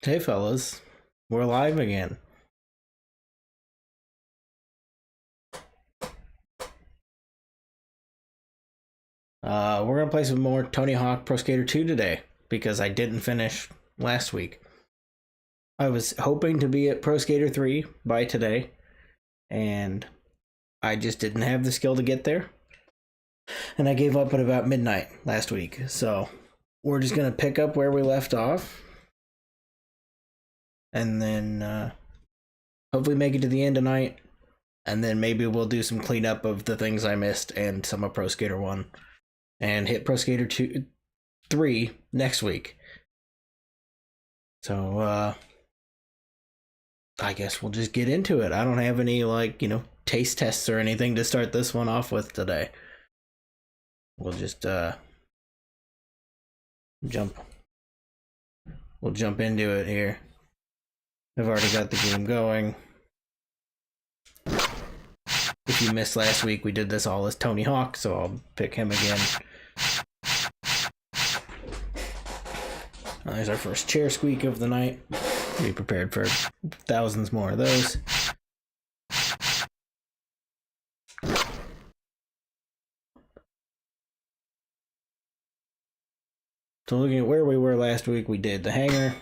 Hey fellas, we're live again. We're gonna play some more Tony Hawk Pro Skater 2 today because I didn't finish last week. I was hoping to be at Pro Skater 3 by today, and I just didn't have the skill to get there. And I gave up at about midnight last week. So we're just gonna pick up where we left off, and then hopefully make it to the end tonight. And then maybe we'll do some cleanup of the things I missed and some of Pro Skater 1. And hit Pro Skater 3 next week. So, I guess we'll just get into it. I don't have any, taste tests or anything to start this one off with today. We'll just, jump into it here. I've already got the game going. If you missed last week, we did this all as Tony Hawk, so I'll pick him again. There's our first chair squeak of the night. Be prepared for thousands more of those. So looking at where we were last week, we did the hangar.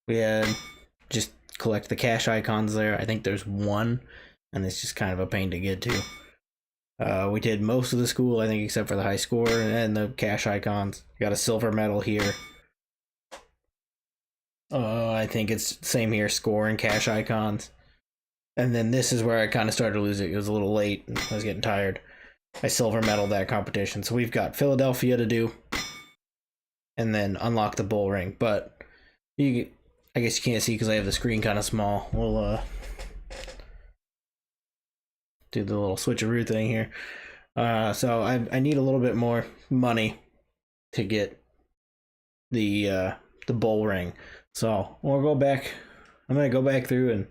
We had just collect the cache icons there. I think there's one, and it's just kind of a pain to get to. We did most of the school, I think, except for the high score and the cache icons. Got a silver medal here. I think it's same here, score and cache icons. And then this is where I kind of started to lose it. It was a little late. I was getting tired. I silver medaled that competition. So we've got Philadelphia to do. And then unlock the Bullring. But I guess you can't see because I have the screen kind of small. We'll do the little switcheroo thing here. So I need a little bit more money to get the Bullring. So we'll go back. I'm going to go back through and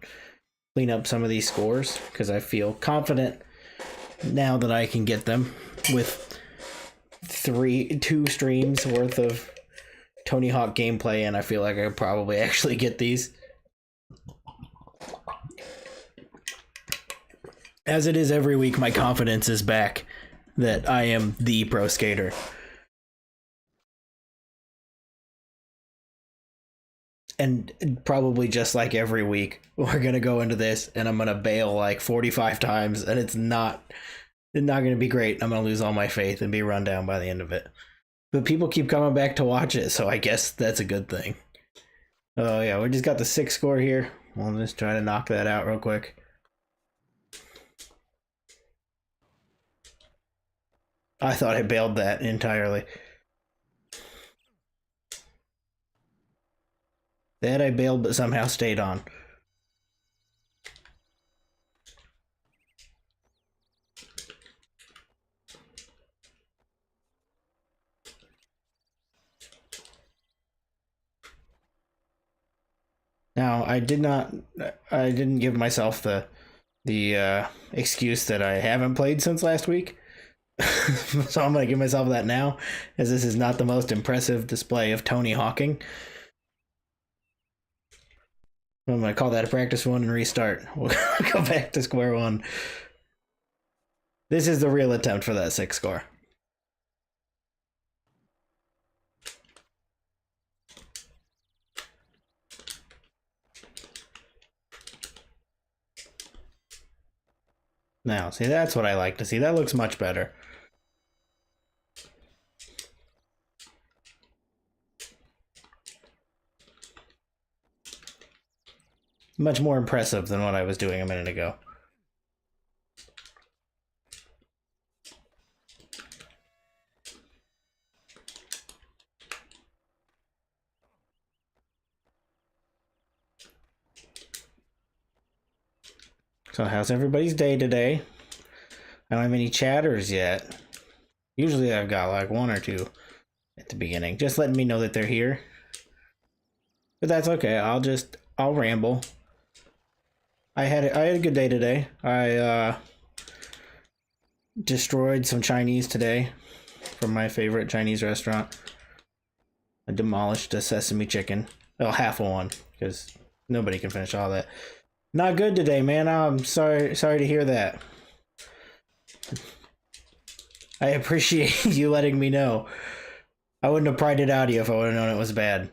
clean up some of these scores because I feel confident now that I can get them with 2 streams worth of Tony Hawk gameplay, and I feel like I could probably actually get these. As it is every week, my confidence is back that I am the pro skater. And probably just like every week, we're going to go into this and I'm going to bail like 45 times and it's not going to be great. I'm going to lose all my faith and be run down by the end of it. But people keep coming back to watch it, so I guess that's a good thing. Oh yeah, we just got the 6 score here. We'll just try to knock that out real quick. I thought I bailed that entirely. That I bailed but somehow stayed on. Now, I didn't give myself the excuse that I haven't played since last week. So I'm going to give myself that now, as this is not the most impressive display of Tony Hawking. I'm going to call that a practice one and restart. We'll go back to square one. This is the real attempt for that 6 score. Now, see, that's what I like to see. That looks much better. Much more impressive than what I was doing a minute ago. So how's everybody's day today? I don't have any chatters yet. Usually I've got like 1 or 2 at the beginning, just letting me know that they're here. But that's okay. I'll ramble. I had a good day today. I destroyed some Chinese today from my favorite Chinese restaurant. I demolished a sesame chicken. Well, half of one, because nobody can finish all that. Not good today, man. I'm sorry to hear that. I appreciate you letting me know. I wouldn't have pried it out of you if I would have known it was bad.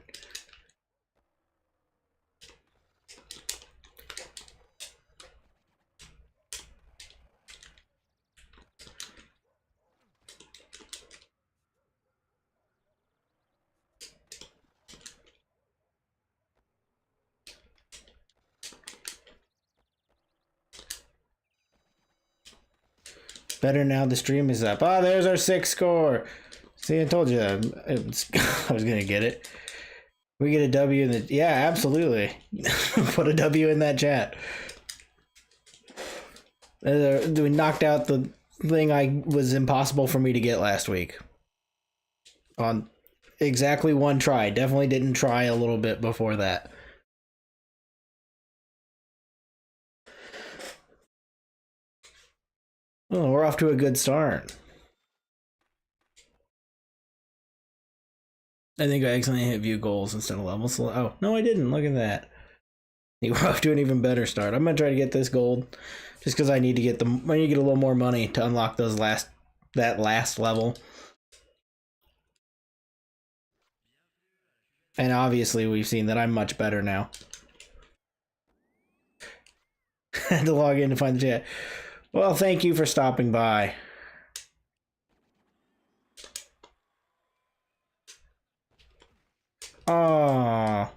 Better now the stream is up. Oh, there's our 6th score. See, I told you I was going to get it. We get a W in the... Yeah, absolutely. Put a W in that chat. We knocked out the thing I was impossible for me to get last week. On exactly one try. Definitely didn't try a little bit before that. Oh, we're off to a good start. I think I accidentally hit view goals instead of levels. Oh, no, I didn't. Look at that. You were off to an even better start. I'm gonna try to get this gold, just because I need to get a little more money to unlock that last level. And obviously, we've seen that I'm much better now. Had to log in to find the chat. Well, thank you for stopping by. Oh,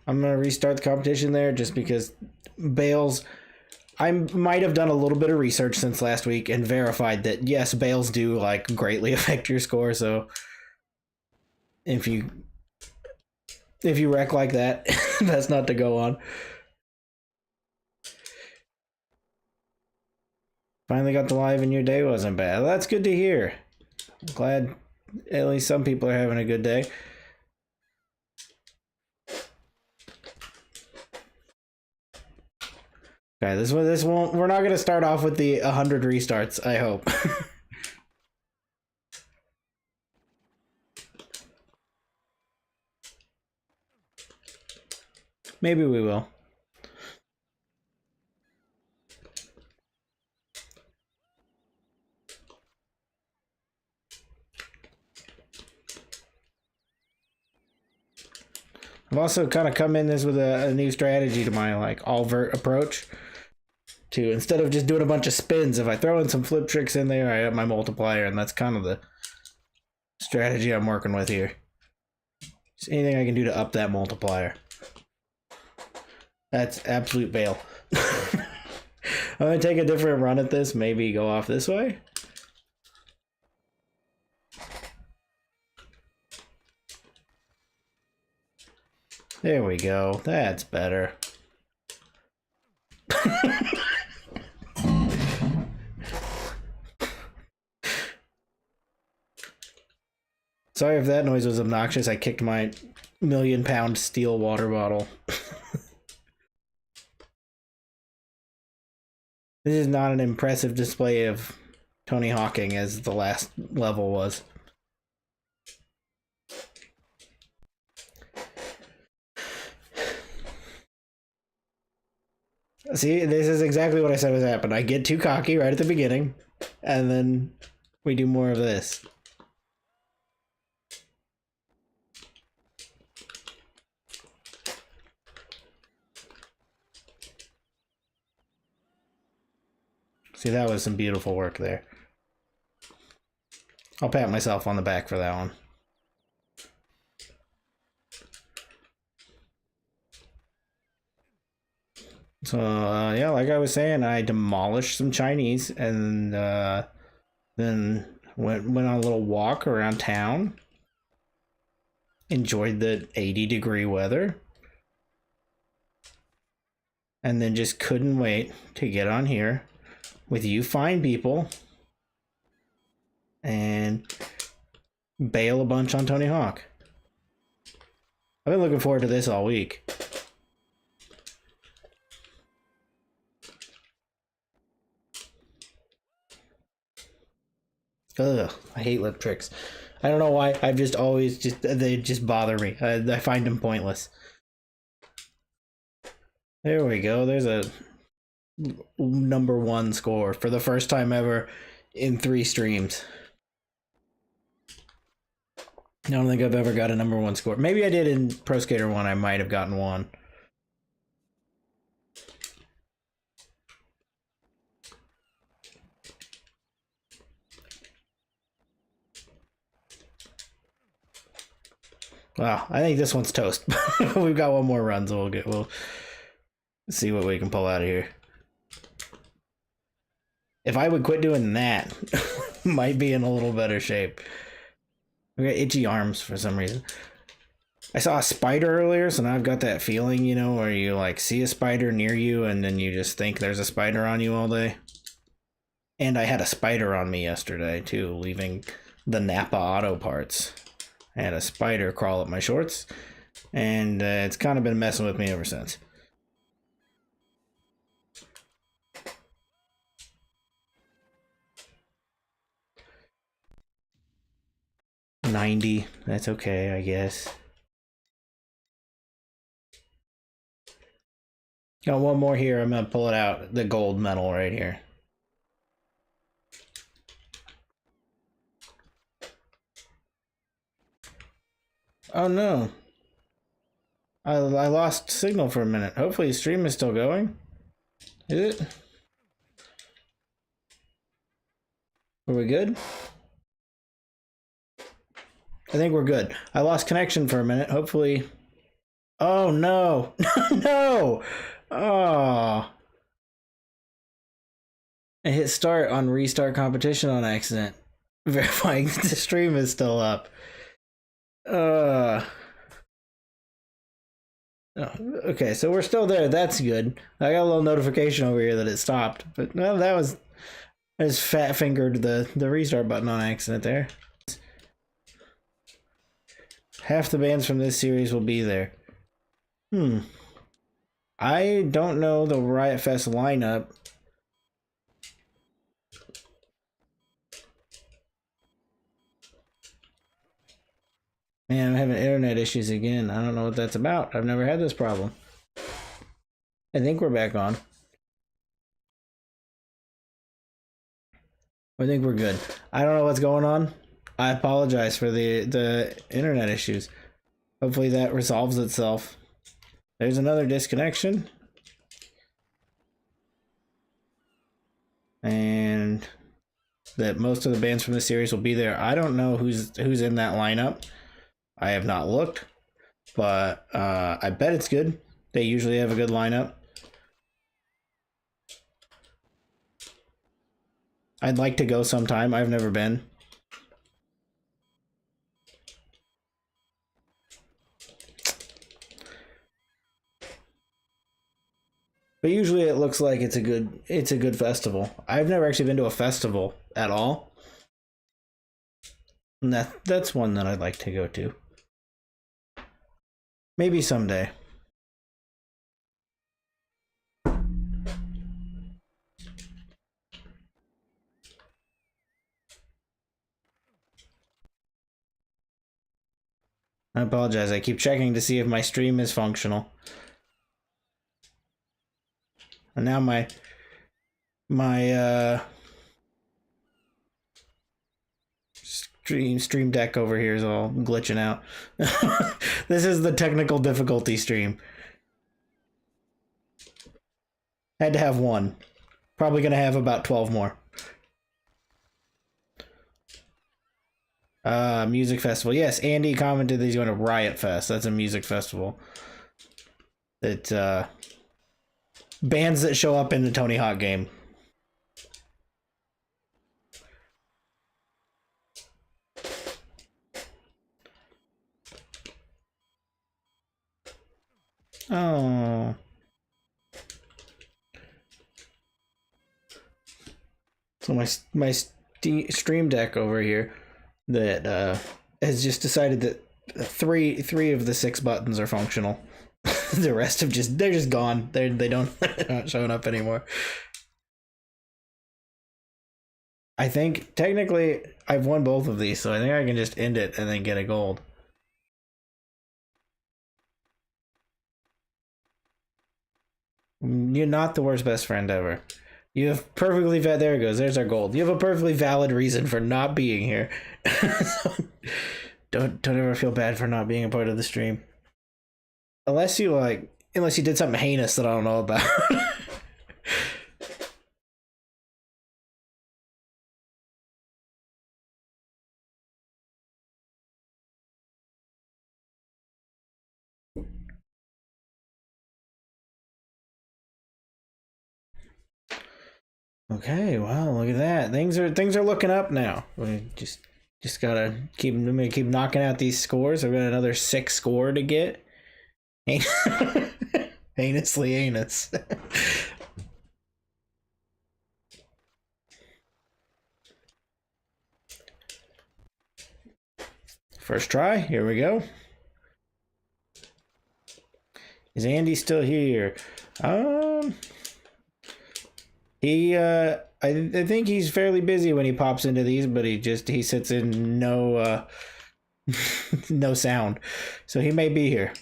I'm gonna restart the competition there just because bales. I might have done a little bit of research since last week and verified that yes, bales do like greatly affect your score. So if you wreck like that, that's not to go on. Finally got to live and your day wasn't bad. Well, that's good to hear. I'm glad at least some people are having a good day. Okay, this won't. We're not gonna start off with the 100 restarts. I hope. Maybe we will. I've also kind of come in this with a new strategy to my like all vert approach. To instead of just doing a bunch of spins, if I throw in some flip tricks in there, I have my multiplier, and that's kind of the strategy I'm working with here. Just anything I can do to up that multiplier. That's absolute bail. I'm gonna take a different run at this, maybe go off this way. There we go. That's better. Sorry if that noise was obnoxious. I kicked my million-pound steel water bottle. This is not an impressive display of Tony Hawking as the last level was. See, this is exactly what I said was happening. I get too cocky right at the beginning, and then we do more of this. See, that was some beautiful work there. I'll pat myself on the back for that one. So, yeah, like I was saying, I demolished some Chinese and then went on a little walk around town. Enjoyed the 80-degree weather. And then just couldn't wait to get on here with you fine people and bail a bunch on Tony Hawk. I've been looking forward to this all week. Ugh, I hate lip tricks. I don't know why. I've just always they just bother me. I find them pointless. There we go. There's a #1 score for the first time ever in 3 streams. I don't think I've ever got a #1 score. Maybe I did in Pro Skater 1. I might have gotten one. Wow, I think this one's toast. We've got one more run, so we'll see what we can pull out of here. If I would quit doing that, might be in a little better shape. I got itchy arms for some reason. I saw a spider earlier, so now I've got that feeling, you know, where you like see a spider near you and then you just think there's a spider on you all day. And I had a spider on me yesterday too, leaving the Napa Auto Parts. I had a spider crawl up my shorts, and it's kind of been messing with me ever since. $90, that's okay, I guess. Got one more here. I'm gonna pull it out. The gold medal right here. Oh no. I lost signal for a minute. Hopefully the stream is still going. Is it? Are we good? I think we're good. I lost connection for a minute. Hopefully. Oh no. No. Oh. I hit start on restart competition on accident. Verifying the stream is still up. Oh, okay, so we're still there. That's good. I got a little notification over here that it stopped, but no, that was I just fat fingered the restart button on accident there. Half the bands from this series will be there. I don't know the Riot Fest lineup. Man, I'm having internet issues again. I don't know what that's about. I've never had this problem. I think we're back on. I think we're good. I don't know what's going on. I apologize for the internet issues. Hopefully that resolves itself. There's another disconnection. And that most of the bands from the series will be there. I don't know who's in that lineup. I have not looked, but I bet it's good. They usually have a good lineup. I'd like to go sometime. I've never been. But usually it looks like it's a good festival. I've never actually been to a festival at all. And that's one that I'd like to go to. Maybe someday. I apologize. I keep checking to see if my stream is functional. And now my stream deck over here is all glitching out. This is the technical difficulty stream. Had to have one. Probably gonna have about 12 more. Music festival. Yes, Andy commented that he's going to Riot Fest. That's a music festival. That bands that show up in the Tony Hawk game. Oh. So my stream deck over here that has just decided that three of the 6 buttons are functional. The rest of they're just gone. They're not showing up anymore. I think technically I've won both of these, so I think I can just end it and then get a gold. You're not the worst best friend ever. You have perfectly valid. There it goes. There's our gold. You have a perfectly valid reason for not being here. So don't ever feel bad for not being a part of the stream, unless you did something heinous that I don't know about. Okay, well, look at that. Things are looking up now. We just gotta keep knocking out these scores. I've got another 6 score to get. Heinously heinous. First try. Here we go. Is Andy still here? I think he's fairly busy when he pops into these, but he sits in no no sound, so he may be here.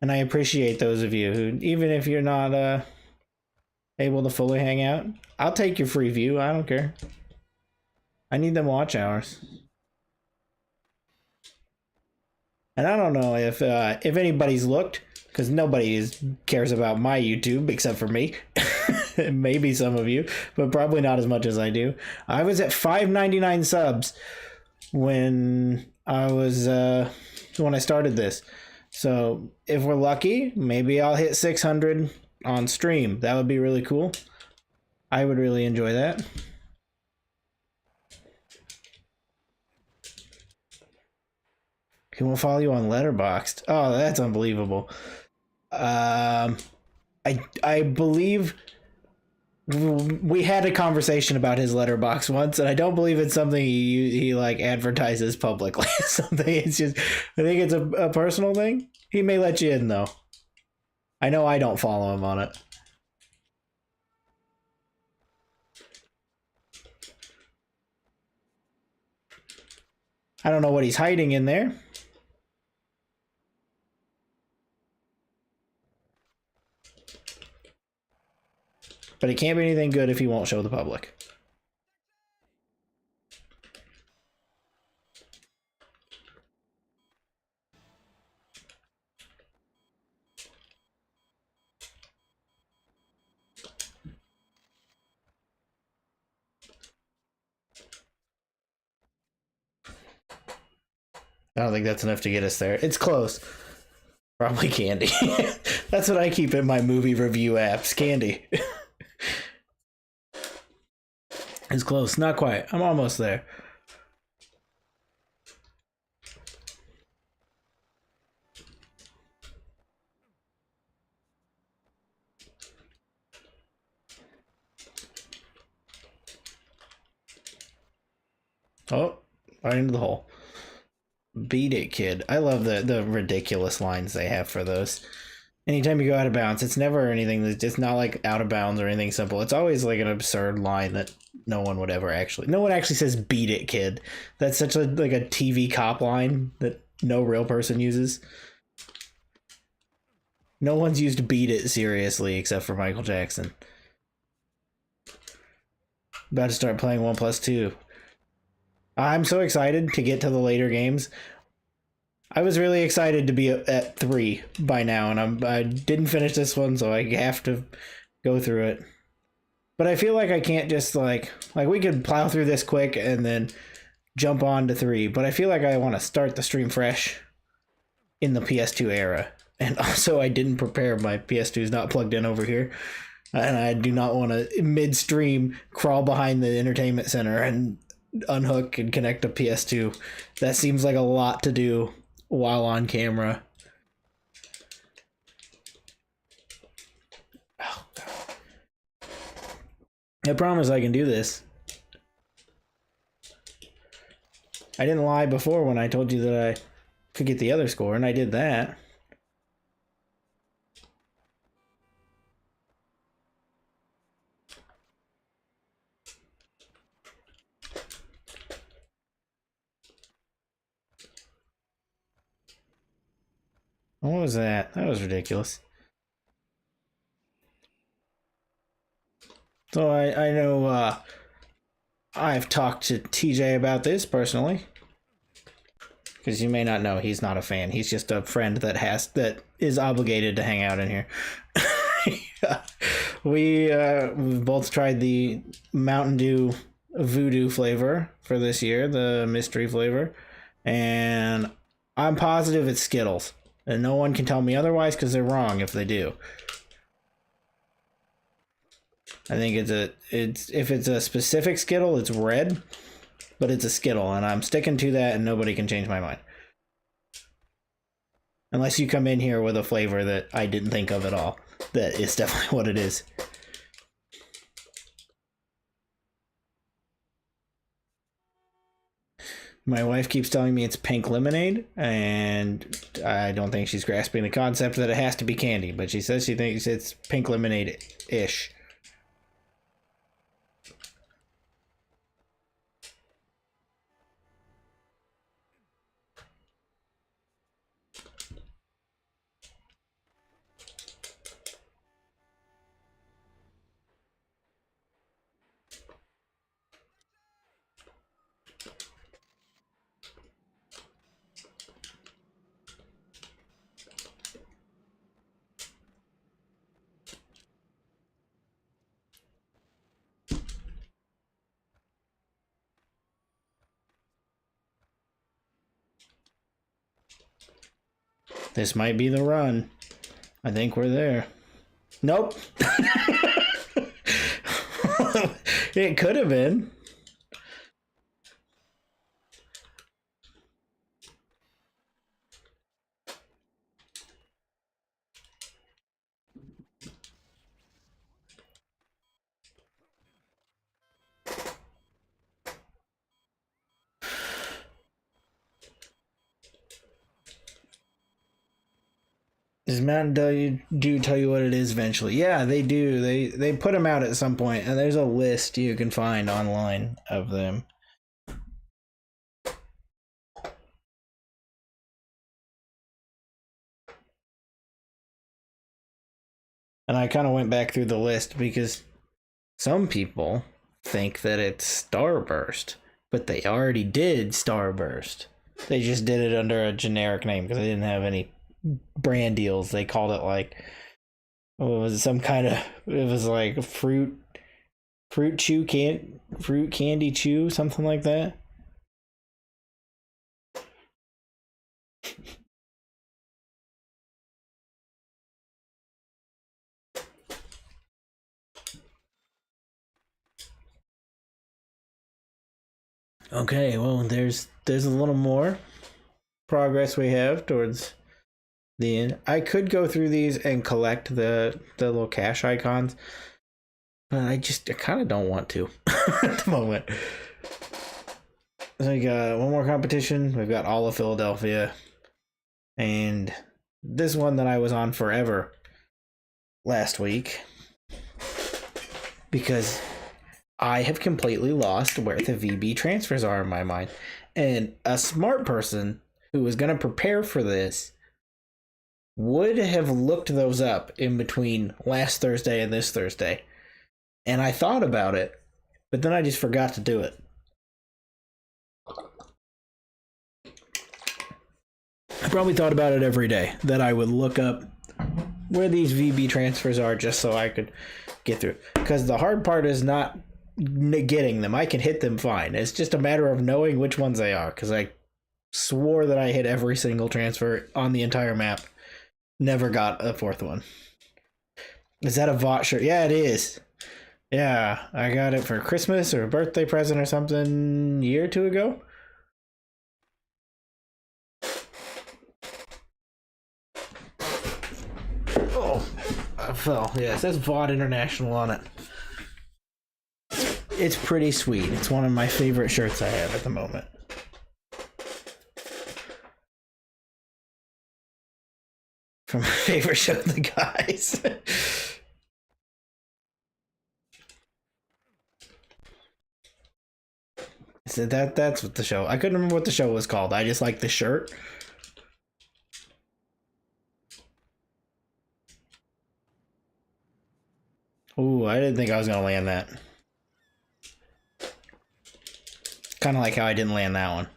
And I appreciate those of you who, even if you're not able to fully hang out, I'll take your free view. I don't care. I need them watch hours. And I don't know if anybody's looked, because nobody cares about my YouTube except for me. Maybe some of you, but probably not as much as I do. I was at 599 subs when I started this. So if we're lucky, maybe I'll hit 600 on stream. That would be really cool. I would really enjoy that. He won't follow you on Letterboxd. Oh, that's unbelievable. I believe we had a conversation about his Letterboxd once, and I don't believe it's something he like advertises publicly. Something it's just, I think it's a personal thing. He may let you in though. I know I don't follow him on it. I don't know what he's hiding in there. But it can't be anything good if he won't show the public. I don't think that's enough to get us there. It's close. Probably candy. That's what I keep in my movie review apps. Candy. It's close. Not quite. I'm almost there. Oh, right into the hole. Beat it, kid. I love the ridiculous lines they have for those. Anytime you go out of bounds, it's never anything that's just not like out of bounds or anything simple. It's always like an absurd line that no one actually says beat it, kid. That's such a TV cop line that no real person uses. No one's used beat it seriously except for Michael Jackson. About to start playing 1+2. I'm so excited to get to the later games. I was really excited to be at 3 by now, and I didn't finish this one, so I have to go through it. But I feel like I can't just like we could plow through this quick and then jump on to 3, but I feel like I want to start the stream fresh in the PS2 era. And also I didn't prepare, my PS2 is not plugged in over here. And I do not want to mid-stream crawl behind the entertainment center and unhook and connect a PS2. That seems like a lot to do while on camera. Oh, God. I promise I can do this. I didn't lie before when I told you that I could get the other score, and I did that. What was that? That was ridiculous. So I know I've talked to TJ about this personally. Because you may not know, he's not a fan. He's just a friend that is obligated to hang out in here. We've both tried the Mountain Dew Voodoo flavor for this year, the mystery flavor, and I'm positive it's Skittles, and no one can tell me otherwise because they're wrong if they do. I think if it's a specific Skittle, it's red, but it's a Skittle, and I'm sticking to that, and nobody can change my mind. Unless you come in here with a flavor that I didn't think of at all. That is definitely what it is. My wife keeps telling me it's pink lemonade, and I don't think she's grasping the concept that it has to be candy, but she says she thinks it's pink lemonade-ish. This might be the run. I think we're there. Nope. It could have been. Does Mountain Dew tell you what it is eventually? Yeah, they do. They put them out at some point, and there's a list you can find online of them. And I kind of went back through the list because some people think that it's Starburst, but they already did Starburst. They just did it under a generic name because they didn't have any brand deals. They called it like, what was it, some kind of, it was like fruit candy chew, something like that. Okay, well, there's a little more progress we have towards the end. I could go through these and collect the little cash icons, but I kind of don't want to at the moment. So we got one more competition. We've got all of Philadelphia, and this one that I was on forever last week because I have completely lost where the VB transfers are in my mind. And a smart person who was going to prepare for this would have looked those up in between last Thursday and this Thursday. And I thought about it, but then I just forgot to do it. I probably thought about it every day, that I would look up where these VB transfers are just so I could get through. Because the hard part is not getting them. I can hit them fine. It's just a matter of knowing which ones they are, because I swore that I hit every single transfer on the entire map. Never got a fourth one. Is that a VOT shirt? Yeah, it is. Yeah, I got it for Christmas or a birthday present or something a year or two ago. Oh, I fell. Yeah, it says VOT International on it. It's pretty sweet. It's one of my favorite shirts I have at the moment. From my favorite show, The Guys. So that's what the show. I couldn't remember what the show was called. I just like the shirt. Ooh, I didn't think I was gonna land that. Kind of like how I didn't land that one.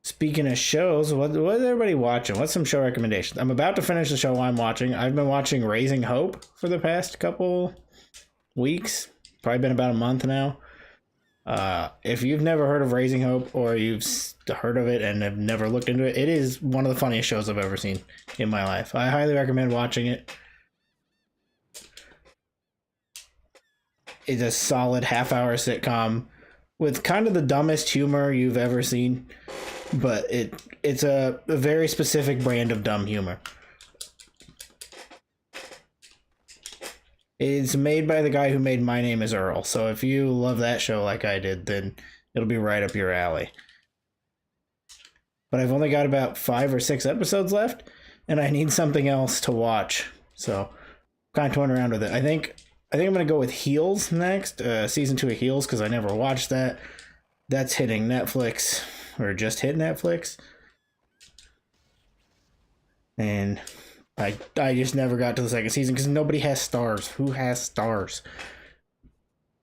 Speaking of shows, what is everybody watching? What's some show recommendations? I'm about to finish the show I'm watching. I've been watching Raising Hope for the past couple weeks. Probably been about a month now. If you've never heard of Raising Hope, or you've heard of it and have never looked into it, it is one of the funniest shows I've ever seen in my life. I highly recommend watching it. It's a solid half-hour sitcom with kind of the dumbest humor you've ever seen, but it's a very specific brand of dumb humor. It's made by the guy who made My Name is Earl, so if you love that show like I did, then it'll be right up your alley. But I've only got about 5 or 6 episodes left, and I need something else to watch, so I'm kind of torn around with it. I think I'm gonna go with Heels next, season 2 of Heels, because I never watched that. That's hitting Netflix, or just hit Netflix, and I just never got to the second season because nobody has Stars. Who has Stars?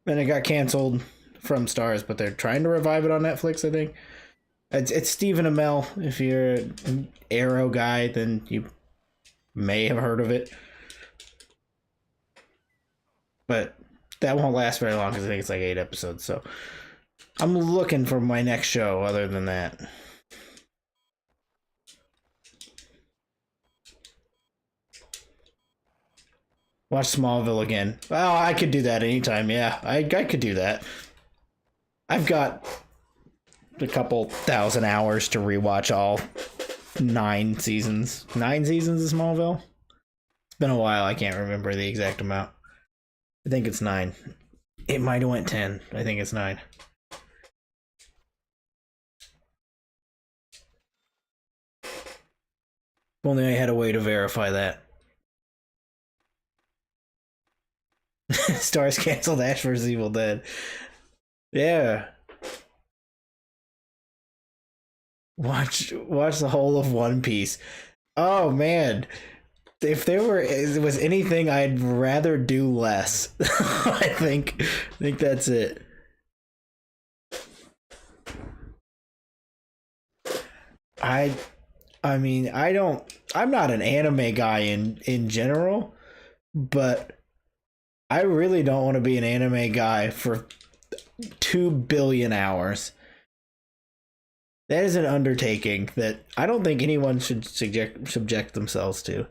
And it got canceled from Stars, but they're trying to revive it on Netflix, I think. It's Stephen Amell. If you're an Arrow guy, then you may have heard of it. But that won't last very long because I think it's like 8 episodes. So I'm looking for my next show other than that. Watch Smallville again. Well, I could do that anytime. Yeah, I could do that. I've got a couple thousand hours to rewatch all 9 seasons. 9 seasons of Smallville? It's been a while. I can't remember the exact amount. I think it's 9. It might have went 10. I think it's 9. If only I had a way to verify that. Stars canceled Ash vs. Evil Dead. Yeah. Watch the whole of One Piece. Oh man. If there was anything I'd rather do less. I think that's it. I mean, I'm not an anime guy in general, but I really don't want to be an anime guy for 2 billion hours. That is an undertaking that I don't think anyone should subject themselves to.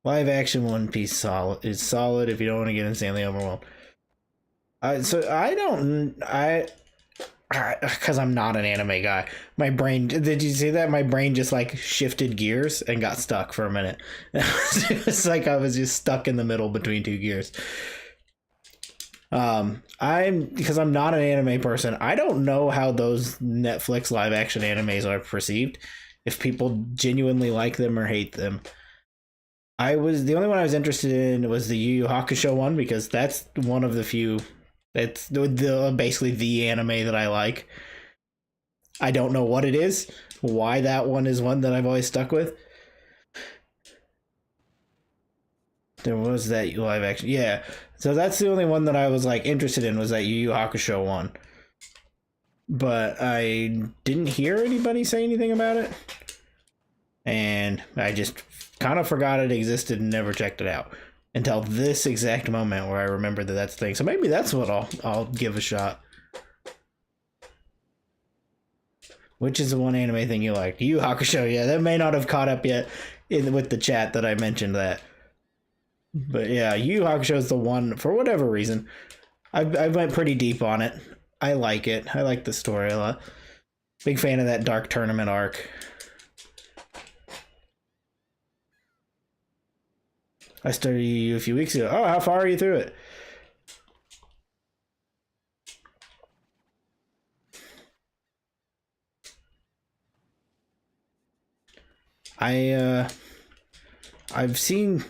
Live action One Piece is solid if you don't want to get insanely overwhelmed. Because I'm not an anime guy. My brain, did you see that? My brain just like shifted gears and got stuck for a minute. It was like I was just stuck in the middle between 2 gears. Because I'm not an anime person, I don't know how those Netflix live action animes are perceived, if people genuinely like them or hate them. The only one I was interested in was the Yu Yu Hakusho one, because that's one of the few. It's basically the anime that I like. I don't know what it is, why that one is one that I've always stuck with. There was that live action. Yeah. So that's the only one that I was like interested in, was that Yu Yu Hakusho one. But I didn't hear anybody say anything about it. And I just kind of forgot it existed and never checked it out until this exact moment where I remembered that that's the thing. So maybe that's what I'll give a shot. Which is the one anime thing you liked? Yu Yu Hakusho. Yeah, that may not have caught up yet with the chat that I mentioned that. But yeah, Yu Yu Hakusho is the one, for whatever reason. I went pretty deep on it. I like it. I like the story a lot. Big fan of that Dark Tournament arc. I started Yu Yu a few weeks ago. Oh, how far are you through it? I've seen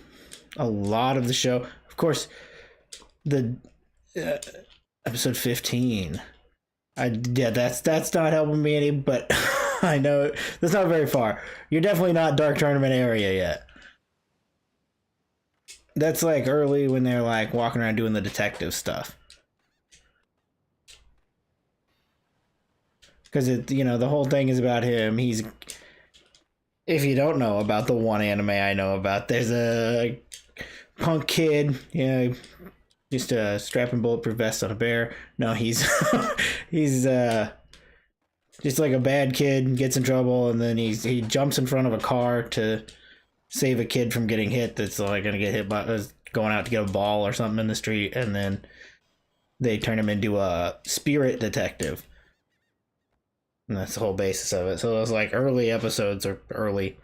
a lot of the show. Of course, the episode 15. That's not helping me any, but I know that's not very far. You're definitely not Dark Tournament area yet. That's like early when they're like walking around doing the detective stuff. Because the whole thing is about him. If you don't know about the one anime I know about, there's a punk kid, just a strapping bulletproof vest on a bear. No, he's he's just like a bad kid, gets in trouble, and then he jumps in front of a car to save a kid from getting hit. That's like gonna get hit by going out to get a ball or something in the street, and then they turn him into a spirit detective. And that's the whole basis of it. So those like early episodes or early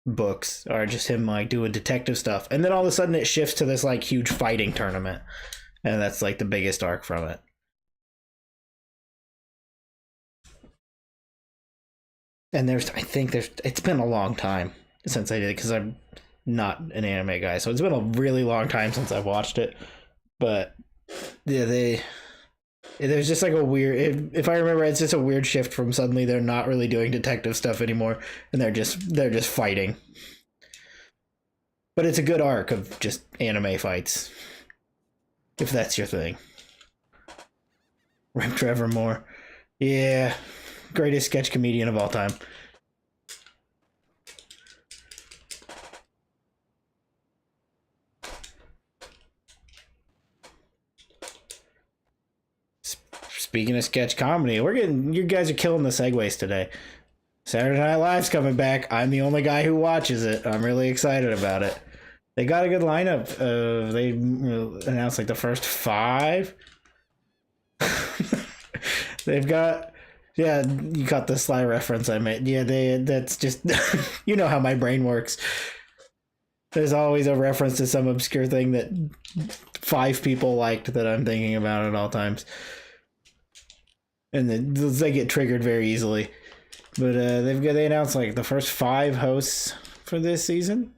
books are just him like doing detective stuff, and then all of a sudden it shifts to this like huge fighting tournament, and that's like the biggest arc from it. And it's been a long time since I did it because I'm not an anime guy, so it's been a really long time since I've watched it. But yeah, there's just like a weird, if I remember, it's just a weird shift from suddenly they're not really doing detective stuff anymore, and they're just fighting. But it's a good arc of just anime fights, if that's your thing. Rip Trevor Moore, yeah, greatest sketch comedian of all time. Speaking of sketch comedy, you guys are killing the segues today. Saturday Night Live's coming back. I'm the only guy who watches it. I'm really excited about it. They got a good lineup. They announced like the first 5. They've got, yeah, you got the Sly reference I made. Yeah, that's just, you know how my brain works. There's always a reference to some obscure thing that 5 people liked that I'm thinking about at all times. And then they get triggered very easily. But they announced like the first 5 hosts for this season.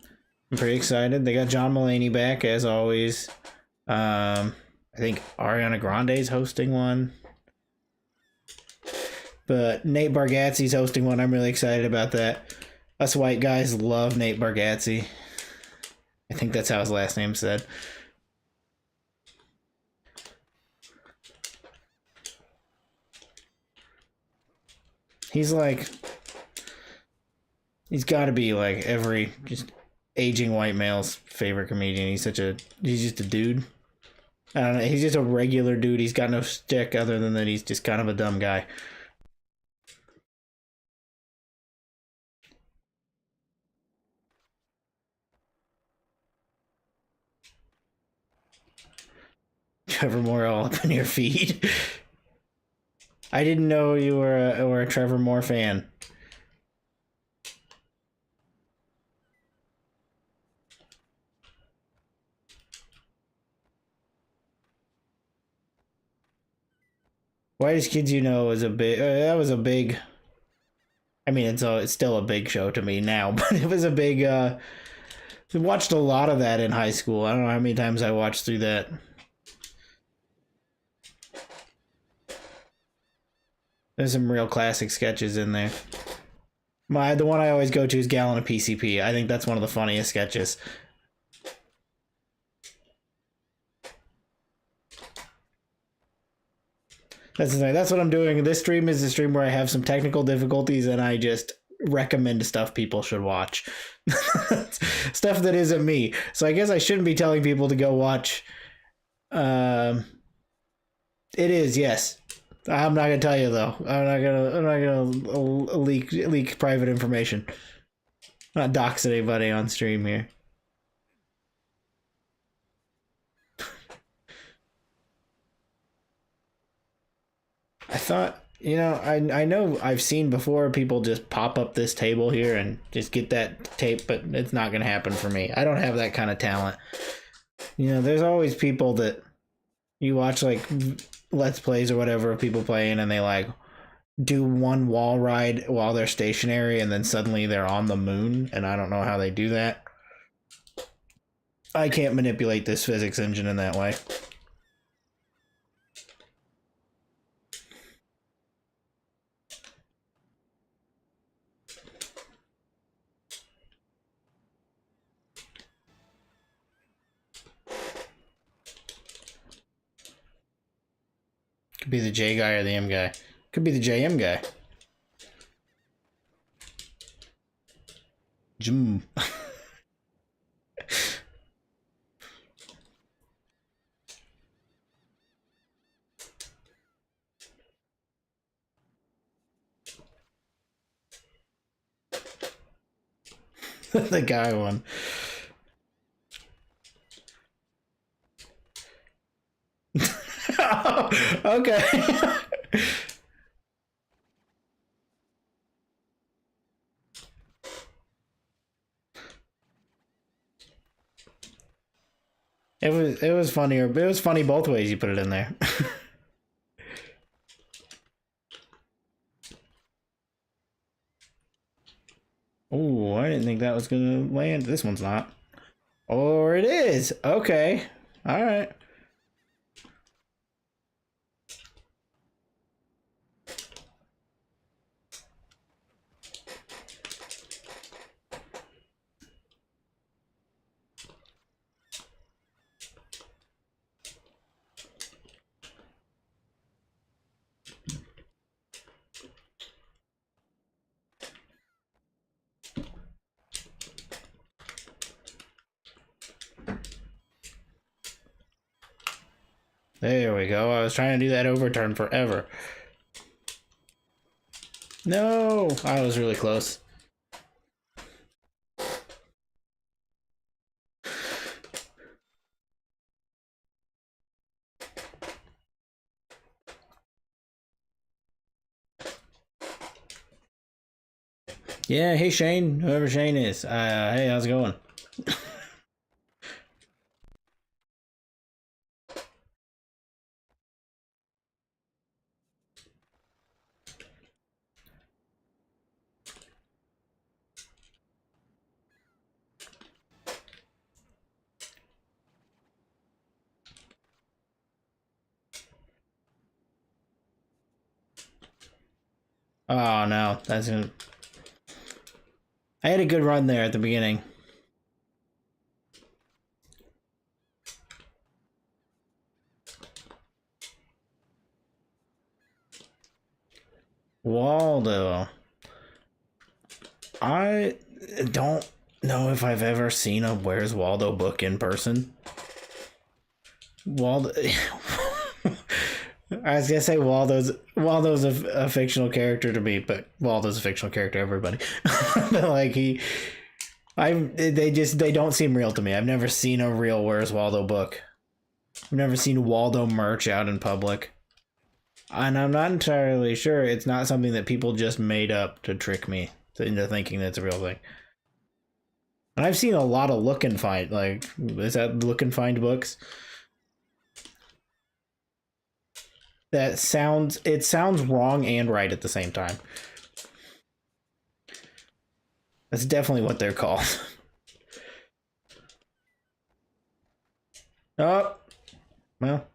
I'm pretty excited. They got John Mulaney back as always. I think Ariana Grande's hosting one. But Nate Bargatze's hosting one. I'm really excited about that. Us white guys love Nate Bargatze. I think that's how his last name's said. He's got to be like every just aging white male's favorite comedian. He's just a dude. I don't know. He's just a regular dude. He's got no stick other than that he's just kind of a dumb guy. Trevor Moore all up in your feed. I didn't know you were a Trevor Moore fan. Whitest Kids You Know was a big. That was a big. I mean, it's still a big show to me now, but it was a big. I watched a lot of that in high school. I don't know how many times I watched through that. There's some real classic sketches in there. The one I always go to is Gallon of PCP. I think that's one of the funniest sketches. That's what I'm doing. This stream is a stream where I have some technical difficulties and I just recommend stuff people should watch. Stuff that isn't me. So I guess I shouldn't be telling people to go watch. It is, yes. I'm not gonna tell you though. I'm not gonna leak private information. I'm not doxing anybody on stream here. I thought, I know I've seen before people just pop up this table here and just get that tape, but it's not gonna happen for me. I don't have that kind of talent. There's always people that you watch like Let's Plays or whatever of people playing and they like do one wall ride while they're stationary and then suddenly they're on the moon, and I don't know how they do that. I can't manipulate this physics engine in that way. be the J guy or the M guy. Could be the JM guy. Jim. The guy one. Okay. It was funnier. It was funny both ways you put it in there. Oh, I didn't think that was gonna land. This one's not. Or it is. Okay. All right. There we go. I was trying to do that overturn forever. No, I was really close. Yeah, hey Shane, whoever Shane is. Hey, how's it going? Oh no, that's gonna... I had a good run there at the beginning. Waldo. I don't know if I've ever seen a Where's Waldo book in person. Waldo... I was gonna say Waldo's a fictional character to me, but Waldo's a fictional character to everybody. Like they don't seem real to me. I've never seen a real Where's Waldo book. I've never seen Waldo merch out in public. And I'm not entirely sure it's not something that people just made up to trick me into thinking that's a real thing. And I've seen a lot of look and find, like, is that look and find books? It sounds wrong and right at the same time. That's definitely what they're called. Oh, well.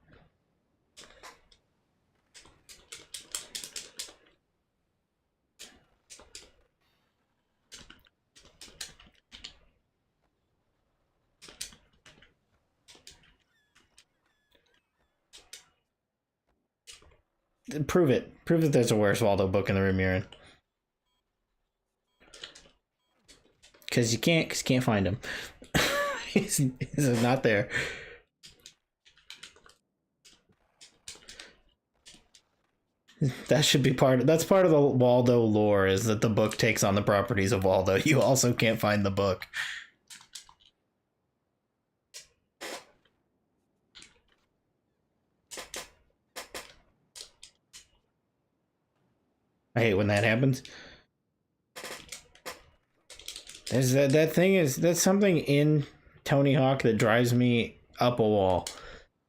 Prove it. Prove that there's a Where's Waldo book in the room you're in. Because you can't find him. he's not there. That should be that's part of the Waldo lore, is that the book takes on the properties of Waldo. You also can't find the book. I hate when that happens. There's that's something in Tony Hawk that drives me up a wall.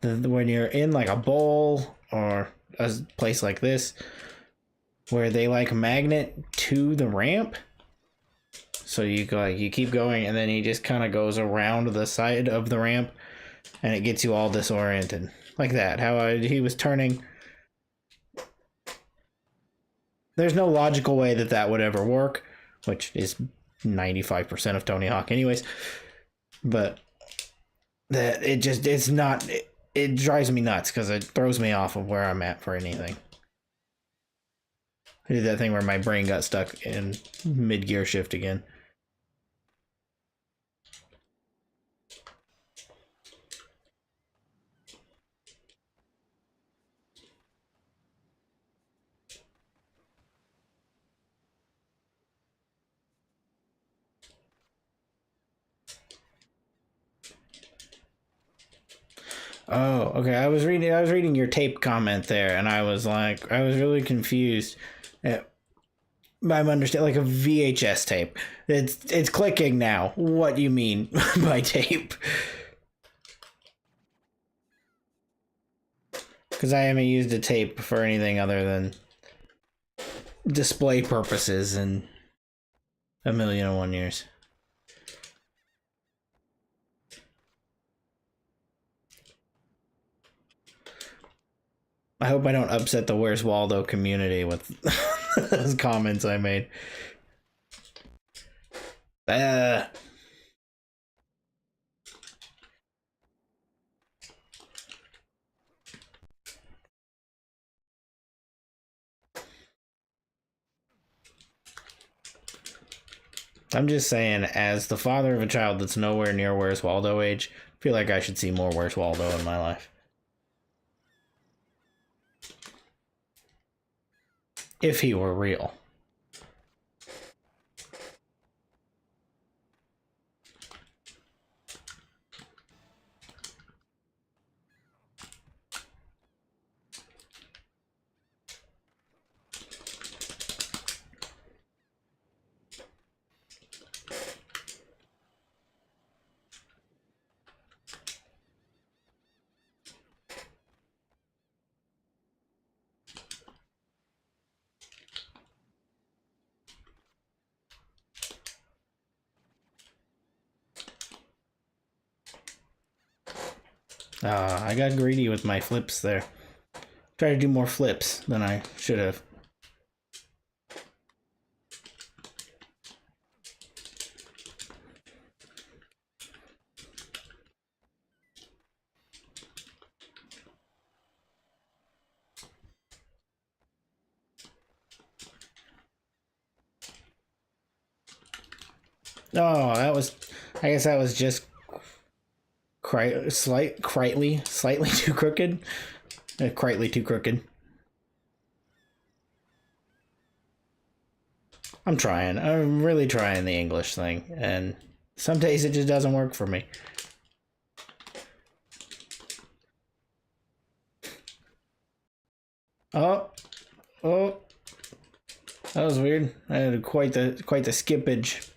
When you're in like a bowl or a place like this, where they like magnet to the ramp, so you keep going, and then he just kind of goes around the side of the ramp, and it gets you all disoriented like that. He was turning. There's no logical way that would ever work, which is 95% of Tony Hawk anyways. But that it's not, it drives me nuts because it throws me off of where I'm at for anything. I did that thing where my brain got stuck in mid-gear shift again. Oh, okay. I was reading your tape comment there, and I was like, I was really confused. I'm understanding like a VHS tape. It's clicking now. What do you mean by tape? Because I haven't used a tape for anything other than display purposes in a million and one years. I hope I don't upset the Where's Waldo community with those comments I made. I'm just saying, as the father of a child that's nowhere near Where's Waldo age, I feel like I should see more Where's Waldo in my life. If he were real. I got greedy with my flips there. Tried to do more flips than I should have. Oh, I guess that was just slightly too crooked. Slightly too crooked. I'm trying. I'm really trying the English thing, and some days it just doesn't work for me. Oh, that was weird. I had quite the skippage.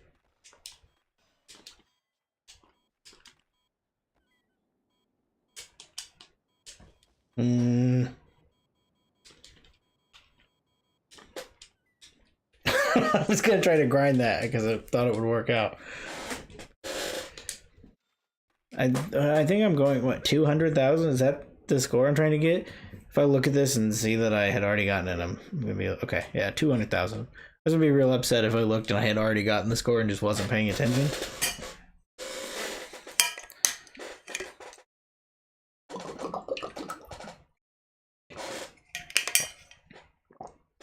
I was gonna try to grind that because I thought it would work out. I think I'm going, what, 200,000? Is that the score I'm trying to get? If I look at this and see that I had already gotten it, I'm gonna be okay. Yeah, 200,000. I was gonna be real upset if I looked and I had already gotten the score and just wasn't paying attention.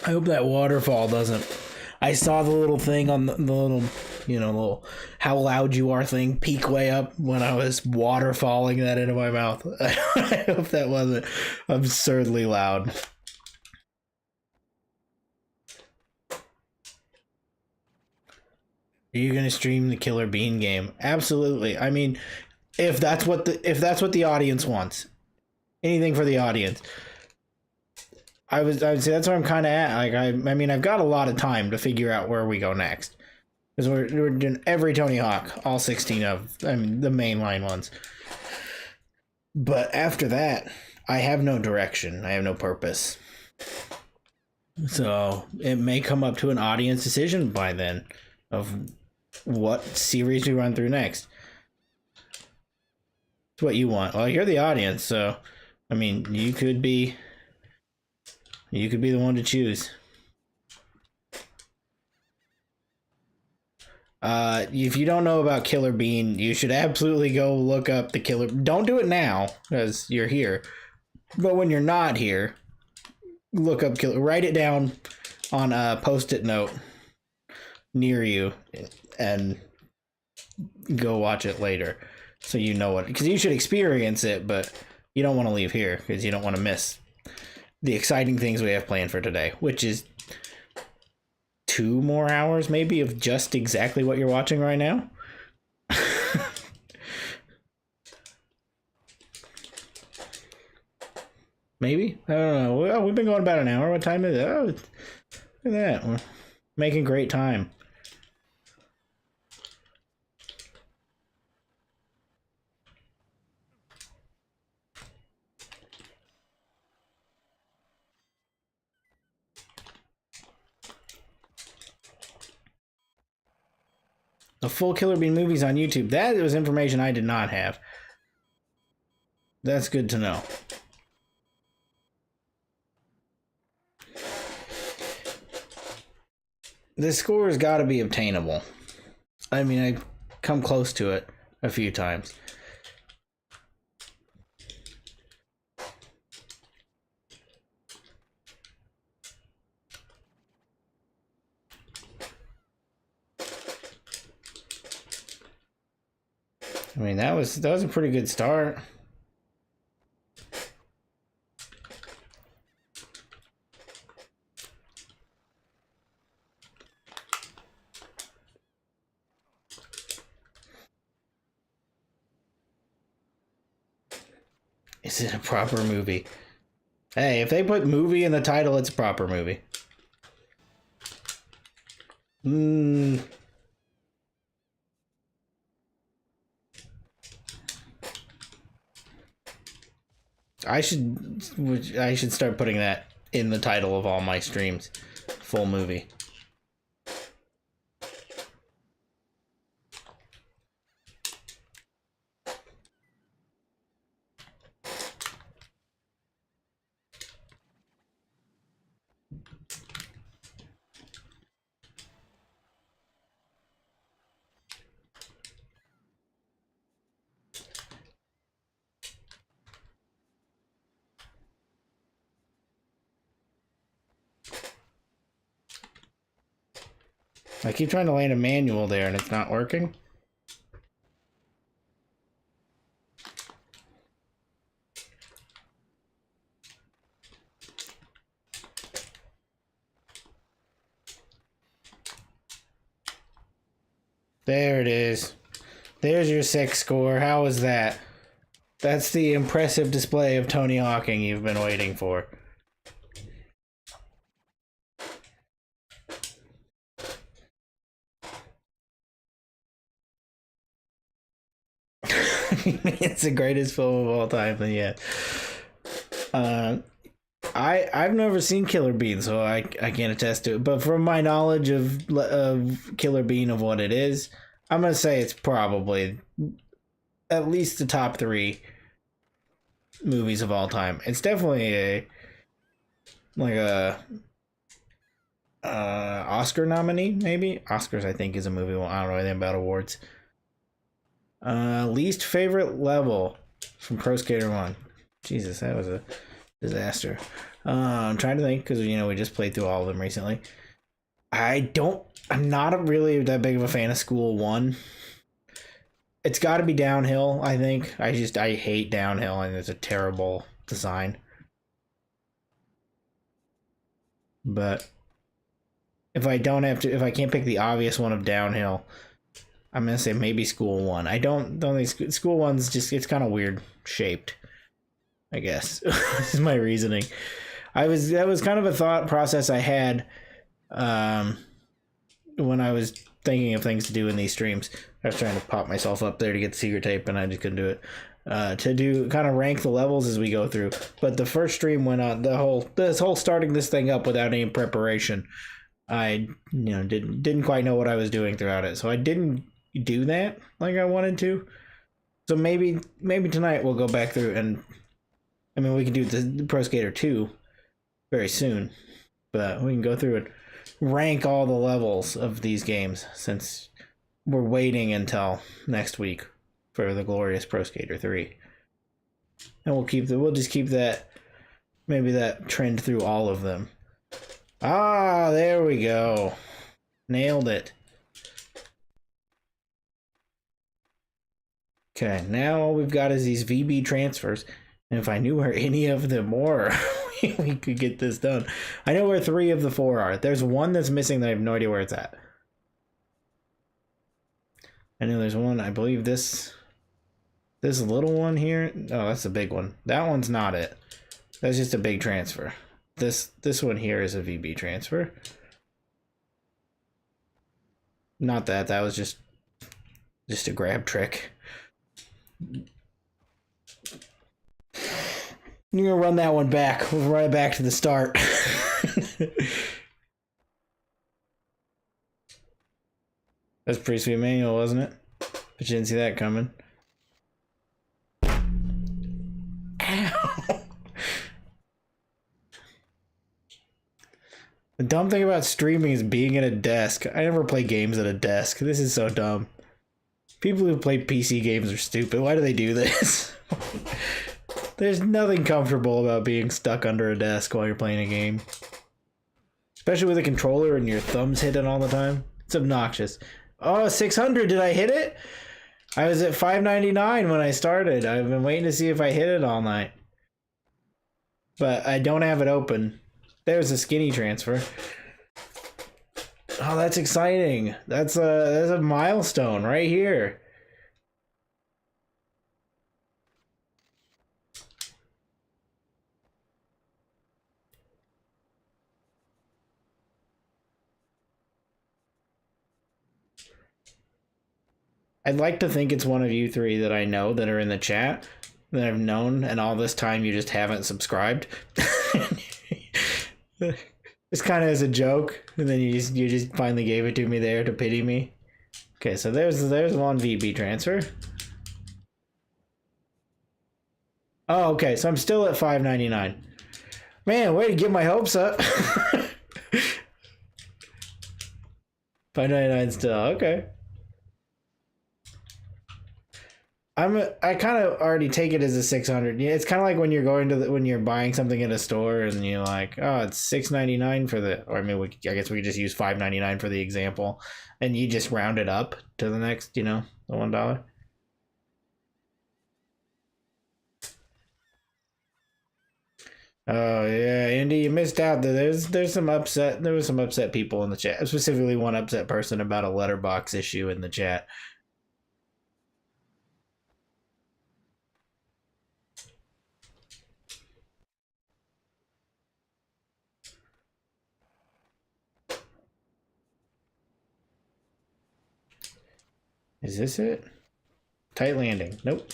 I hope that waterfall doesn't. I saw the little thing on the little, little how loud you are thing peak way up when I was waterfalling that into my mouth. I hope that wasn't absurdly loud. Are you gonna stream the Killer Bean game? Absolutely. I mean, if that's what the audience wants, anything for the audience. I would say that's where I'm kind of at. Like I mean, I've got a lot of time to figure out where we go next, because we're doing every Tony Hawk, all 16 of, I mean, the mainline ones. But after that, I have no direction. I have no purpose. So it may come up to an audience decision by then of what series we run through next. It's what you want. Well, you're the audience, so I mean, you could be the one to choose. If you don't know about Killer Bean, you should absolutely go look up the Killer. Don't do it now because you're here, but when you're not here, look up Killer. Write it down on a post-it note near you, and go watch it later, so you know what. Because you should experience it, but you don't want to leave here because you don't want to miss the exciting things we have planned for today, which is 2 more hours maybe of just exactly what you're watching right now. Maybe, I don't know. Well, we've been going about an hour. What time is it? Oh, look at that. We're making great time. The full Killer Bean movies on YouTube. That was information I did not have. That's good to know. This score has got to be obtainable. I mean, I've come close to it a few times. I mean, that was a pretty good start. Is it a proper movie? Hey, if they put movie in the title, it's a proper movie. I should start putting that in the title of all my streams. Full movie. I keep trying to land a manual there and it's not working. There it is. There's your 6 score. How was that? That's the impressive display of Tony Hawking you've been waiting for. It's the greatest film of all time, then yeah. I've never seen Killer Bean, so I can't attest to it. But from my knowledge of Killer Bean, of what it is, I'm gonna say it's probably at least the top 3 movies of all time. It's definitely a Oscar nominee, maybe. Oscars, I think, is a movie. Well, I don't know anything about awards. Least favorite level from Pro Skater 1. Jesus, that was a disaster. I'm trying to think, because we just played through all of them recently. I'm not really that big of a fan of School 1. It's got to be Downhill, I think. I hate Downhill, and it's a terrible design. But if I can't pick the obvious one of Downhill, I'm gonna say maybe School 1. I don't think School 1's it's kind of weird shaped, I guess. This is my reasoning. That was kind of a thought process I had when I was thinking of things to do in these streams. I was trying to pop myself up there to get the secret tape, and I just couldn't do it. To do kind of rank the levels as we go through. But the first stream went on this whole starting this thing up without any preparation. I didn't quite know what I was doing throughout it, so I didn't do that like I wanted to. So maybe tonight we'll go back through, and I mean, we can do the Pro Skater 2 very soon, but we can go through and rank all the levels of these games, since we're waiting until next week for the Glorious Pro Skater 3. And we'll just keep that, maybe that trend through all of them. Ah, there we go. Nailed it. Okay, now all we've got is these VB transfers. And if I knew where any of them were, we could get this done. I know where 3 of the 4 are. There's one that's missing that I have no idea where it's at. I know there's one, I believe this little one here. Oh, that's a big one. That one's not it. That's just a big transfer. This one here is a VB transfer. Not that. That was just a grab trick. You're gonna run that one back. We'll run it back to the start. That's pretty sweet manual, wasn't it? But you didn't see that coming. Ow! The dumb thing about streaming is being at a desk. I never play games at a desk. This is so dumb. People who play PC games are stupid. Why do they do this? There's nothing comfortable about being stuck under a desk while you're playing a game. Especially with a controller and your thumbs hitting all the time. It's obnoxious. Oh, 600, did I hit it? I was at 599 when I started. I've been waiting to see if I hit it all night. But I don't have it open. There's a skinny transfer. Oh, that's exciting. That's a milestone right here. I'd like to think it's one of you 3 that I know that are in the chat that I've known, and all this time you just haven't subscribed. It's kind of as a joke, and then you just finally gave it to me there to pity me. Okay, so there's one VB transfer. Oh, okay, so I'm still at 599. Man, way to get my hopes up. 599 still, okay. I kind of already take it as a 600. Yeah, it's kind of like when you're going to when you're buying something in a store and you're like, oh, it's $6.99 for the, or I mean, I guess we could just use $5.99 for the example, and you just round it up to the next, the $1. Oh yeah, Andy, you missed out. There's some upset. There was some upset people in the chat. Specifically, one upset person about a letterbox issue in the chat. Is this it? Tight landing. Nope.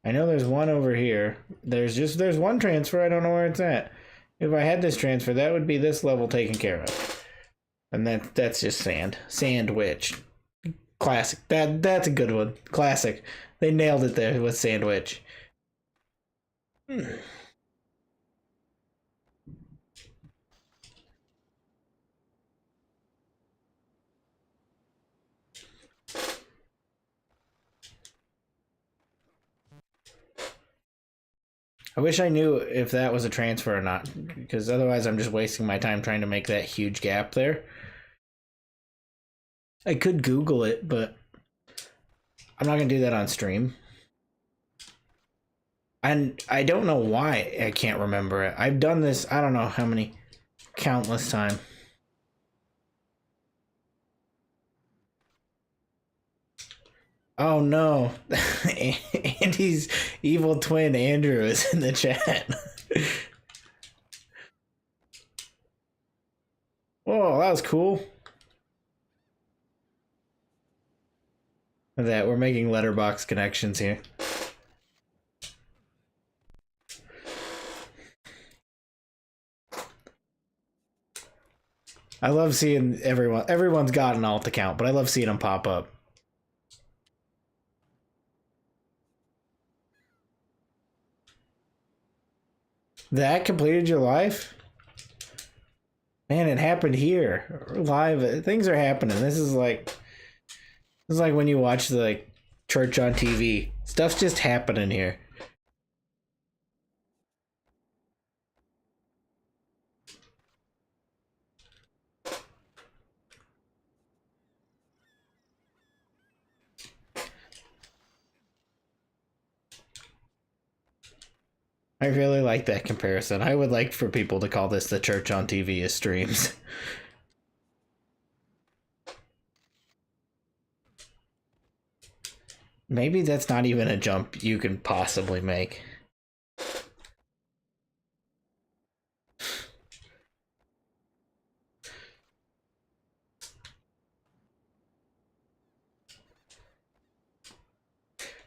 I know there's one over here. There's one transfer. I don't know where it's at. If I had this transfer, that would be this level taken care of. And that's just sand. Sandwich. Classic. That's a good one. Classic. They nailed it there with sandwich. I wish I knew if that was a transfer or not, because otherwise I'm just wasting my time trying to make that huge gap there. I could Google it, but I'm not going to do that on stream. And I don't know why I can't remember it. I've done this, I don't know how many, countless time. Oh no, Andy's evil twin Andrew is in the chat. Whoa, that was cool. That we're making letterbox connections here. I love seeing everyone's got an alt account, but I love seeing them pop up. That completed your life? Man, it happened here. Live. Things are happening. This is like when you watch the like, church on TV. Stuff's just happening here. I really like that comparison. I would like for people to call this the church on TV as streams. Maybe that's not even a jump you can possibly make.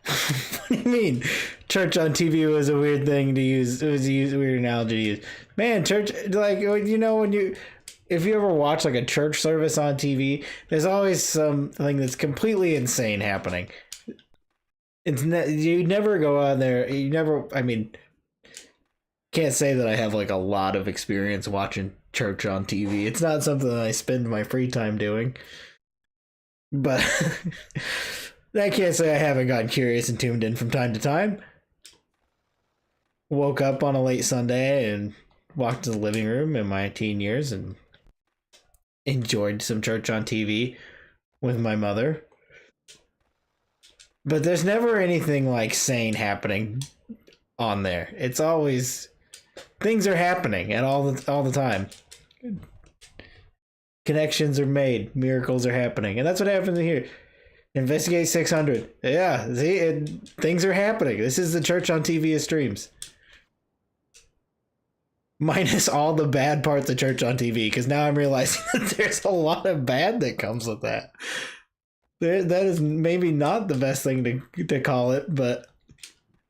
What do you mean? Church on TV was a weird thing to use. It was a weird analogy to use. Man, church, like, you know, if you ever watch like a church service on TV, there's always something that's completely insane happening. You never go on there. You never, I mean, can't say that I have like a lot of experience watching church on TV. It's not something that I spend my free time doing. But I can't say I haven't gotten curious and tuned in from time to time. Woke up on a late Sunday and walked to the living room in my teen years and enjoyed some church on TV with my mother. But there's never anything like sane happening on there. It's always things are happening at all the time. Connections are made, miracles are happening, and that's what happens here. Investigate 600. Yeah, see, things are happening. This is the church on TV as streams. Minus all the bad parts of church on TV, because now I'm realizing that there's a lot of bad that comes with that. That is maybe not the best thing to call it, but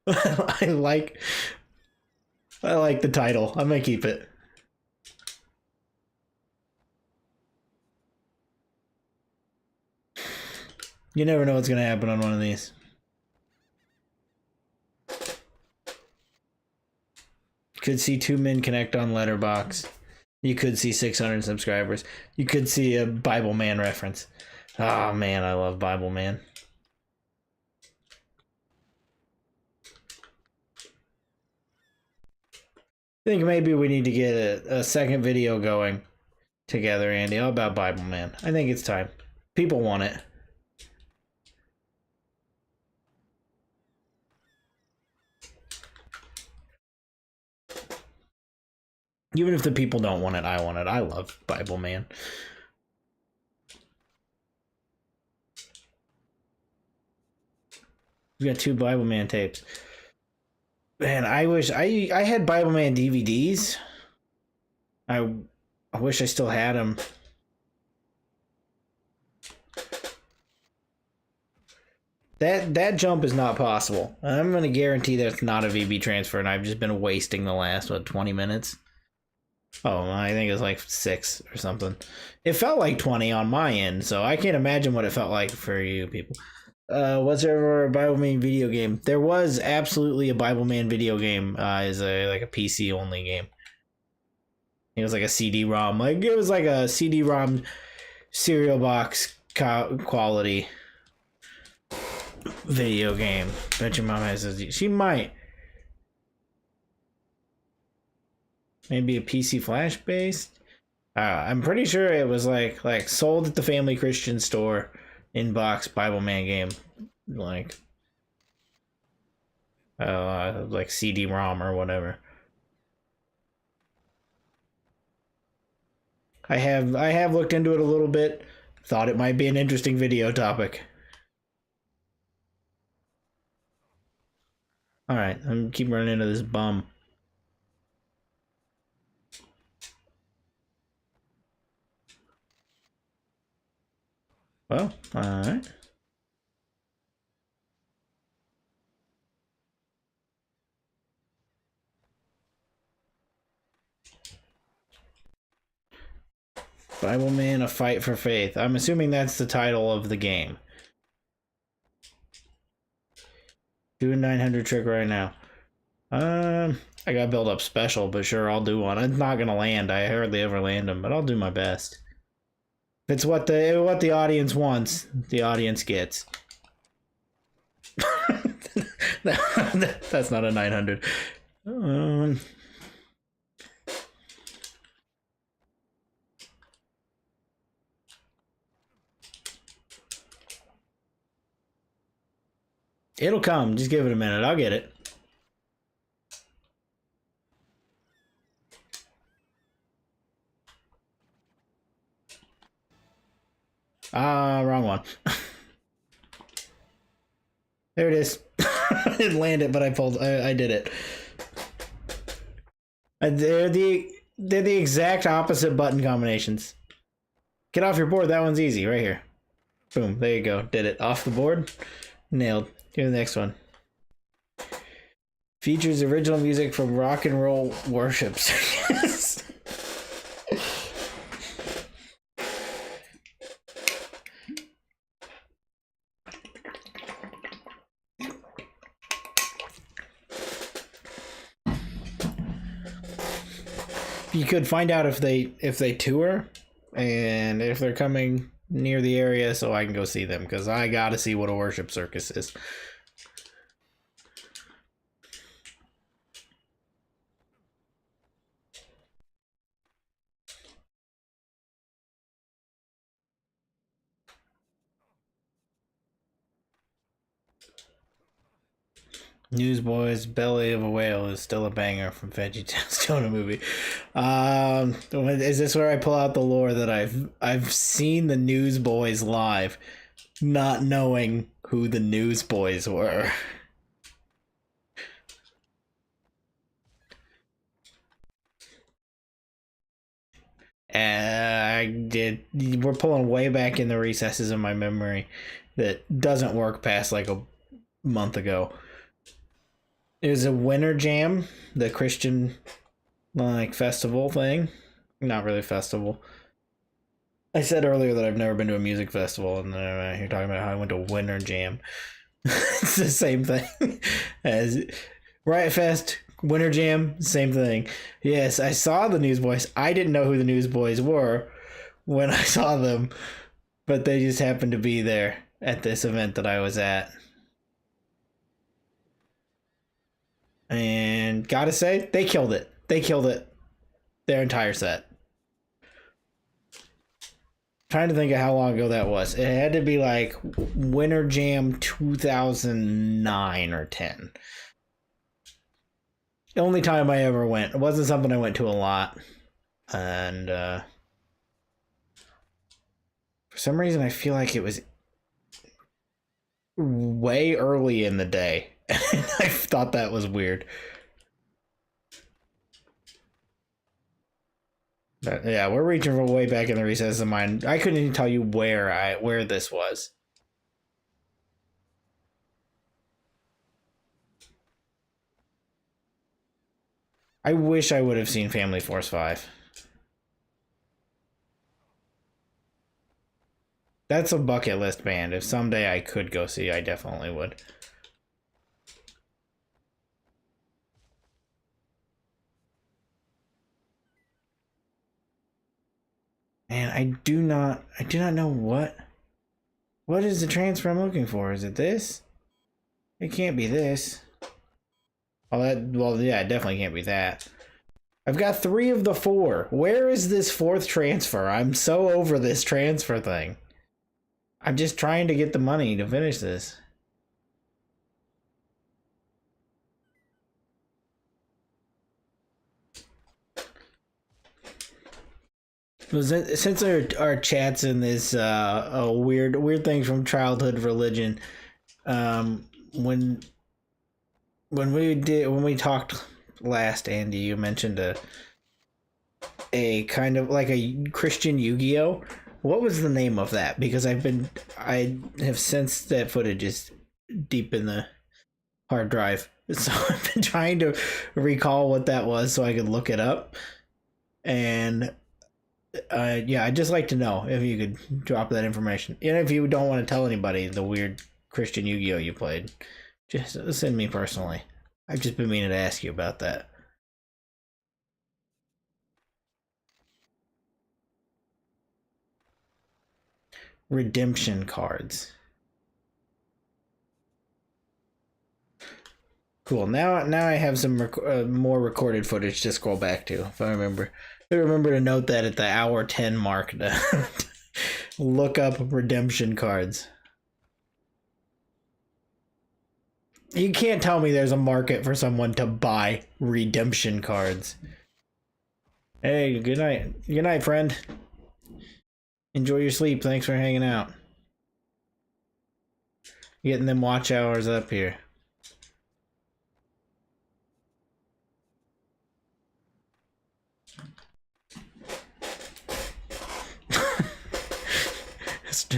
I like the title. I'm gonna keep it. You never know what's gonna happen on one of these. Could see 2 men connect on Letterbox. You could see 600 subscribers. You could see a Bible Man reference. Oh man, I love Bible Man. I think maybe we need to get a second video going together, Andy, all about Bible Man. I think it's time. People want it. Even if the people don't want it, I want it. I love Bible Man. We got 2 Bible Man tapes. Man, I wish I had Bible Man DVDs. I wish I still had them. That jump is not possible. I'm going to guarantee that it's not a VB transfer, and I've just been wasting the last, 20 minutes? Oh, I think it was like 6 or something. It felt like 20 on my end, so I can't imagine what it felt like for you people. Was there a Bible Man video game? There was absolutely a Bible Man video game. Is like a PC only game. It was like a CD-ROM. Like it was like a CD-ROM cereal box quality video game. Bet your mom has a. She might. Maybe a PC Flash based. I'm pretty sure it was like sold at the Family Christian store. In-box Bible Man game, like CD-ROM or whatever. I have looked into it a little bit. Thought it might be an interesting video topic. All right, I'm keep running into this bum. Well, all right. Bible Man, A Fight for Faith. I'm assuming that's the title of the game. Do a 900 trick right now. I gotta build up special, but sure, I'll do one. I'm not gonna land. I hardly ever land them, but I'll do my best. If it's what the audience wants, the audience gets. That's not a 900. It'll come. Just give it a minute. I'll get it. Wrong one. There it is. I didn't land it, but I did it. They're the exact opposite button combinations. Get off your board. That one's easy. Right here. Boom. There you go. Did it. Off the board. Nailed. Here's the next one. Features original music from rock and roll worship service. You could find out if they tour and if they're coming near the area so I can go see them, because I gotta see what a worship circus is. Newsboys, Belly of a Whale is still a banger from VeggieTales Jonah movie. Is this where I pull out the lore that I've seen the Newsboys live, not knowing who the Newsboys were? We're pulling way back in the recesses of my memory that doesn't work past like a month ago. It was a winter jam, the Christian like festival thing. Not really festival. I said earlier that I've never been to a music festival, and then you're talking about how I went to a winter jam. It's the same thing as Riot Fest, winter jam, same thing. Yes, I saw the Newsboys. I didn't know who the Newsboys were when I saw them, but they just happened to be there at this event that I was at. And gotta say, they killed it. They killed it. Their entire set. Trying to think of how long ago that was. It had to be like Winter Jam 2009 or 10. The only time I ever went. It wasn't something I went to a lot. And for some reason I feel like it was way early in the day. I thought that was weird. But yeah, we're reaching for way back in the recesses of mine. I couldn't even tell you where this was. I wish I would have seen Family Force 5. That's a bucket list band. If someday I could go see, I definitely would. And I do not know what is the transfer I'm looking for. Is it this? It can't be this. Well, yeah, it definitely can't be that. I've got 3 of the 4. Where is this 4th transfer? I'm so over this transfer thing. I'm just trying to get the money to finish this. Since our chats in this weird things from childhood religion, when we talked last, Andy, you mentioned a kind of like a Christian Yu-Gi-Oh. What was the name of that? Because I have sensed that footage is deep in the hard drive, so I've been trying to recall what that was so I could look it up. And yeah, I'd just like to know if you could drop that information. And if you don't want to tell anybody the weird Christian Yu-Gi-Oh you played, just send me personally. I've just been meaning to ask you about that. redemption cards. Cool. Now I have some more recorded footage to scroll back to. If I remember to note that at the hour 10 mark to look up redemption cards. You can't tell me there's a market for someone to buy redemption cards. Hey, good night. Good night, friend. Enjoy your sleep. Thanks for hanging out. Getting them watch hours up here.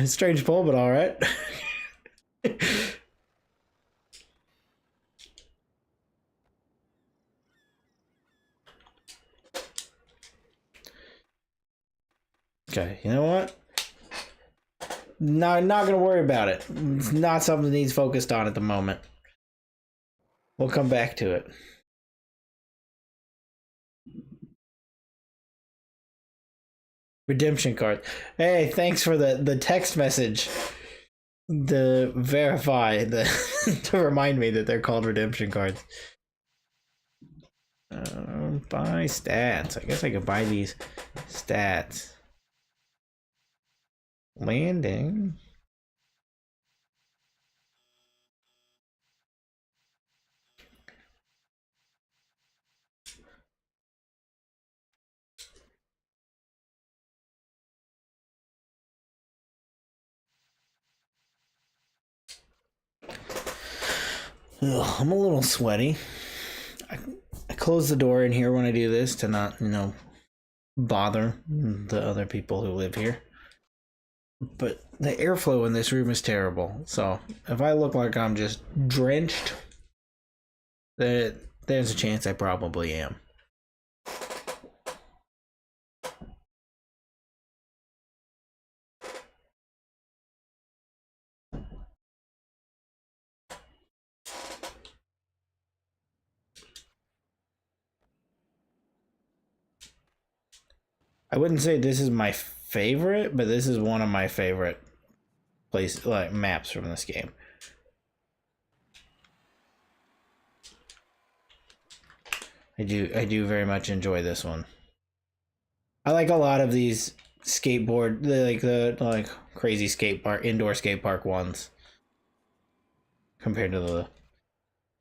Strange pull, but all right. Okay, you know what? No, not gonna worry about it. It's not something that needs focused on at the moment. We'll come back to it. Redemption card. Hey, thanks for the text message. To verify to remind me that they're called redemption cards. Buy stats. I guess I could buy these stats. Landing. Ugh, I'm a little sweaty. I close the door in here when I do this to not, bother the other people who live here. But the airflow in this room is terrible. So if I look like I'm just drenched, there's a chance I probably am. I wouldn't say this is my favorite, but this is one of my favorite maps from this game. I do very much enjoy this one. I like a lot of these the crazy indoor skate park ones compared to the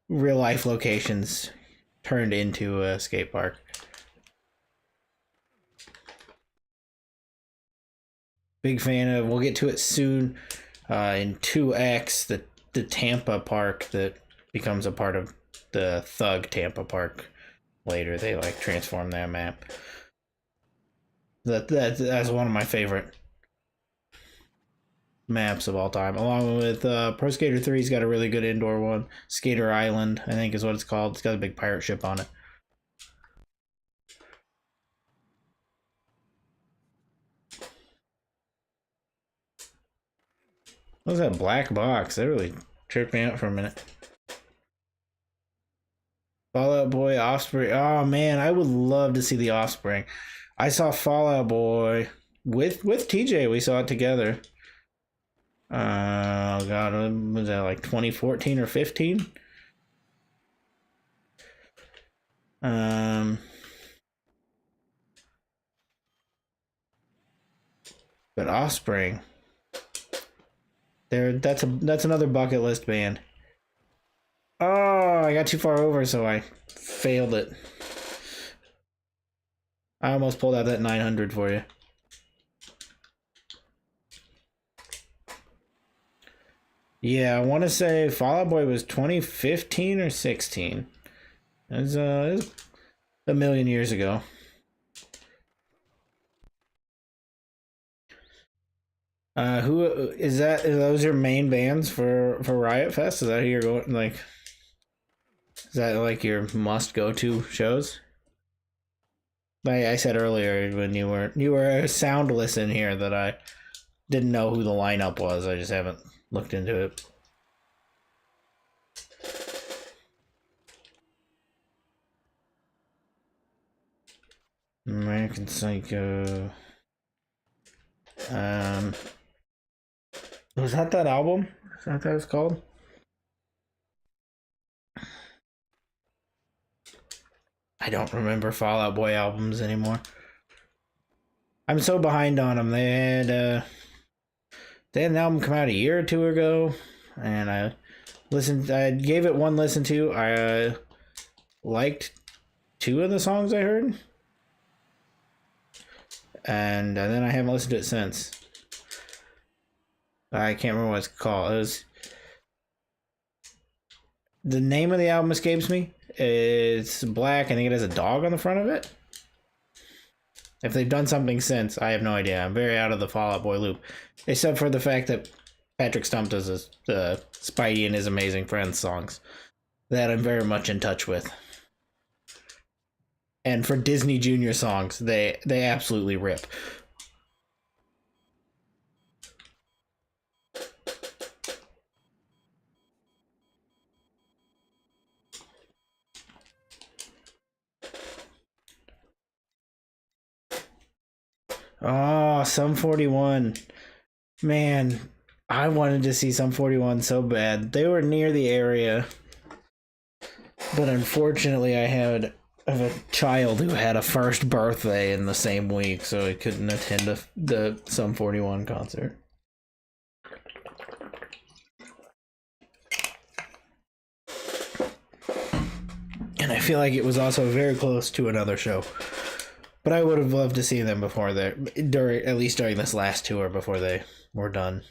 real life locations turned into a skate park. Big fan of. We'll get to it soon. In 2X, the Tampa park that becomes a part of the Thug Tampa park. Later, they transform that map. That's one of my favorite maps of all time, along with Pro Skater 3's got a really good indoor one. Skater Island, I think is what it's called. It's got a big pirate ship on it. What was that black box? That really tripped me out for a minute. Fallout Boy, Offspring. Oh man, I would love to see the Offspring. I saw Fallout Boy with TJ. We saw it together. Oh god, was that 2014 or 15? But Offspring. That's another bucket list band. Oh, I got too far over, so I failed it. I almost pulled out that 900 for you. Yeah, I want to say Fall Out Boy was 2015 or 16. It was a million years ago. Who is that? Are those your main bands for Riot Fest? Is that who you're going Is that your must go to shows? Like I said earlier, when you were soundless in here, that I didn't know who the lineup was. I just haven't looked into it. American Psycho. Was that album? Is that what it's called? I don't remember Fall Out Boy albums anymore. I'm so behind on them. They had an album come out a year or two ago, and I gave it one listen to. I liked two of the songs I heard, and then I haven't listened to it since. I can't remember what it's called. It was, the name of the album escapes me. It's black. I think it has a dog on the front of it. If they've done something since, I have no idea. I'm very out of the Fall Out Boy loop, except for the fact that Patrick Stump does the Spidey and His Amazing Friends songs that I'm very much in touch with. And for Disney Junior songs, they absolutely rip. Oh, Sum 41. Man, I wanted to see Sum 41 so bad. They were near the area, but unfortunately I had a child who had a first birthday in the same week, so I couldn't attend the Sum 41 concert. And I feel like it was also very close to another show. But I would have loved to see them before at least during this last tour before they were done.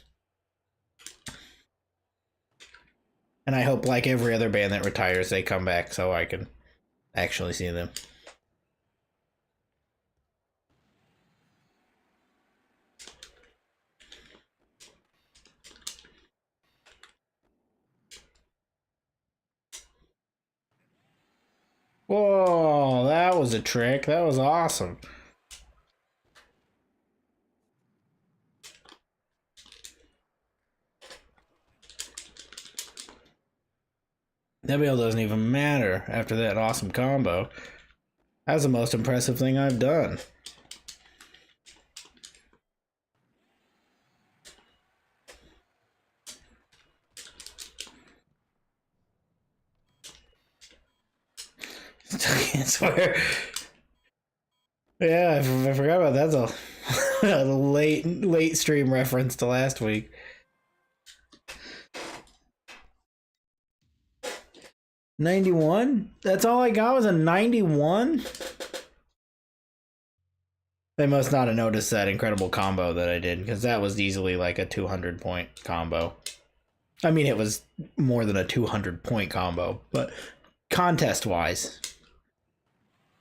And I hope, like every other band that retires, they come back so I can actually see them. Whoa, that was a trick. That was awesome. WL doesn't even matter after that awesome combo. That's the most impressive thing I've done. Still can't swear. Yeah, I forgot about that. That's a late stream reference to last week. 91? That's all I got was a 91? They must not have noticed that incredible combo that I did, because that was easily like a 200-point combo. I mean, it was more than a 200-point combo, but contest-wise,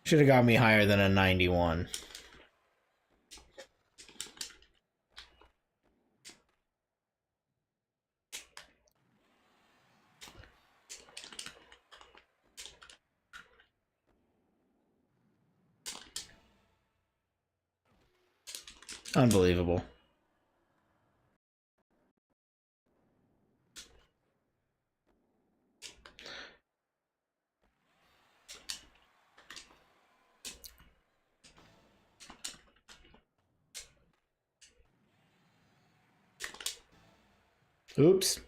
should have got me higher than a 91. Unbelievable. Oops.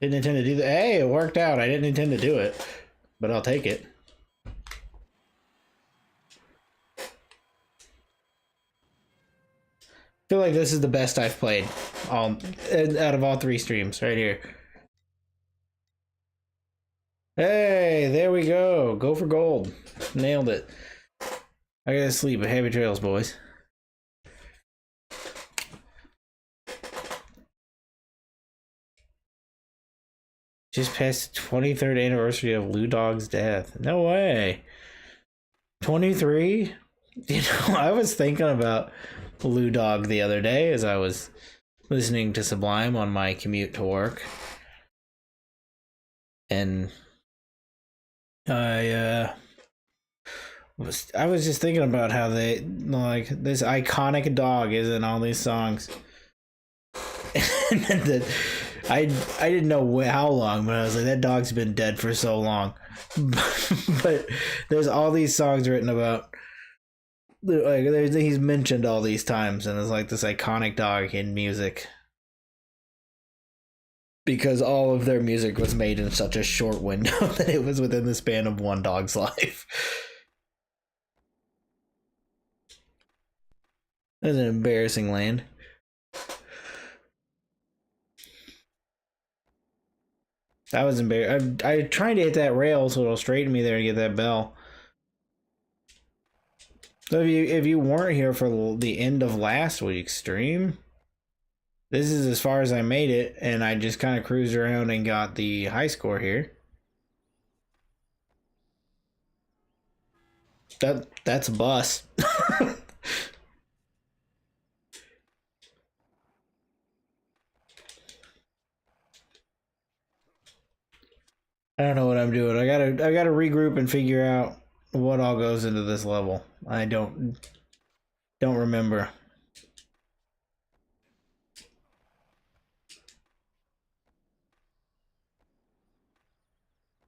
Didn't intend to do that. Hey, it worked out. I didn't intend to do it, but I'll take it. I feel like this is the best I've played out of all three streams right here. Hey, there we go. Go for gold. Nailed it. I gotta sleep. Happy trails, boys. Just past the 23rd anniversary of Lou Dog's death. No way. 23? You know, I was thinking about Lou Dog the other day as I was listening to Sublime on my commute to work. And I was just thinking about how they, like, this iconic dog is in all these songs. And then I didn't know how long, but I was like, that dog's been dead for so long. But there's all these songs written about, like, he's mentioned all these times, and it's like this iconic dog in music. because all of their music was made in such a short window that it was within the span of one dog's life. That's an embarrassing land. That was embarrassing. I tried to hit that rail so it'll straighten me there to get that bell. So if you weren't here for the end of last week's stream, this is as far as I made it, and I just kind of cruised around and got the high score here. That's a bus. I don't know what I'm doing. I gotta regroup and figure out what all goes into this level. I don't remember.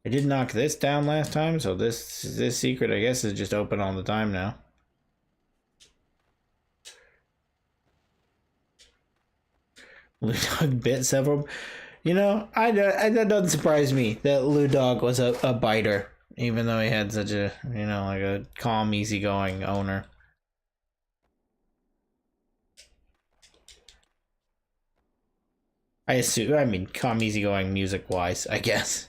I did knock this down last time, so this secret, I guess, is just open all the time now. Blue Dog bit several. You know, that doesn't surprise me that Lou Dog was a biter, even though he had such a, you know, like a calm, easygoing owner. I mean, calm, easygoing music-wise, I guess.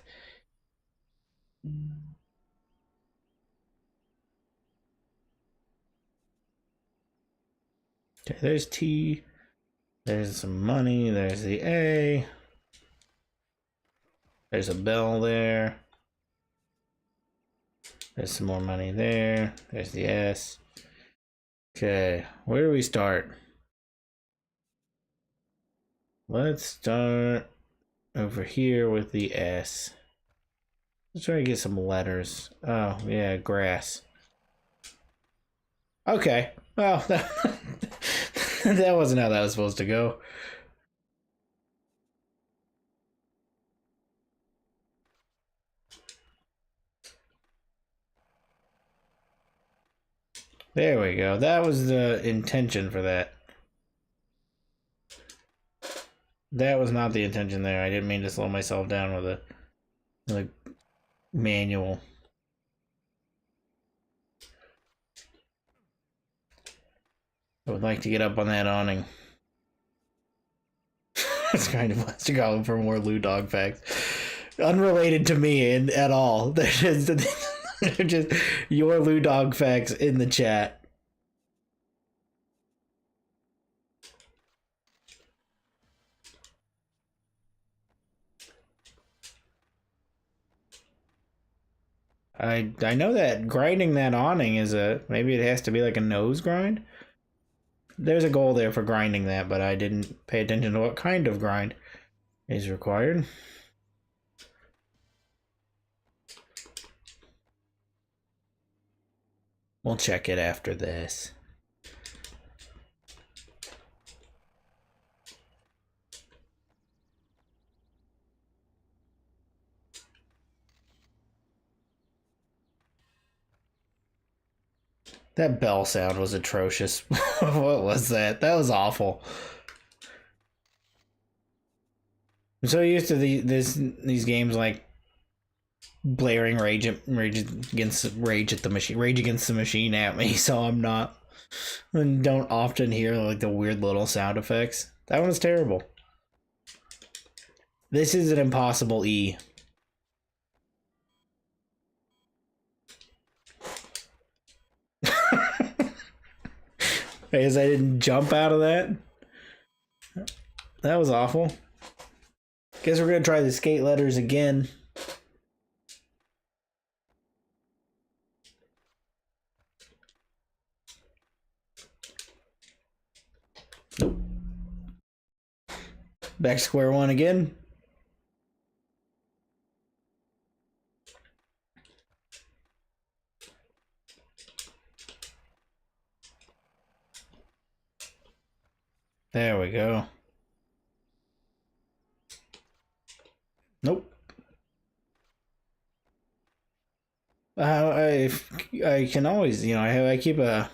Okay, there's T. There's some money. There's the A. There's a bell there. There's some more money there. There's the S. Okay, where do we start? Let's start over here with the S. Let's try to get some letters. Oh, yeah, grass. Okay, well, that wasn't how that was supposed to go. There we go. That was the intention for that. That was not the intention there. I didn't mean to slow myself down with a manual. I would like to get up on that awning. It's kind of wants to go for more Lou Dog facts. Unrelated to me at all. They're just your Lou Dog facts in the chat. I know that grinding that awning is maybe it has to be like a nose grind. There's a goal there for grinding that, but I didn't pay attention to what kind of grind is required. We'll check it after this. That bell sound was atrocious. What was that? That was awful. I'm so used to these games like blaring Rage Against the Machine at me, so I'm not and don't often hear like the weird little sound effects. That one was terrible. This is an impossible E. Because I didn't jump out of that. That was awful. Guess we're gonna try the skate letters again. Nope. Back to square one again. There we go. Nope. I can always, you know, I keep a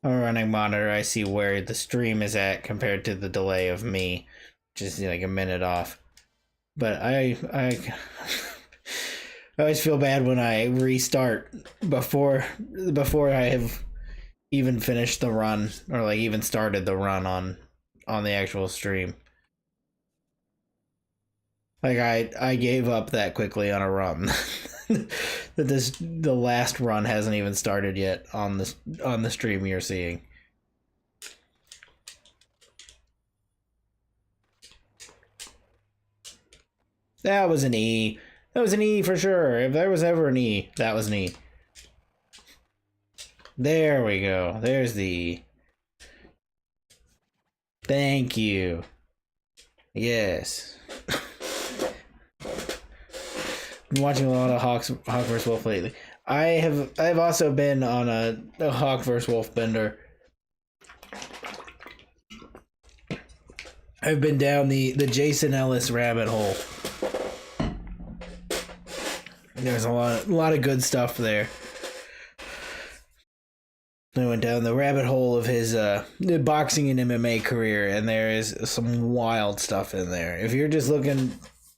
running monitor. I see where the stream is at compared to the delay of me, just like a minute off. But I always feel bad when I restart before I have even finished the run or like even started the run on the actual stream. Like I gave up that quickly on a run. That the last run hasn't even started yet on the stream you're seeing. That was an E. That was an E for sure. If there was ever an E, that was an E. There we go. There's the E. Thank you. Yes. Been watching a lot of Hawk vs Wolf lately. I've also been on a Hawk vs Wolf bender. I've been down the Jason Ellis rabbit hole. There's a lot of good stuff there. I went down the rabbit hole of his boxing and MMA career, and there is some wild stuff in there. If you're just looking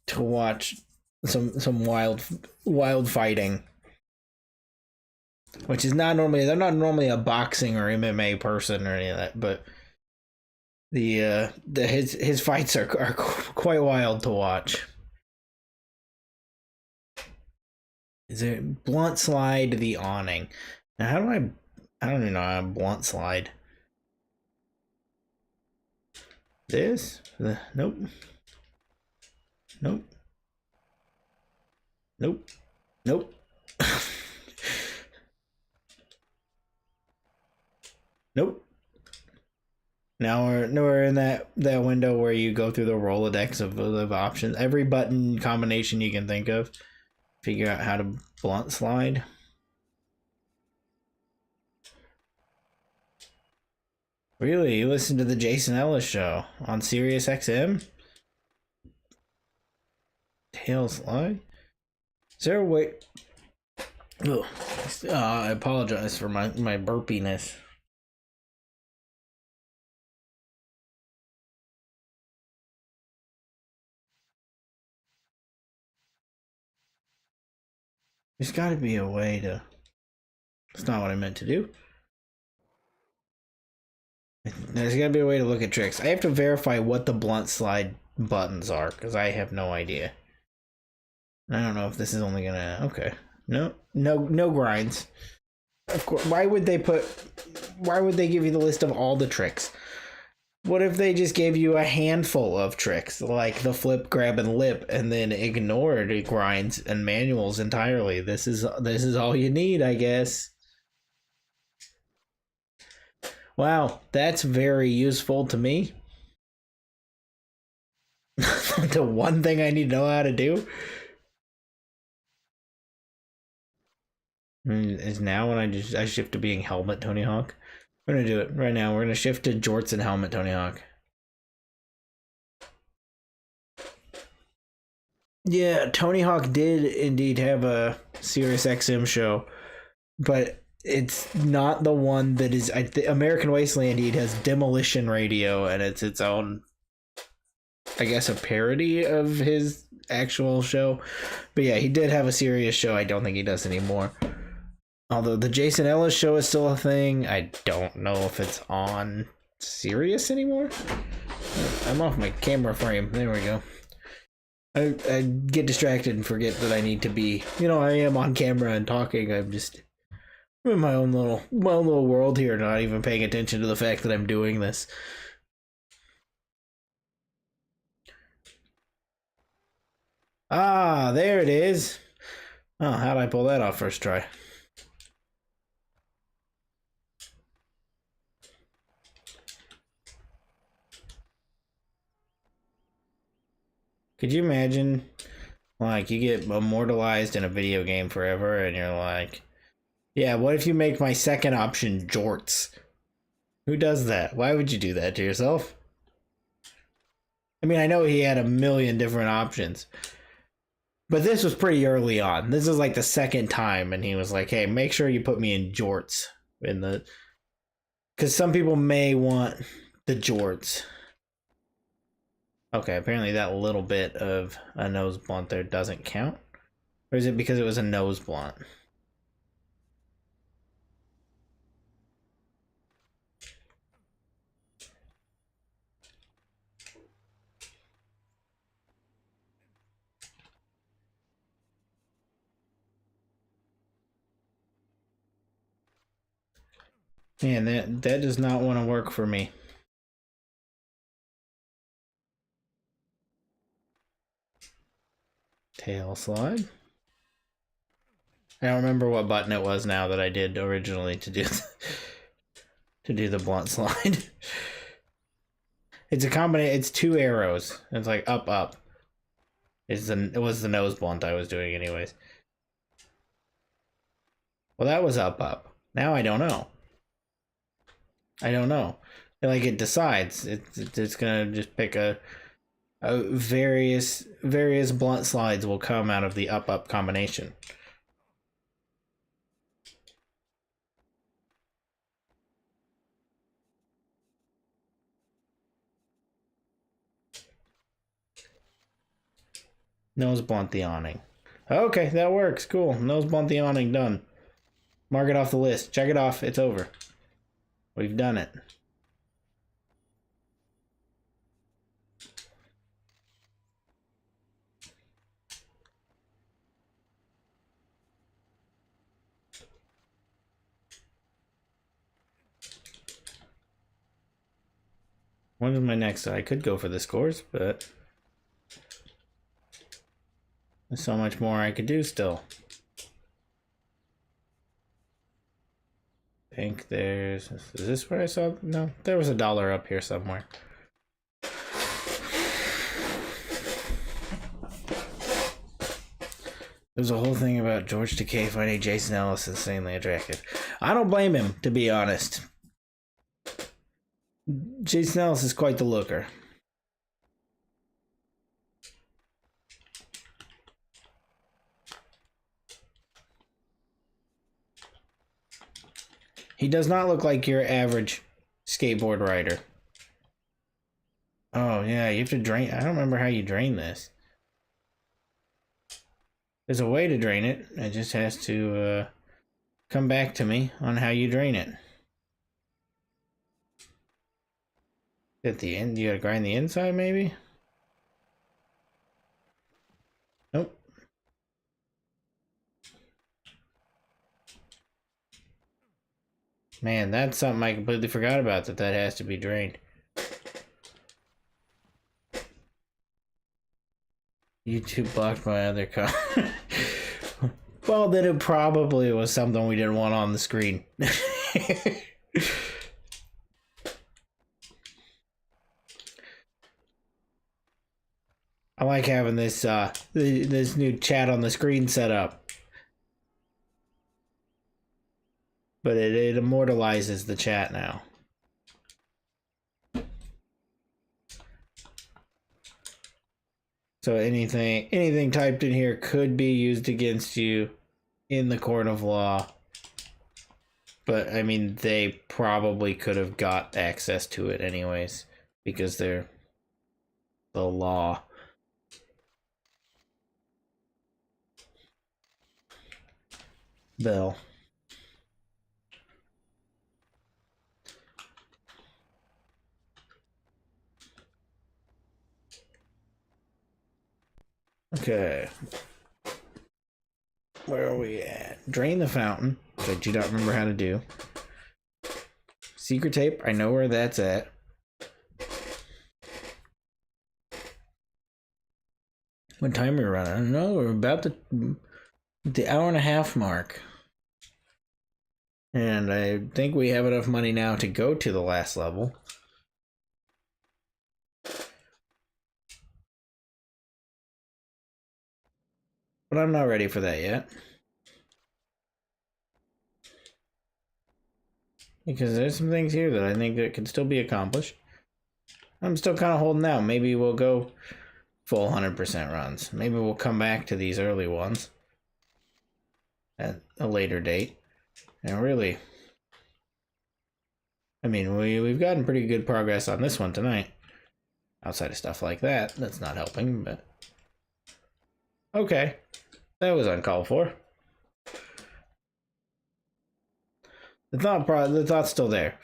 to watch some wild fighting, which is they're not normally a boxing or MMA person or any of that, but his fights are quite wild to watch. Is it blunt slide the awning? Now how do I don't even know how to blunt slide. This? Nope. Nope. Nope. Nope. Nope. Now we're in that window where you go through the Rolodex of options. Every button combination you can think of. Figure out how to blunt slide. Really? You listen to the Jason Ellis show on Sirius XM? Tail slide? Is there a way... Oh, I apologize for my burpiness. There's got to be a way to... That's not what I meant to do. There's got to be a way to look at tricks. I have to verify what the blunt slide buttons are, because I have no idea. I don't know if this is only gonna... Okay. No grinds. Of course. Why would they give you the list of all the tricks? What if they just gave you a handful of tricks, like the flip, grab, and lip, and then ignored grinds and manuals entirely? This is all you need, I guess. Wow, that's very useful to me. The one thing I need to know how to do is now when I shift to being helmet Tony Hawk. We're gonna do it right now. We're gonna shift to jorts and helmet Tony Hawk. Yeah, Tony Hawk did indeed have a Sirius XM show, but it's not the one that is. American Wasteland indeed has Demolition Radio, and it's its own, I guess, a parody of his actual show. But yeah, he did have a serious show. I don't think he does anymore. Although the Jason Ellis show is still a thing, I don't know if it's on Sirius anymore. I'm off my camera frame. There we go. I get distracted and forget that I need to be, I am on camera and talking. I'm in my own little world here, not even paying attention to the fact that I'm doing this. Ah, there it is. Oh, how did I pull that off first try? Could you imagine, like, you get immortalized in a video game forever, and you're like, yeah, what if you make my second option jorts? Who does that? Why would you do that to yourself? I mean, I know he had a million different options, but this was pretty early on. This is like the second time, and he was like, hey, make sure you put me in jorts. Because some people may want the jorts. Okay, apparently that little bit of a nose blunt there doesn't count. Or is it because it was a nose blunt? Man, that does not want to work for me. Tail slide. I don't remember what button it was now that I did originally to do to do the blunt slide. It's a combination. It's two arrows. It's like up, up. It was the nose blunt I was doing anyways. Well, that was up, up. Now I don't know. I don't know. Like it decides. It's gonna just pick a various blunt slides will come out of the up, up combination. Nose blunt the awning. Okay, that works. Cool. Nose blunt the awning done. Mark it off the list. Check it off. It's over. We've done it. When is my next? I could go for this course, but there's so much more I could do still. I think there's... Is this where I saw? No, there was $1 up here somewhere. There's a whole thing about George Takei finding Jason Ellis insanely attractive. I don't blame him, to be honest. Jason Ellis is quite the looker. He does not look like your average skateboard rider. Oh, yeah, you have to drain... I don't remember how you drain this. There's a way to drain it. It just has to come back to me on how you drain it. At the end, you gotta grind the inside, maybe? Nope. Man, that's something I completely forgot about, that has to be drained. YouTube blocked my other comment. Well, then it probably was something we didn't want on the screen. I like having this this new chat on the screen set up. But it immortalizes the chat now. So anything typed in here could be used against you in the court of law. But I mean, they probably could have got access to it anyways, because they're the law. Bill. Okay. Where are we at? Drain the fountain, which I do not remember how to do. Secret tape, I know where that's at. What time are we running? I don't know, we're about the hour and a half mark. And I think we have enough money now to go to the last level. But I'm not ready for that yet. Because there's some things here that I think that can still be accomplished. I'm still kind of holding out. Maybe we'll go full 100% runs. Maybe we'll come back to these early ones at a later date. And really, I mean, we've gotten pretty good progress on this one tonight. outside of stuff like that, that's not helping, but okay. That was uncalled for. The thought's still there.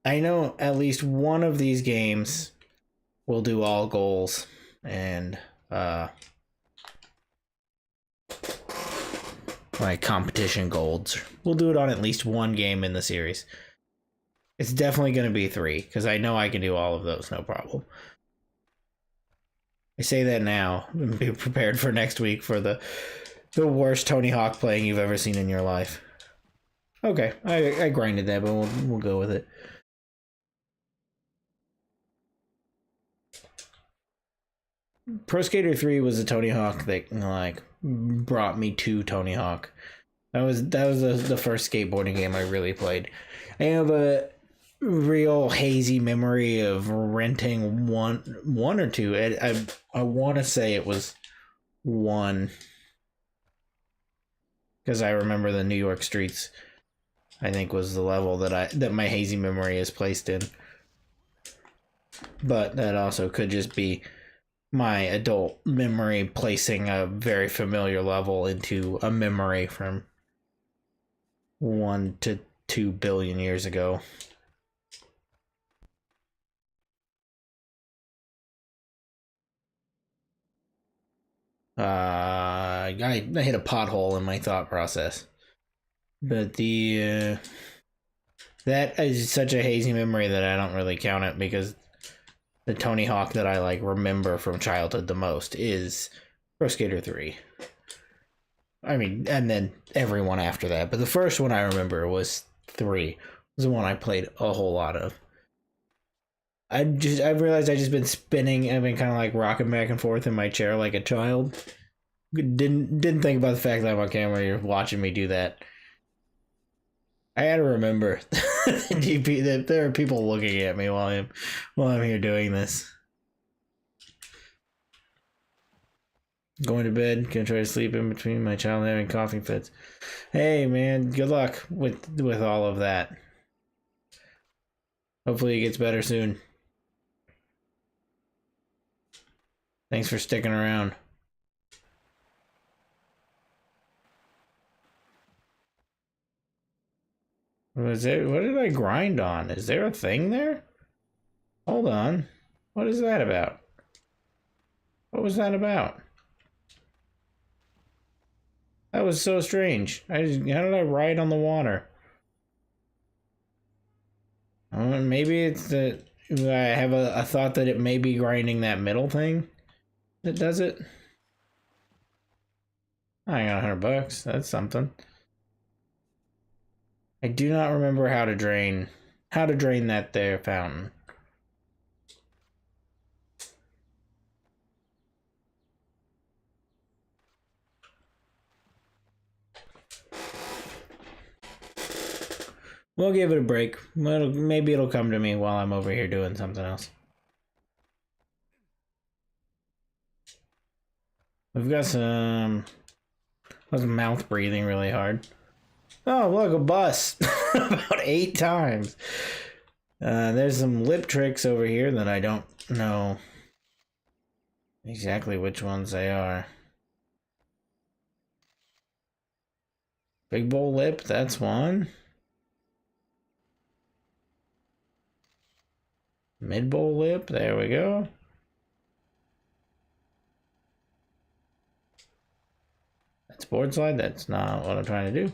I know at least one of these games will do all goals and like competition golds. We'll do it on at least one game in the series. It's definitely going to be 3 because I know I can do all of those, no problem. I say that now and be prepared for next week for the worst Tony Hawk playing you've ever seen in your life. Okay, I grinded that, but we'll go with it. Pro Skater 3 was a Tony Hawk that like brought me to Tony Hawk. That was the first skateboarding game I really played. I have a real hazy memory of renting one or two. I want to say it was 1 because I remember the New York streets. I think was the level that my hazy memory is placed in. But that also could just be my adult memory placing a very familiar level into a memory from 1 to 2 billion years ago. I hit a pothole in my thought process, but that is such a hazy memory that I don't really count it because the Tony Hawk that I like remember from childhood the most is Pro Skater 3. I mean, and then everyone after that, but the first one I remember was 3. It was the one I played a whole lot of. I realized I just been spinning. I've been kind of like rocking back and forth in my chair like a child. Didn't think about the fact that I'm on camera. You're watching me do that. I had to remember that there are people looking at me while I'm here doing this. Going to bed. Gonna try to sleep in between my child having coughing fits. Hey man, good luck with all of that. Hopefully it gets better soon. Thanks for sticking around. What did I grind on? Is there a thing there? Hold on. What is that about? What was that about? That was so strange. How did I ride on the water? Maybe it's that I have a thought that it may be grinding that middle thing that does it. I got $100. That's something. I do not remember how to drain that there fountain. We'll give it a break. Maybe it'll come to me while I'm over here doing something else. We've got some... I was mouth breathing really hard. Oh, look, a bus. About 8 times. There's some lip tricks over here that I don't know exactly which ones they are. Big bowl lip, that's one. Mid bowl lip, there we go. That's board slide, that's not what I'm trying to do.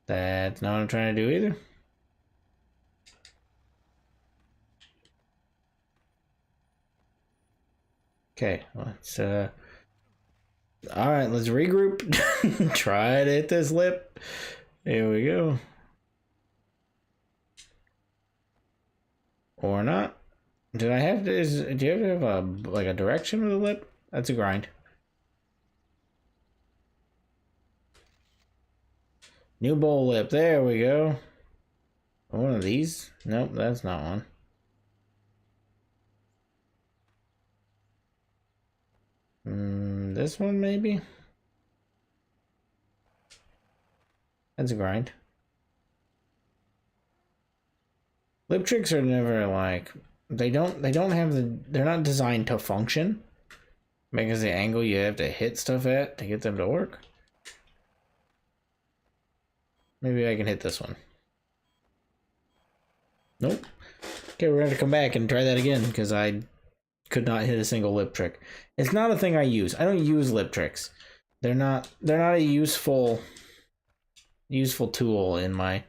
That's not what I'm trying to do either. Okay, let's all right, let's regroup. Try to hit this lip. Here we go. Or not. Do I have to? Do you have to have a direction with the lip? That's a grind. New bowl lip. There we go. One of these? Nope, that's not one. This one maybe? That's a grind. Lip tricks are never like they don't have they're not designed to function because the angle you have to hit stuff at to get them to work. Maybe I can hit this one. Nope. Okay, we're gonna come back and try that again because I could not hit a single lip trick. It's not a thing I use. I don't use lip tricks. They're not a useful tool in my,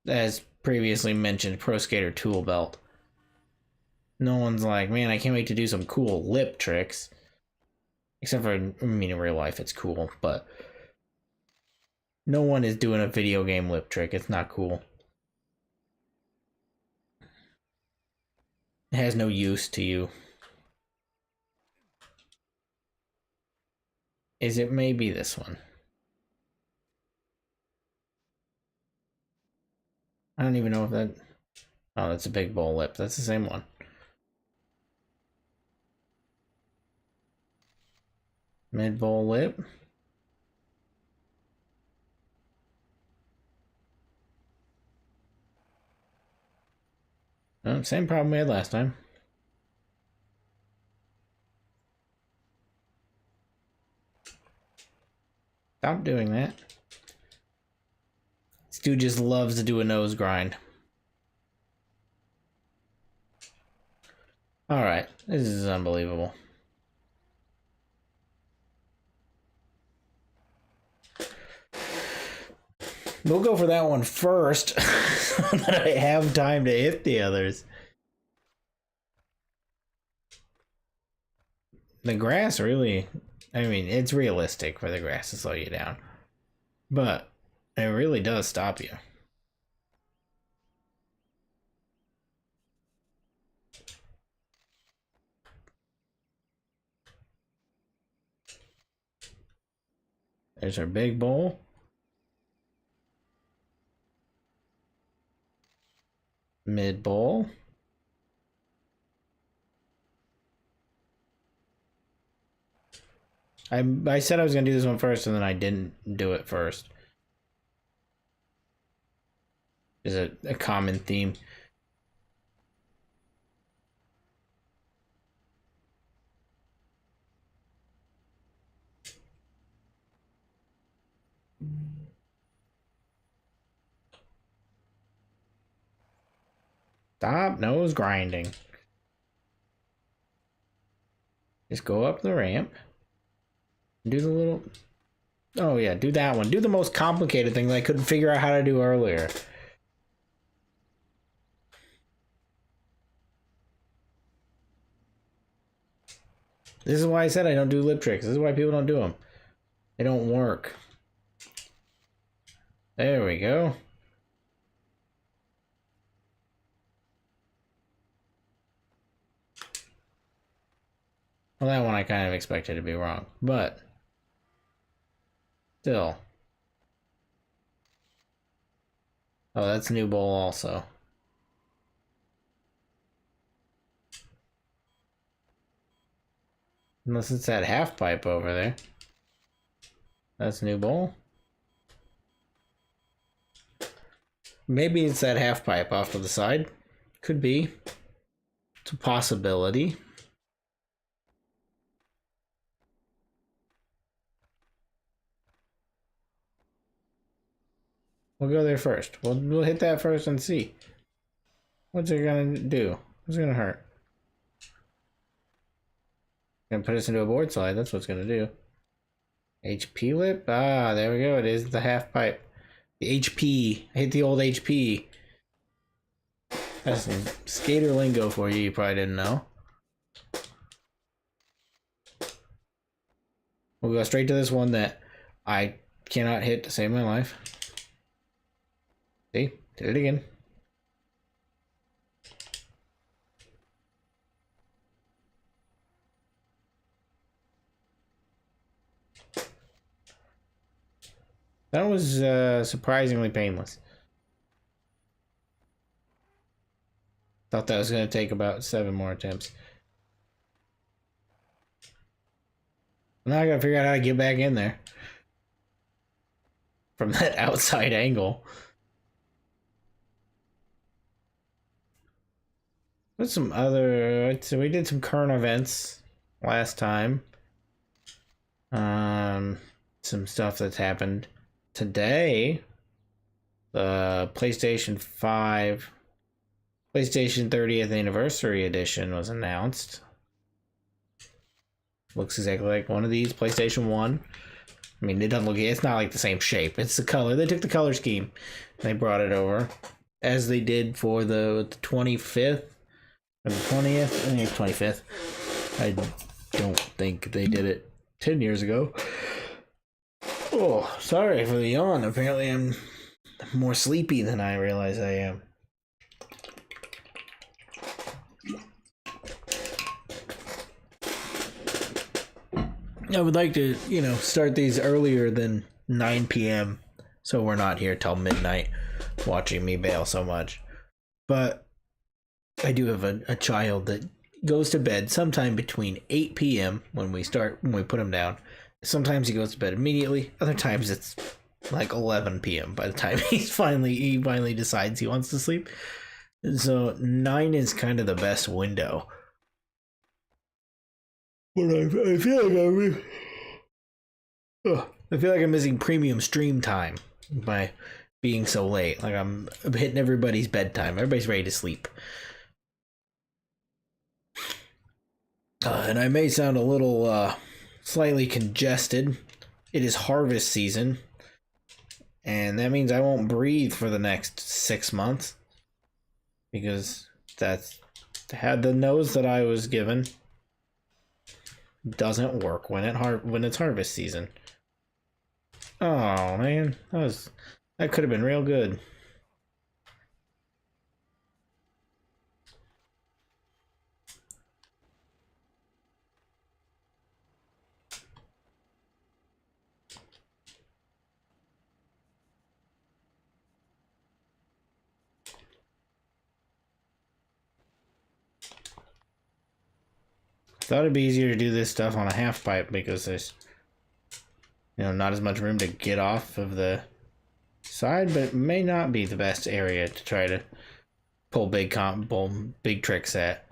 as previously mentioned, Pro Skater tool belt. No one's like, man, I can't wait to do some cool lip tricks. Except for, I mean, in real life it's cool, but no one is doing a video game lip trick. It's not cool. It has no use to you. Is it maybe this one? I don't even know if that... Oh, that's a big bowl lip. That's the same one. Mid bowl lip. Oh, same problem we had last time. Stop doing that. This dude just loves to do a nose grind. Alright, this is unbelievable. We'll go for that one first, so that I have time to hit the others. The grass really, I mean, it's realistic for the grass to slow you down. But it really does stop you. There's our big bowl. Mid bowl. I said I was going to do this one first, and then I didn't do it first. Is a common theme. Stop nose grinding. Just go up the ramp. Do the little... Oh yeah, do that one. Do the most complicated thing that I couldn't figure out how to do earlier. This is why I said I don't do lip tricks. This is why people don't do them. They don't work. There we go. Well, that one I kind of expected to be wrong, but still. Oh, that's new bowl also. Unless it's that half pipe over there. That's new bowl. Maybe it's that half pipe off to the side. Could be. It's a possibility. We'll go there first. We'll hit that first and see. What's it gonna do? What's it gonna hurt? Gonna put us into a board slide. That's what's gonna do. HP lip? Ah, there we go. It is the half pipe. The HP. I hit the old HP. That's some skater lingo for you. You probably didn't know. We'll go straight to this one that I cannot hit to save my life. See? Did it again. That was surprisingly painless. Thought that was going to take about 7 more attempts. Now I got to figure out how to get back in there. from that outside angle. What's some other... So we did some current events last time. Some stuff that's happened today. The PlayStation 5 PlayStation 30th Anniversary Edition was announced. Looks exactly like one of these, PlayStation 1. I mean, it doesn't look... It's not like the same shape. It's the color. They took the color scheme and they brought it over. As they did for the 25th or the 20th. I think it's 25th. I don't think they did it 10 years ago. Oh, sorry for the yawn. Apparently I'm more sleepy than I realize I am. I would like to, start these earlier than 9 p.m. so we're not here till midnight watching me bail so much. But I do have a child that goes to bed sometime between 8 p.m. when we put him down. Sometimes he goes to bed immediately. Other times it's like 11 p.m. by the time he finally decides he wants to sleep. So 9 is kind of the best window. But I feel like I'm missing premium stream time by being so late. Like I'm hitting everybody's bedtime. Everybody's ready to sleep. And I may sound a little slightly congested. It is harvest season. And that means I won't breathe for the next 6 months. Because had the nose that I was given doesn't work when it's harvest season. Oh man, that could have been real good. Thought it'd be easier to do this stuff on a half pipe because there's not as much room to get off of the side, but it may not be the best area to try to pull big tricks at.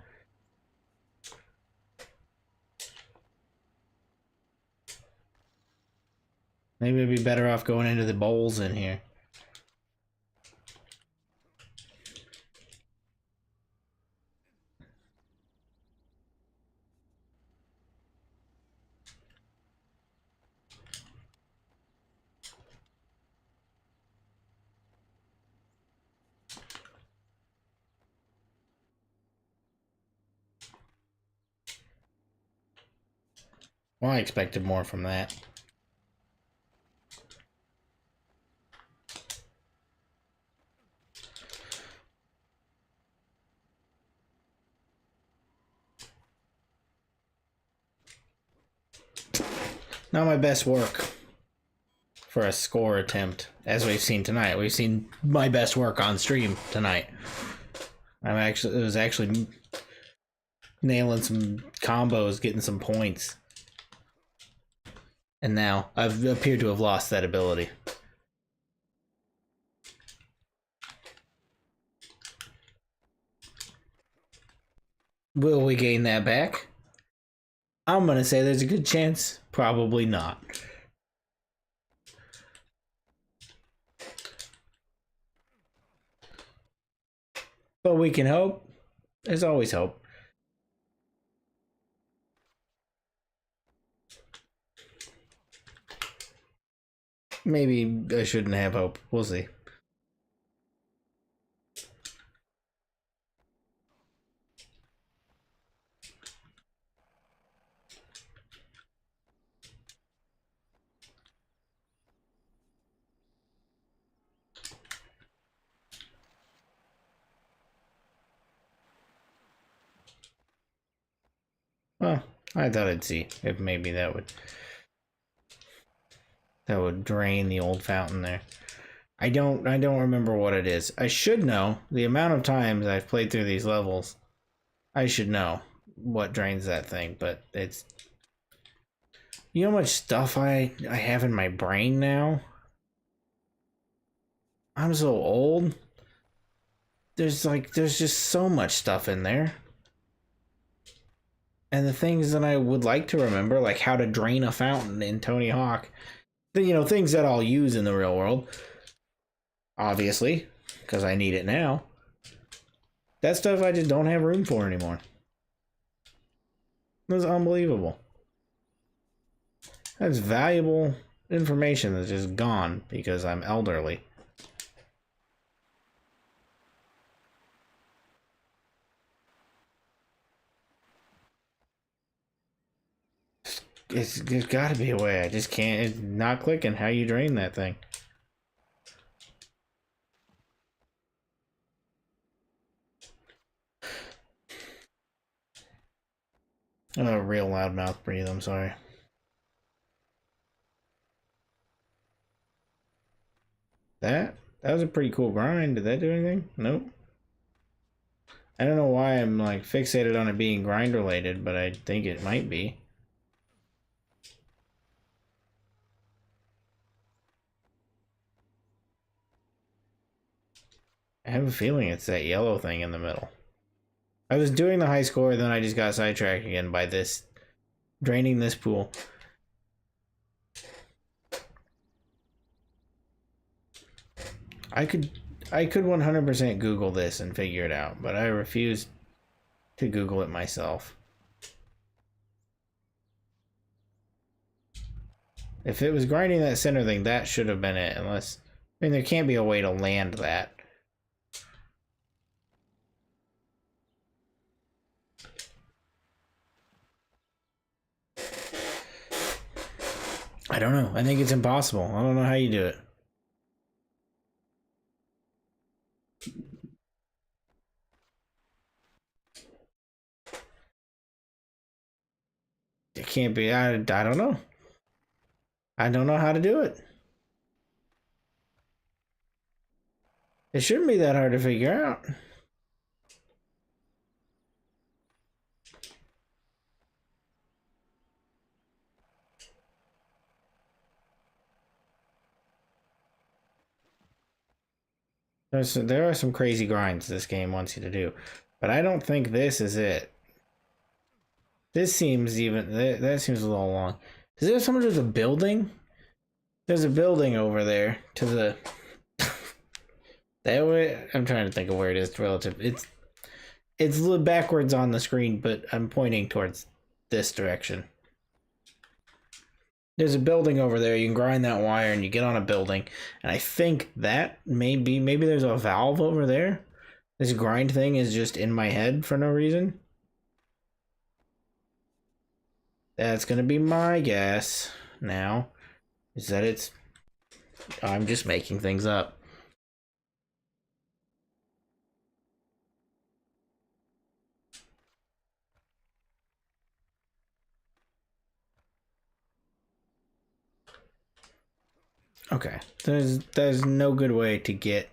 Maybe it'd be better off going into the bowls in here. Well, I expected more from that. Not my best work for a score attempt, as we've seen tonight. We've seen my best work on stream tonight. It was actually nailing some combos, getting some points. And now I've appeared to have lost that ability. Will we gain that back? I'm gonna say there's a good chance. Probably not. But we can hope. There's always hope. Maybe I shouldn't have hope. We'll see. Well, I thought I'd see if maybe that would drain the old fountain there. I don't remember what it is. I should know. The amount of times I've played through these levels, I should know what drains that thing, but it's... You know how much stuff I have in my brain now? I'm so old. There's just so much stuff in there. And the things that I would like to remember, like how to drain a fountain in Tony Hawk, things that I'll use in the real world, obviously, because I need it now. That stuff I just don't have room for anymore. That's unbelievable. That's valuable information that's just gone because I'm elderly. There's got to be a way. I just can't. It's not clicking. How you drain that thing? Oh, real loudmouth breathe. I'm sorry. That was a pretty cool grind. Did that do anything? Nope. I don't know why I'm like fixated on it being grind related, but I think it might be. I have a feeling it's that yellow thing in the middle. I was doing the high score, then I just got sidetracked again by this draining this pool. I could 100% Google this and figure it out, but I refuse to Google it myself. If it was grinding that center thing, that should have been it, unless... I mean, there can't be a way to land that. I don't know. I think it's impossible. I don't know how you do it. It can't be. I don't know. I don't know how to do it. It shouldn't be that hard to figure out. There are some crazy grinds this game wants you to do, but I don't think this is it. This seems even... That seems a little long. Is there something to the building? There's a building over there to the... That way... I'm trying to think of where it is relative. It's a little backwards on the screen, but I'm pointing towards this direction. There's a building over there. You can grind that wire and you get on a building. And I think that maybe there's a valve over there. This grind thing is just in my head for no reason. That's gonna be my guess now. Is that I'm just making things up. Okay, there's no good way to get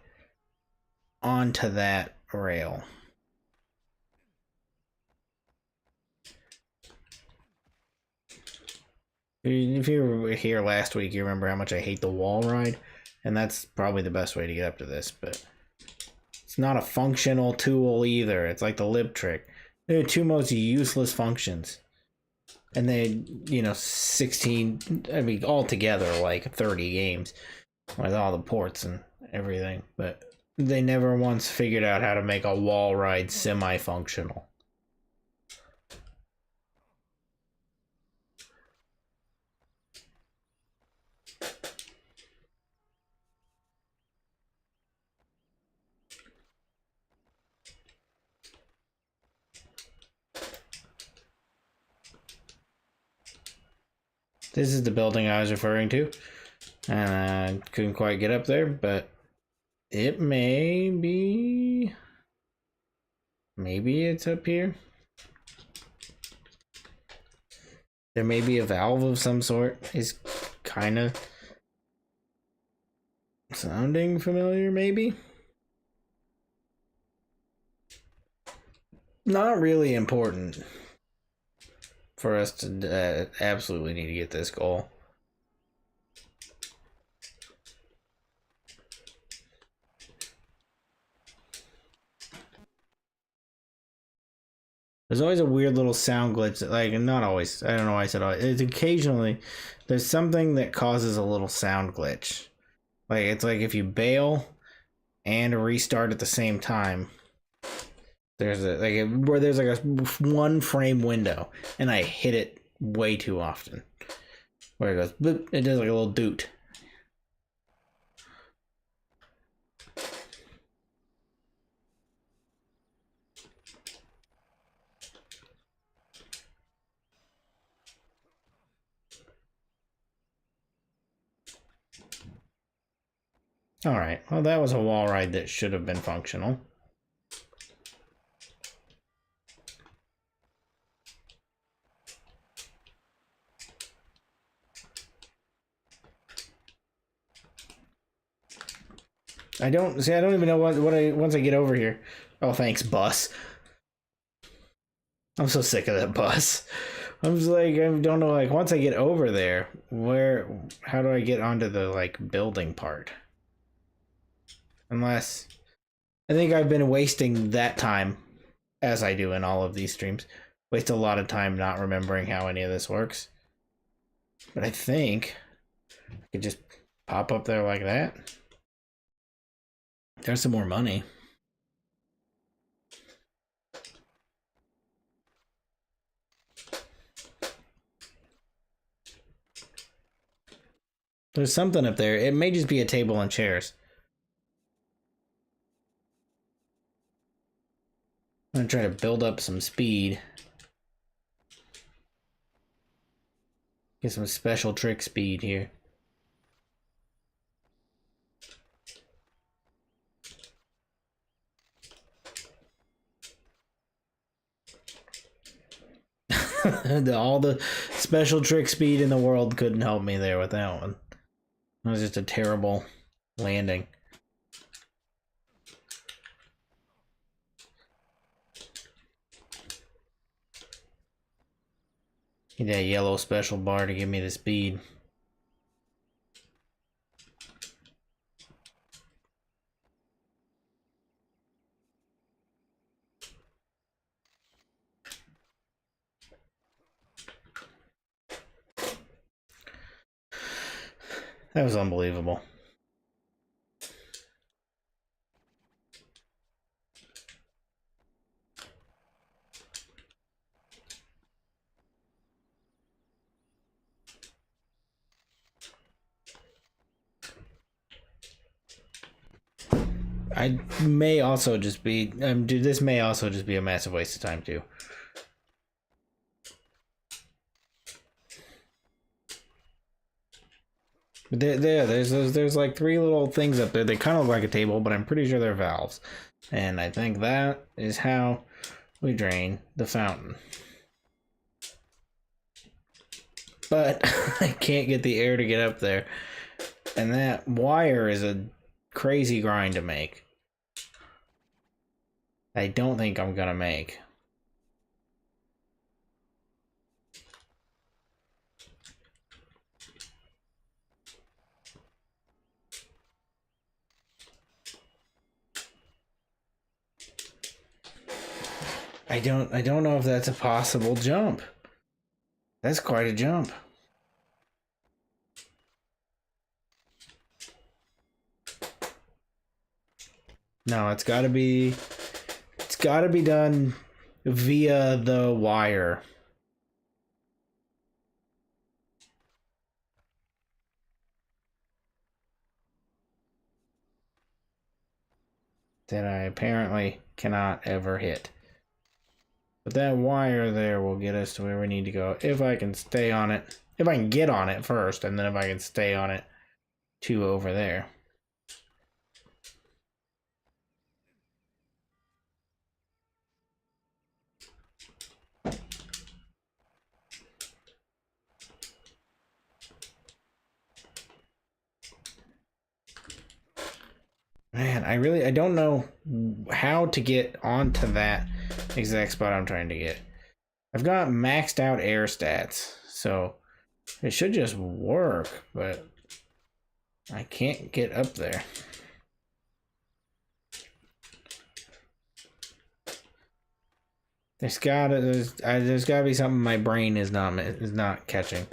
onto that rail. If you were here last week, you remember how much I hate the wall ride, and that's probably the best way to get up to this, but it's not a functional tool either. It's like the lip trick. They're the two most useless functions. And they, 16, I mean, altogether, like 30 games with all the ports and everything. But they never once figured out how to make a wall ride semi-functional. This is the building I was referring to. And I couldn't quite get up there, but it may be... Maybe it's up here. There may be a valve of some sort. Is kind of sounding familiar, maybe? Not really important for us to absolutely need to get this goal. There's always a weird little sound glitch. Like, not always. I don't know why I said always. It's occasionally there's something that causes a little sound glitch. Like, it's like if you bail and restart at the same time, there's where there's like a 1 frame window, and I hit it way too often. Where it goes, boop, it does like a little doot. Alright, well that was a wall ride that should have been functional. I don't even know what once I get over here. Oh, thanks, bus. I'm so sick of that bus. I'm just like, I don't know, like, once I get over there, how do I get onto the, like, building part? Unless, I think I've been wasting that time, as I do in all of these streams. Waste a lot of time not remembering how any of this works. But I think I could just pop up there like that. There's some more money. There's something up there. It may just be a table and chairs. I'm gonna try to build up some speed. Get some special trick speed here. All the special trick speed in the world couldn't help me there with that one. It was just a terrible landing. Need that yellow special bar to give me the speed. That was unbelievable. I may also just be, dude, this may also just be a massive waste of time too. But there's like 3 little things up there. They kind of look like a table, but I'm pretty sure they're valves. And I think that is how we drain the fountain. But I can't get the air to get up there. And that wire is a crazy grind to make. I don't think I'm gonna make. I don't know if that's a possible jump. That's quite a jump. No, it's gotta be done via the wire. That I apparently cannot ever hit. But that wire there will get us to where we need to go. If I can stay on it. If I can get on it first, and then if I can stay on it to over there. Man, I don't know how to get onto that exact spot I'm trying to get. I've got maxed out air stats, so it should just work, but I can't get up there. there's gotta be something my brain is not catching.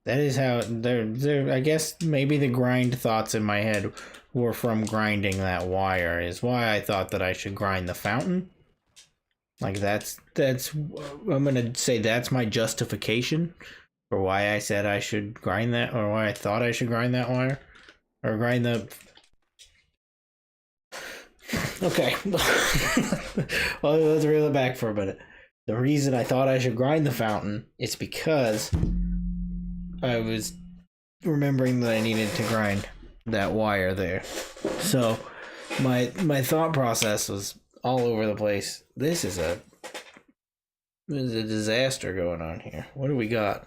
That is how there. I guess maybe the grind thoughts in my head were from grinding that wire. Is why I thought that I should grind the fountain. Like that's I'm gonna say that's my justification for why I said I should grind that, or why I thought I should grind that wire, or grind the. Okay, well, let's reel it back for a minute. The reason I thought I should grind the fountain is because I was remembering that I needed to grind that wire there. So my thought process was all over the place. This is a disaster going on here. What do we got?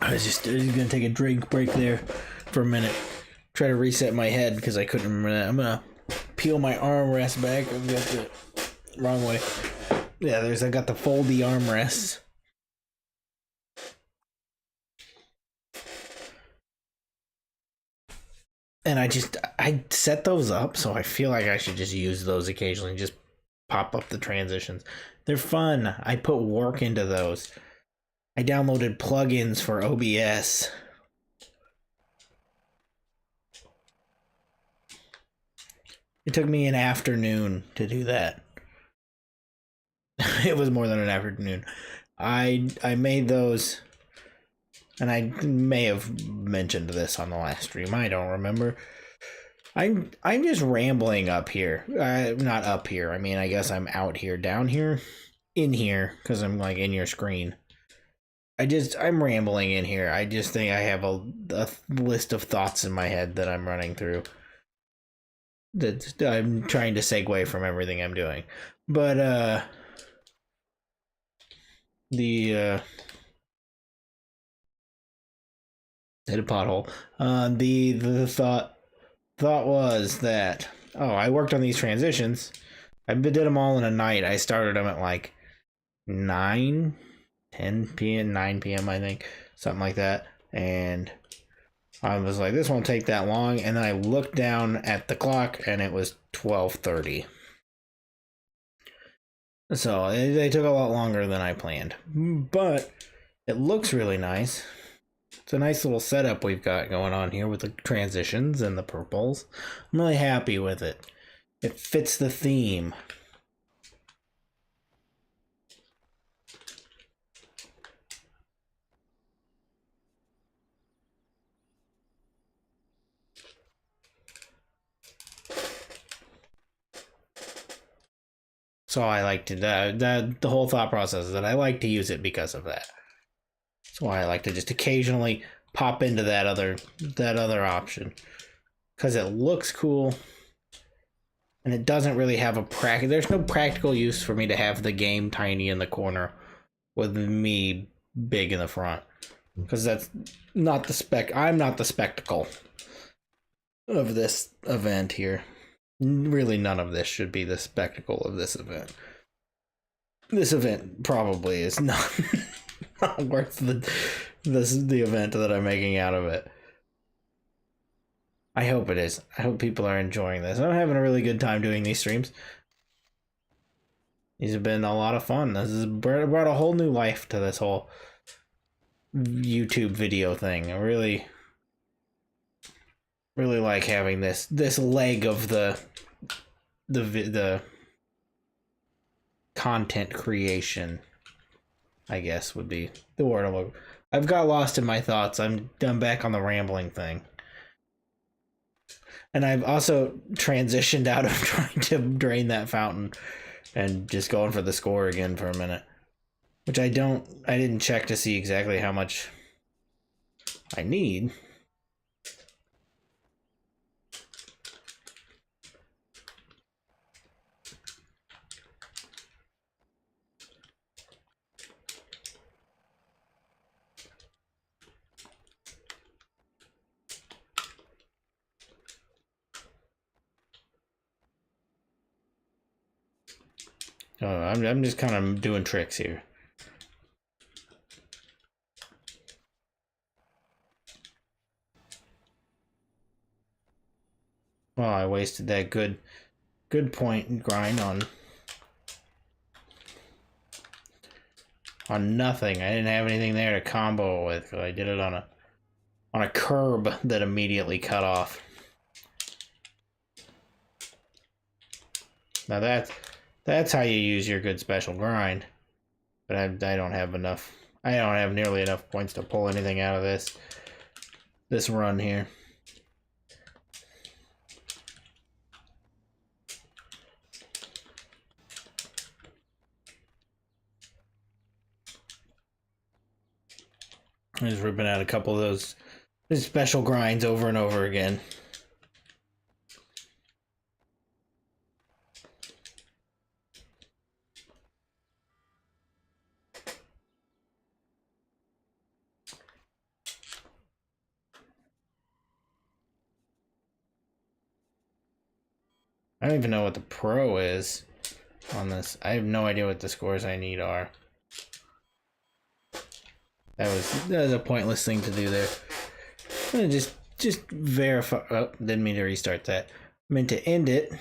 I was just gonna take a drink break there for a minute. Try to reset my head because I couldn't remember that. I'm gonna peel my armrest back. I've got the wrong way. Yeah, I got the foldy armrests. And I set those up, so I feel like I should just use those occasionally, just pop up the transitions. They're fun. I put work into those. I downloaded plugins for OBS. It took me an afternoon to do that. It was more than an afternoon. I made those, and I may have mentioned this on the last stream. I don't remember. I'm just rambling up here. Not up here. I mean, I guess I'm out here, down here, in here, because I'm like in your screen. I'm rambling in here. I just think I have a list of thoughts in my head that I'm running through. That I'm trying to segue from everything I'm doing. But hit a pothole. The thought was that I worked on these transitions. I did them all in a night. I started them at like 10 p.m., 9 p.m. I think, something like that. And I was like, this won't take that long. And then I looked down at the clock and it was 12:30. So they took a lot longer than I planned. But it looks really nice. It's a nice little setup we've got going on here with the transitions and the purples. I'm really happy with it. It fits the theme. So I like to the whole thought process is that I like to use it because of that. That's why I like to just occasionally pop into that other option, because it looks cool and it doesn't really have there's no practical use for me to have the game tiny in the corner with me big in the front, because that's not the spec. I'm not the spectacle of this event here. Really, none of this should be the spectacle of this event. This event probably is not, not worth the event that I'm making out of it. I hope it is. I hope people are enjoying this. I'm having a really good time doing these streams. These have been a lot of fun. This has brought a whole new life to this whole YouTube video thing. I really like having this leg of the content creation, I guess would be the word. I've got lost in my thoughts. I'm back on the rambling thing. And I've also transitioned out of trying to drain that fountain and just going for the score again for a minute. Which I didn't check to see exactly how much I need. I'm just kind of doing tricks here. Well, I wasted that good point grind on nothing. I didn't have anything there to combo with. I did it on a curb that immediately cut off. Now that's how you use your good special grind. But I don't have enough. I don't have nearly enough points to pull anything out of this run here. I'm just ripping out a couple of those special grinds over and over again. I don't even know what the pro is on this. I have no idea what the scores I need are. That was a pointless thing to do there. I'm gonna just verify. Oh, didn't mean to restart that. I meant to end it.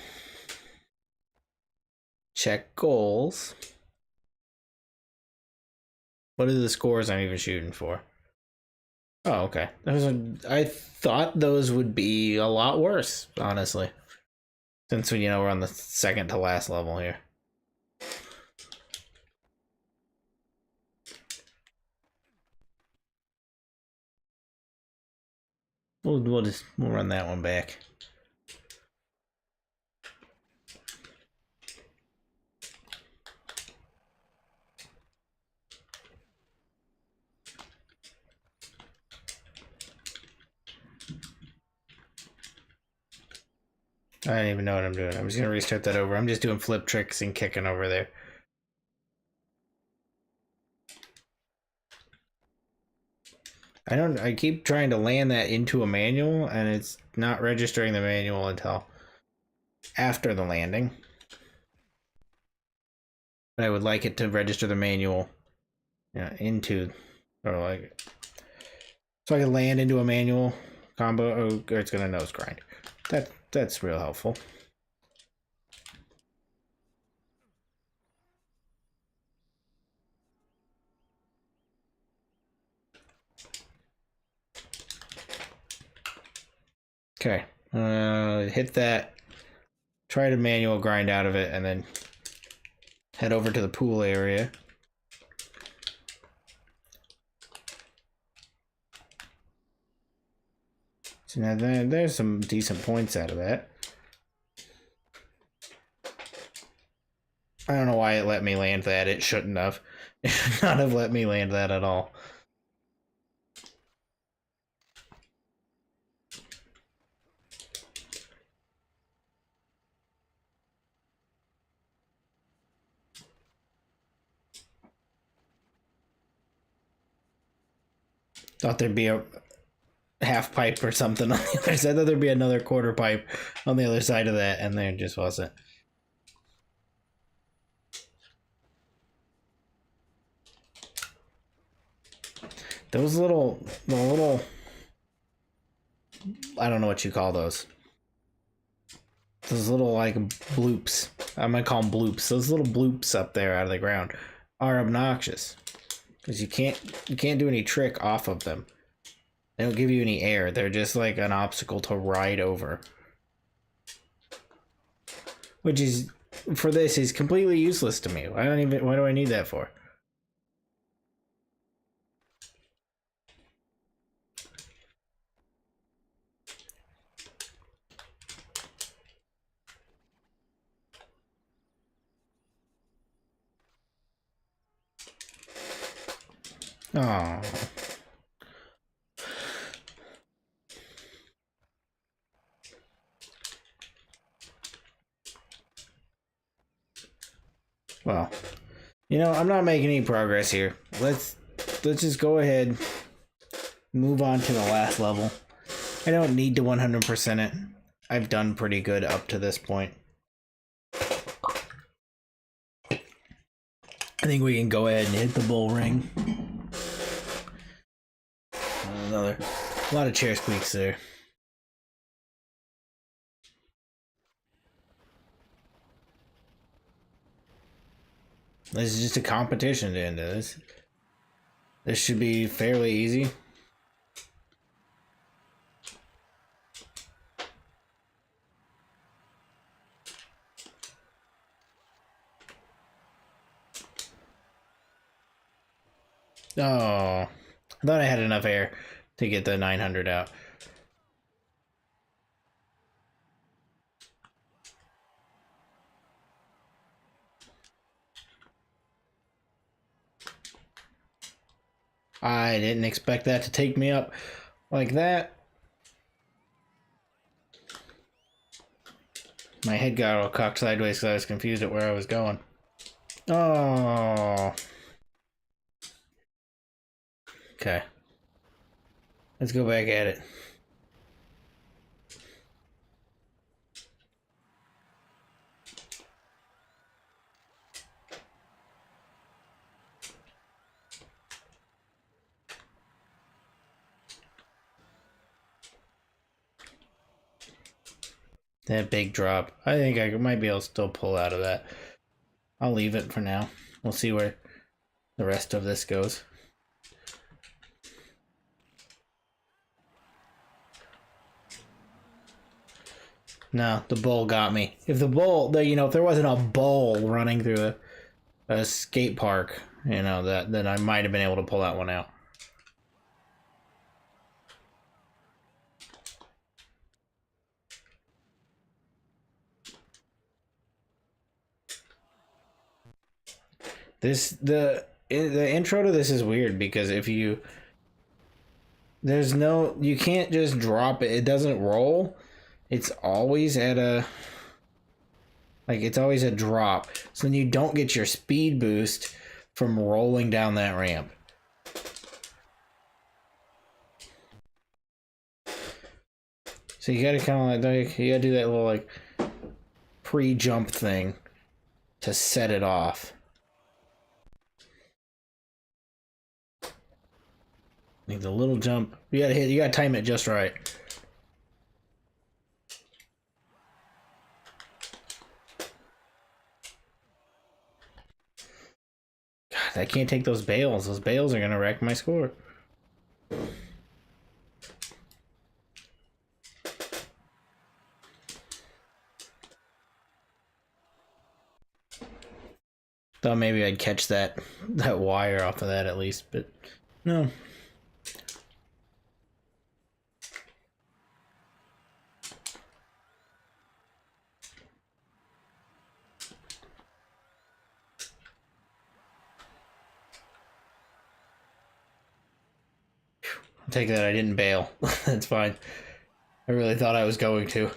Check goals. What are the scores I'm even shooting for? Oh, okay. I thought those would be a lot worse, honestly. Since we're on the second to last level here. We'll run that one back. I don't even know what I'm doing. I'm just gonna restart that over. I'm just doing flip tricks and kicking over there. I keep trying to land that into a manual and it's not registering the manual until after the landing. But I would like it to register the manual into, or like, so I can land into a manual combo, or it's gonna nose grind. That's real helpful. Okay, hit that, try to manual grind out of it, and then head over to the pool area. So now there's some decent points out of that. I don't know why it let me land that. It shouldn't have. It should not have let me land that at all. Thought there'd be a half pipe or something on the other side. I thought there'd be another quarter pipe on the other side of that, and there just wasn't. Those the little, I don't know what you call those. Those little like bloops. I might call them bloops. Those little bloops up there out of the ground are obnoxious because you can't do any trick off of them. They don't give you any air. They're just like an obstacle to ride over. Which is, for this, is completely useless to me. Why do I need that for? Oh. Well, I'm not making any progress here. Let's just go ahead, move on to the last level. I don't need to 100% it. I've done pretty good up to this point. I think we can go ahead and hit the bull ring. Another, a lot of chair squeaks there. This is just a competition to end this. This should be fairly easy. Oh, I thought I had enough air to get the 900 out. I didn't expect that to take me up like that. My head got all cocked sideways because I was confused at where I was going. Oh. Okay. Let's go back at it. That big drop. I think I might be able to still pull out of that. I'll leave it for now. We'll see where the rest of this goes. No, the bull got me. If the bull, you know, if there wasn't a bull running through a skate park, you know, then I might have been able to pull that one out. The intro to this is weird because if you you can't just drop it. It doesn't roll. It's always at a it's always a drop. So then you don't get your speed boost from rolling down that ramp. So you gotta kind of you gotta do that little pre-jump thing to set it off. Need the little jump. You gotta time it just right. God, I can't take those bales. Those bales are gonna wreck my score. Thought maybe I'd catch that wire off of that at least, but no. I'll take that I didn't bail. That's fine. I really thought I was going to.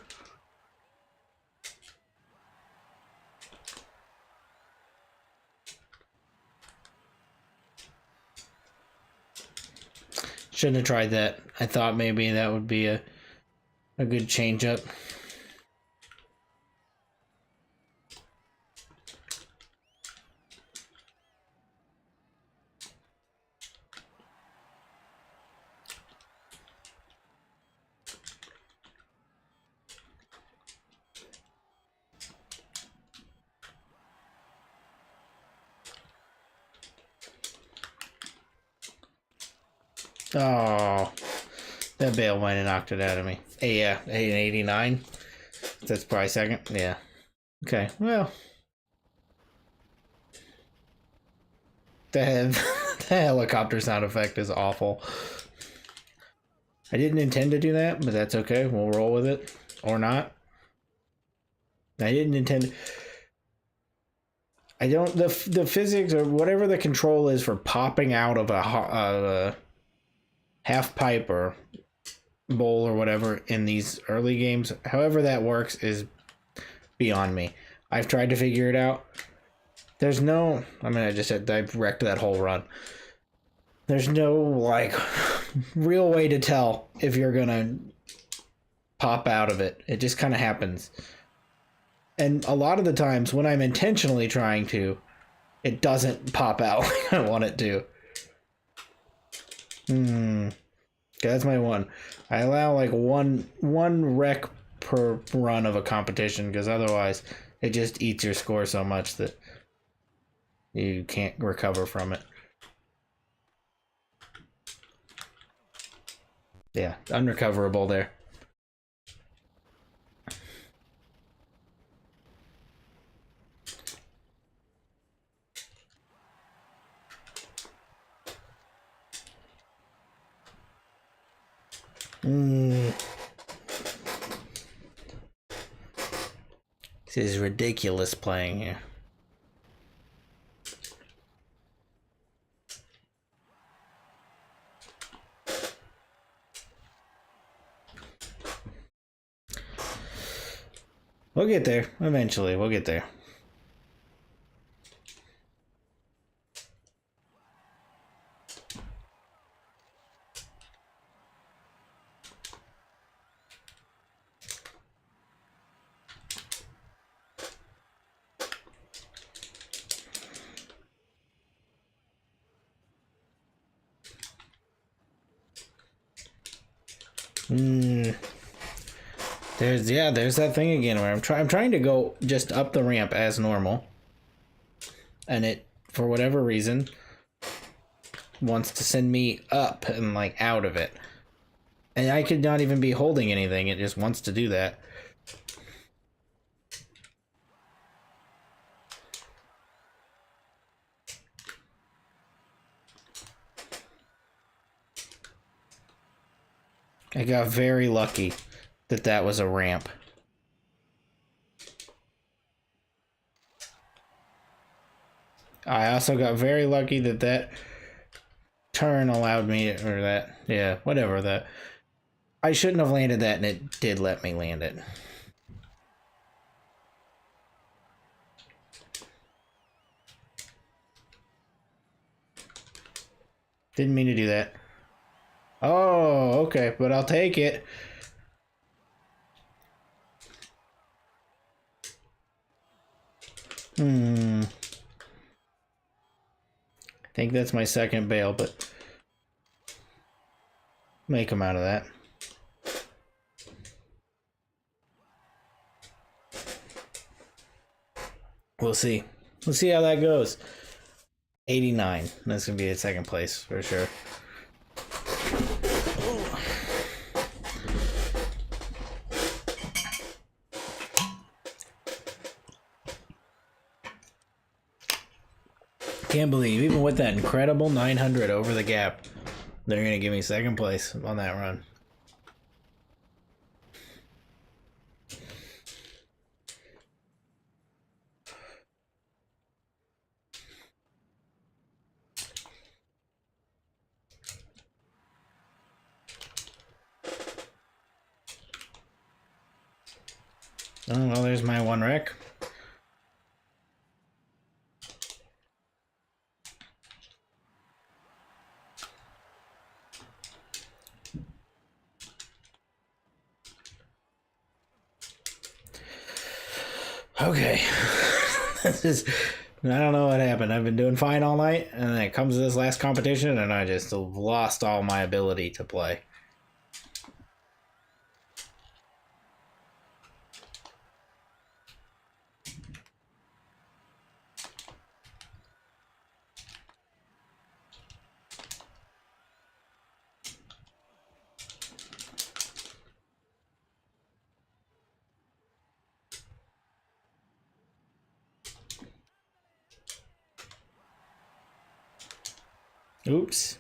Shouldn't have tried that. I thought maybe that would be a good change up. Oh, that bale might have knocked it out of me. Hey, yeah, an 89. That's probably second. Yeah. Okay. Well, the helicopter sound effect is awful. I didn't intend to do that, but that's okay. We'll roll with it or not. I didn't intend. I don't. The physics or whatever the control is for popping out of a half pipe or bowl or whatever in these early games, however that works, is beyond me. I've tried to figure it out. There's no, I mean, I've wrecked that whole run. There's no real way to tell if you're gonna pop out of it. It just kind of happens. And a lot of the times when I'm intentionally trying to, it doesn't pop out like I want it to. Okay, that's my one. I allow like one wreck per run of a competition, because otherwise it just eats your score so much that you can't recover from it. Yeah, unrecoverable there. This is ridiculous playing here. We'll get there. Eventually, we'll get there. There's that thing again where I'm trying to go just up the ramp as normal, and it, for whatever reason, wants to send me up and like out of it, and I could not even be holding anything. It just wants to do that. I got very lucky that that was a ramp. I also got very lucky that that turn allowed me, or that, yeah, whatever, that. I shouldn't have landed that, and it did let me land it. Didn't mean to do that. Oh, okay, but I'll take it. I think that's my second bail, but make him out of that. We'll see. We'll see how that goes. 89. That's gonna be the second place for sure. Can't believe, even with that incredible 900 over the gap, they're gonna give me second place on that run. Oh, well, there's my one wreck. Okay. This is, I don't know what happened. I've been doing fine all night, and then it comes to this last competition, and I just lost all my ability to play. Oops.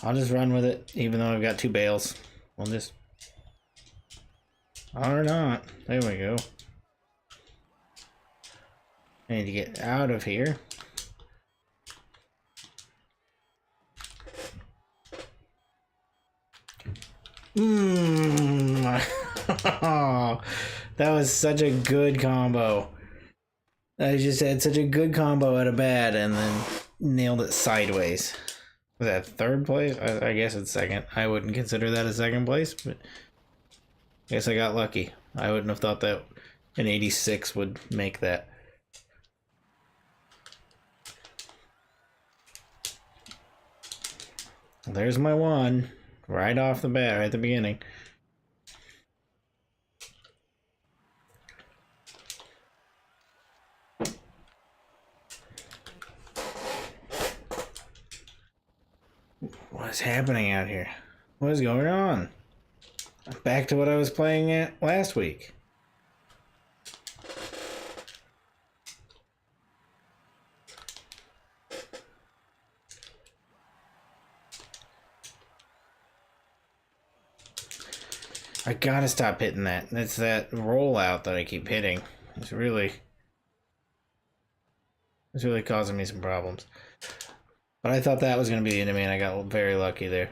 I'll just run with it, even though I've got two bails. We'll just... Or not. There we go. I need to get out of here. That was such a good combo. I just had such a good combo out of bad, and then nailed it sideways. Was that third place? I guess it's second. I wouldn't consider that a second place, but I guess I got lucky. I wouldn't have thought that An 86 would make that. There's my one. Right off the bat, right at the beginning. What's happening out here? What is going on? Back to what I was playing at last week. I gotta stop hitting that. It's that rollout that I keep hitting. It's really causing me some problems. But I thought that was gonna be the enemy, and I got very lucky there.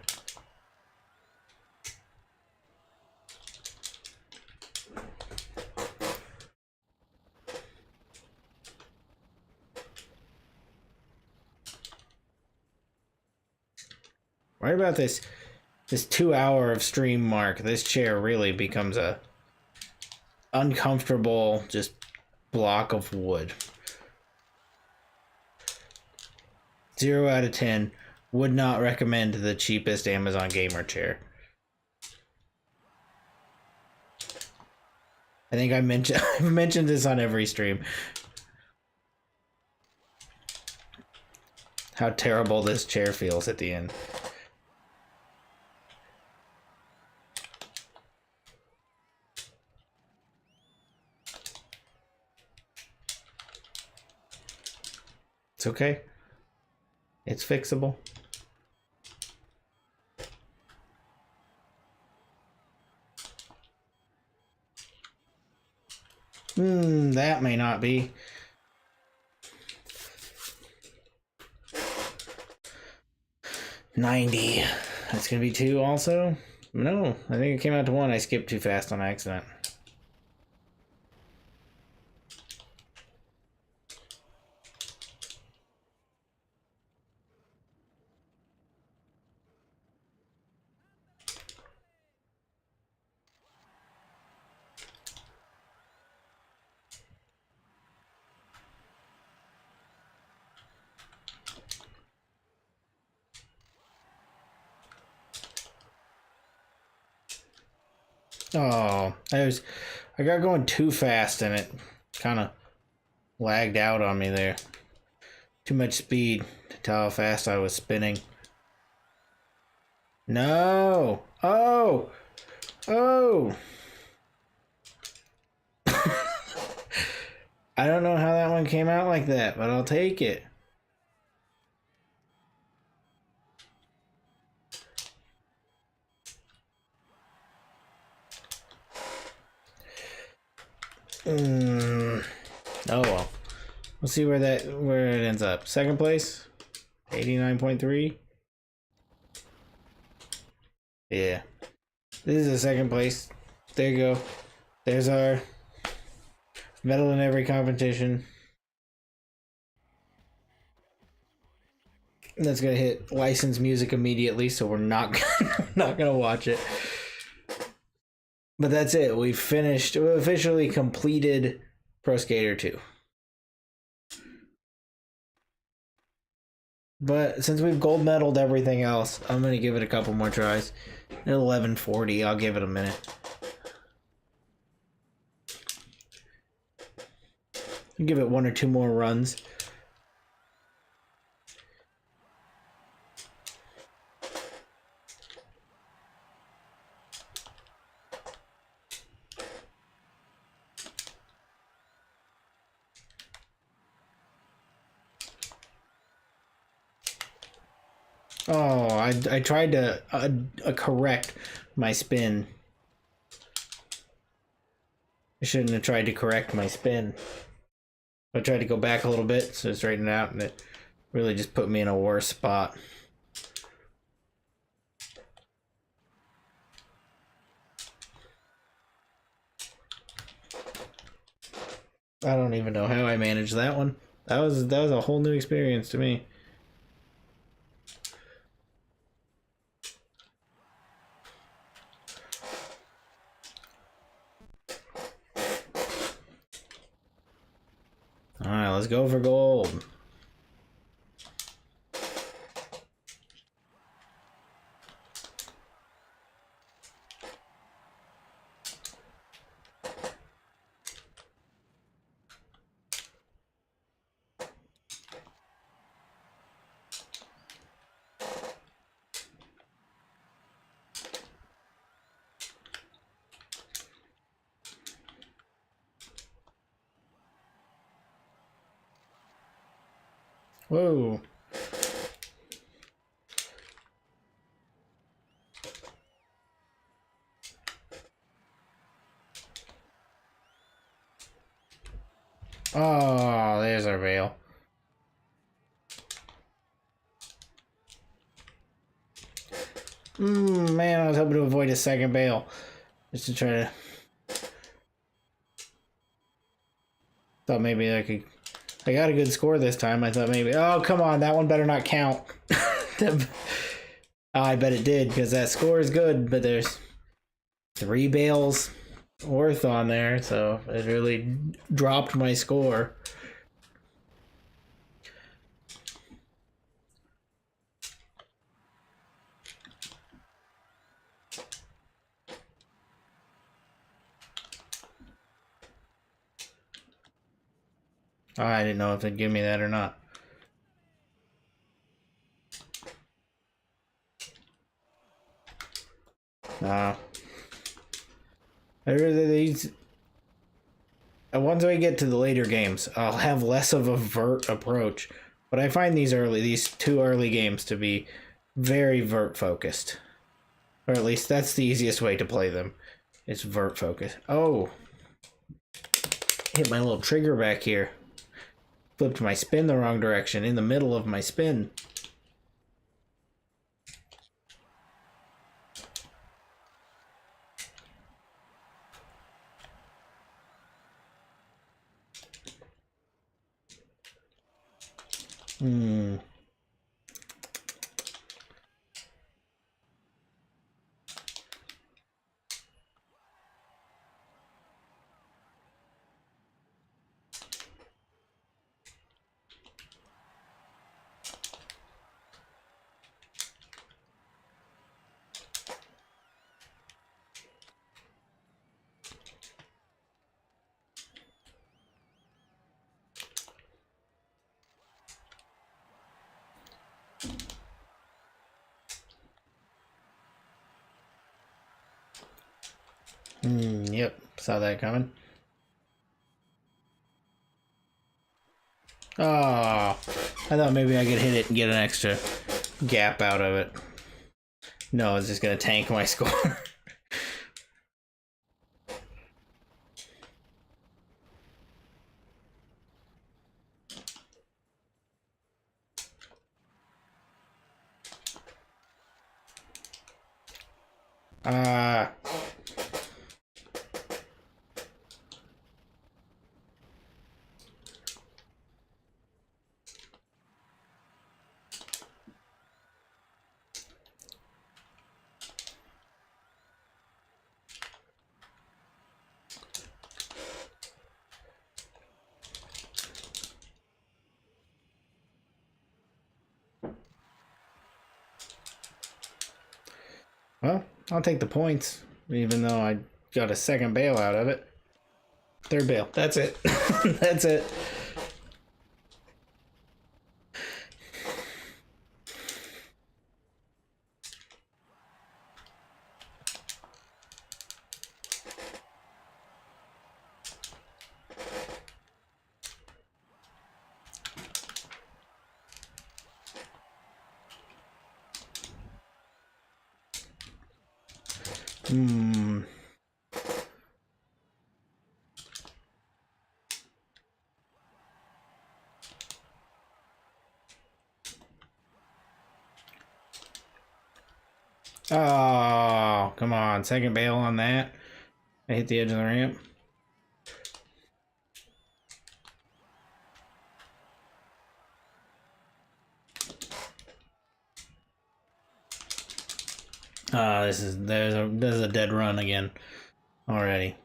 Right about this 2 hour of stream mark, this chair really becomes a uncomfortable just block of wood. 0 out of 10. Would not recommend the cheapest Amazon gamer chair. I think I've mentioned this on every stream. How terrible this chair feels at the end. It's okay. It's fixable. That may not be. $90. That's gonna be 2 also? No, I think it came out to 1. I skipped too fast on accident. Oh, I got going too fast and it kind of lagged out on me there. Too much speed to tell how fast I was spinning. No! Oh! Oh! I don't know how that one came out like that, but I'll take it. Oh well. We'll see where it ends up. Second place, 89.3. Yeah, this is the second place. There you go. There's our medal in every competition. That's gonna hit licensed music immediately, so we're not not gonna watch it. But that's it. We officially completed Pro Skater 2. But since we've gold medaled everything else, I'm going to give it a couple more tries. At 11:40, I'll give it a minute. I'll give it 1 or 2 more runs. Oh, I tried to correct my spin. I shouldn't have tried to correct my spin. I tried to go back a little bit, so straighten it out, and it really just put me in a worse spot. I don't even know how I managed that one. That was a whole new experience to me. Let's go for gold. Whoa. Oh, there's our veil. Man, I was hoping to avoid a second bail. Just to try to... Thought maybe I could... I got a good score this time. I thought maybe... Oh, come on. That one better not count. I bet it did, because that score is good, but there's 3 bails worth on there, so it really dropped my score. I didn't know if they'd give me that or not. Once I get to the later games, I'll have less of a vert approach. But I find these 2 early games to be very vert focused. Or at least that's the easiest way to play them. It's vert focused. Oh. Hit my little trigger back here. Flipped my spin the wrong direction in the middle of my spin. Yep, saw that coming. Oh, I thought maybe I could hit it and get an extra gap out of it. No, it's just gonna tank my score. Well, I'll take the points, even though I got a second bail out of it. Third bail. That's it. That's it. Oh, come on. Second bail on that. I hit the edge of the ramp. There's a dead run again already.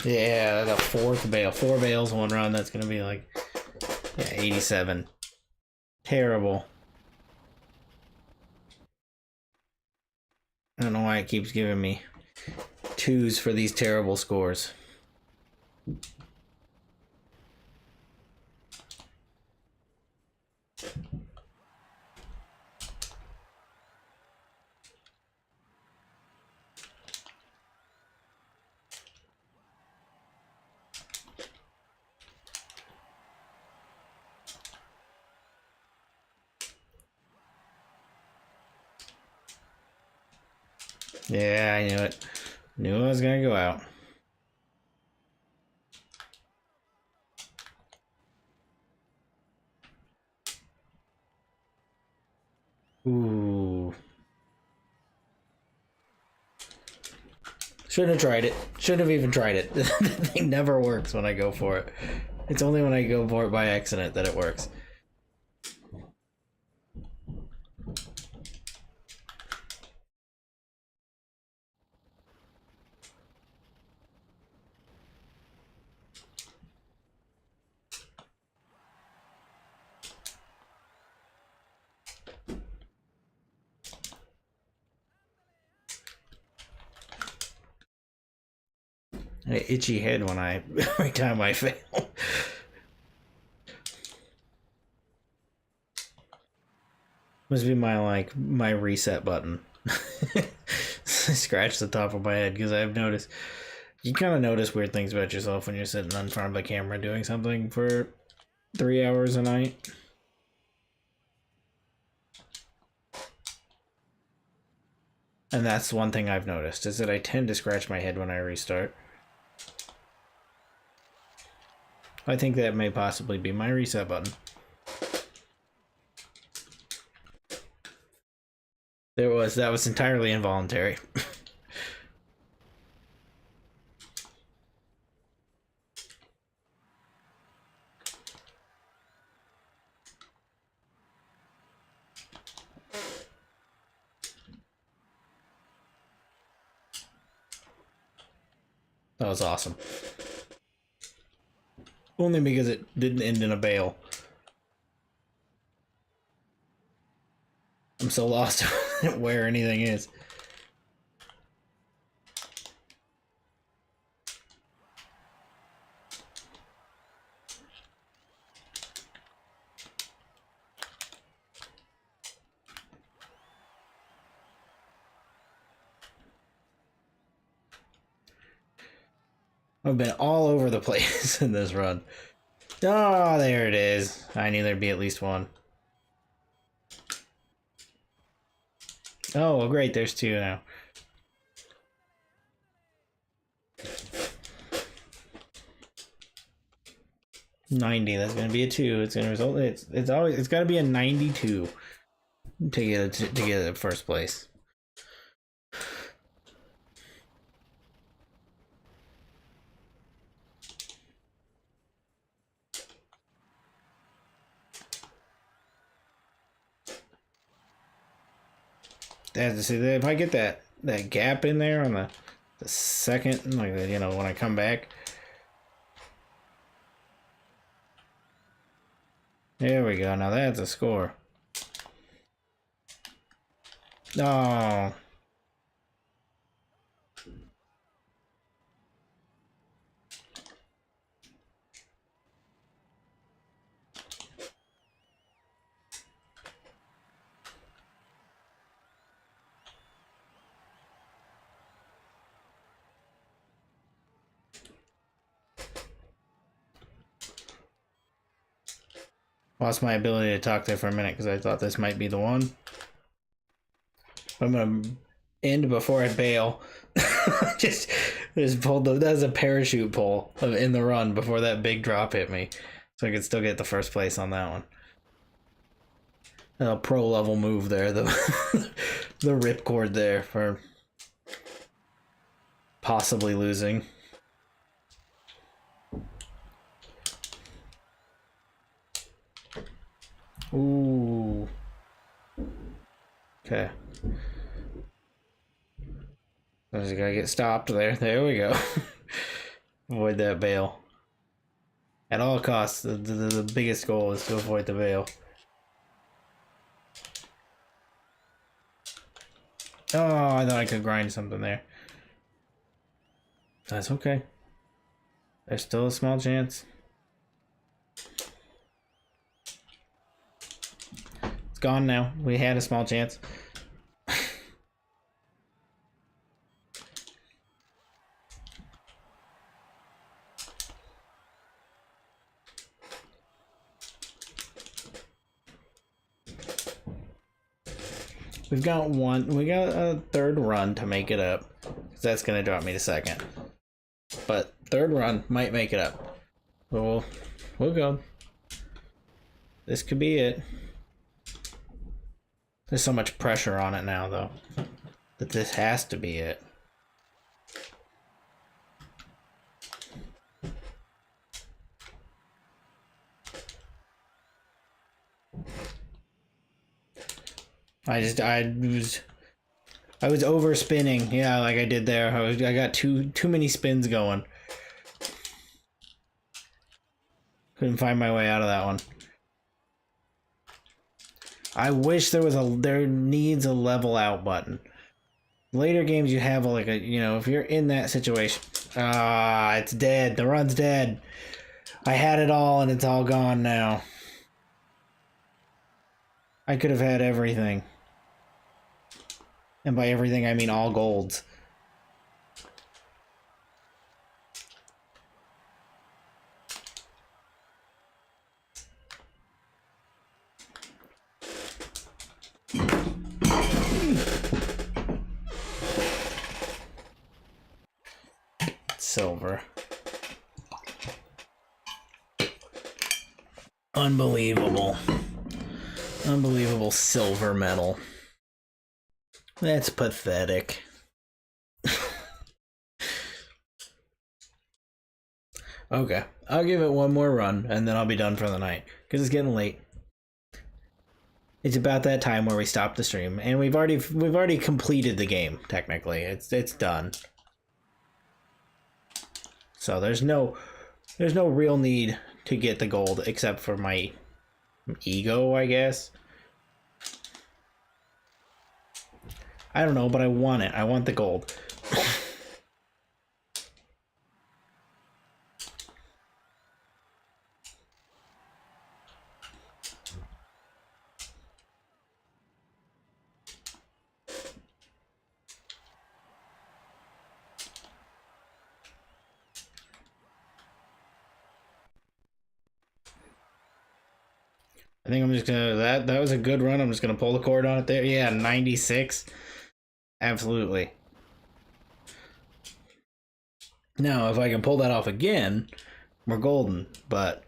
Yeah, the fourth bale. 4 bales, 1 run. That's gonna be like, yeah, 87. Terrible. I don't know why it keeps giving me 2s for these terrible scores. Yeah, I knew it. Knew I was gonna go out. Ooh. Shouldn't have tried it. Shouldn't have even tried it. The thing never works when I go for it. It's only when I go for it by accident that it works. I get itchy head when every time I fail. Must be my reset button. Scratch the top of my head because I've noticed you kind of notice weird things about yourself when you're sitting in front of a camera doing something for 3 hours a night. And that's one thing I've noticed is that I tend to scratch my head when I restart. I think that may possibly be my reset button. That was entirely involuntary. That was awesome. Only because it didn't end in a bale. I'm so lost where anything is. I've been all over the place in this run. Oh, there it is. I knew there'd be at least one. Oh, well, great. There's 2 now. $90. That's gonna be a 2. It's gonna result. It's gotta be a 92 to get it first place. See, if I get that gap in there on the second, like when I come back. There we go. Now that's a score. Oh. Lost my ability to talk there for a minute because I thought this might be the one. I'm gonna end before I bail. just pulled that was a parachute pull in the run before that big drop hit me, so I could still get the first place on that one. A pro level move there, the the ripcord there for possibly losing. Ooh. Okay. I just gotta get stopped there. There we go. Avoid that bail. At all costs, the biggest goal is to avoid the bail. Oh, I thought I could grind something there. That's okay. There's still a small chance. It's gone now. We had a small chance. We got a third run to make it up. That's gonna drop me to second. But third run might make it up. We'll go. This could be it. There's so much pressure on it now, though, that this has to be it. I was overspinning, yeah, like I did there. I got too many spins going. Couldn't find my way out of that one. I wish there needs a level out button. Later games you have like a, you know, if you're in that situation. Ah, it's dead. The run's dead. I had it all and it's all gone now. I could have had everything. And by everything I mean all golds. Silver. Unbelievable. Unbelievable silver medal. That's pathetic. Okay, I'll give it one more run and then I'll be done for the night because it's getting late. It's about that time where we stop the stream, and we've already completed the game. Technically, it's done. So there's no real need to get the gold except for my ego, I guess. I don't know, but I want it. I want the gold. I think I'm just gonna, that was a good run. I'm just gonna pull the cord on it there. Yeah, 96. Absolutely. Now, if I can pull that off again, we're golden. But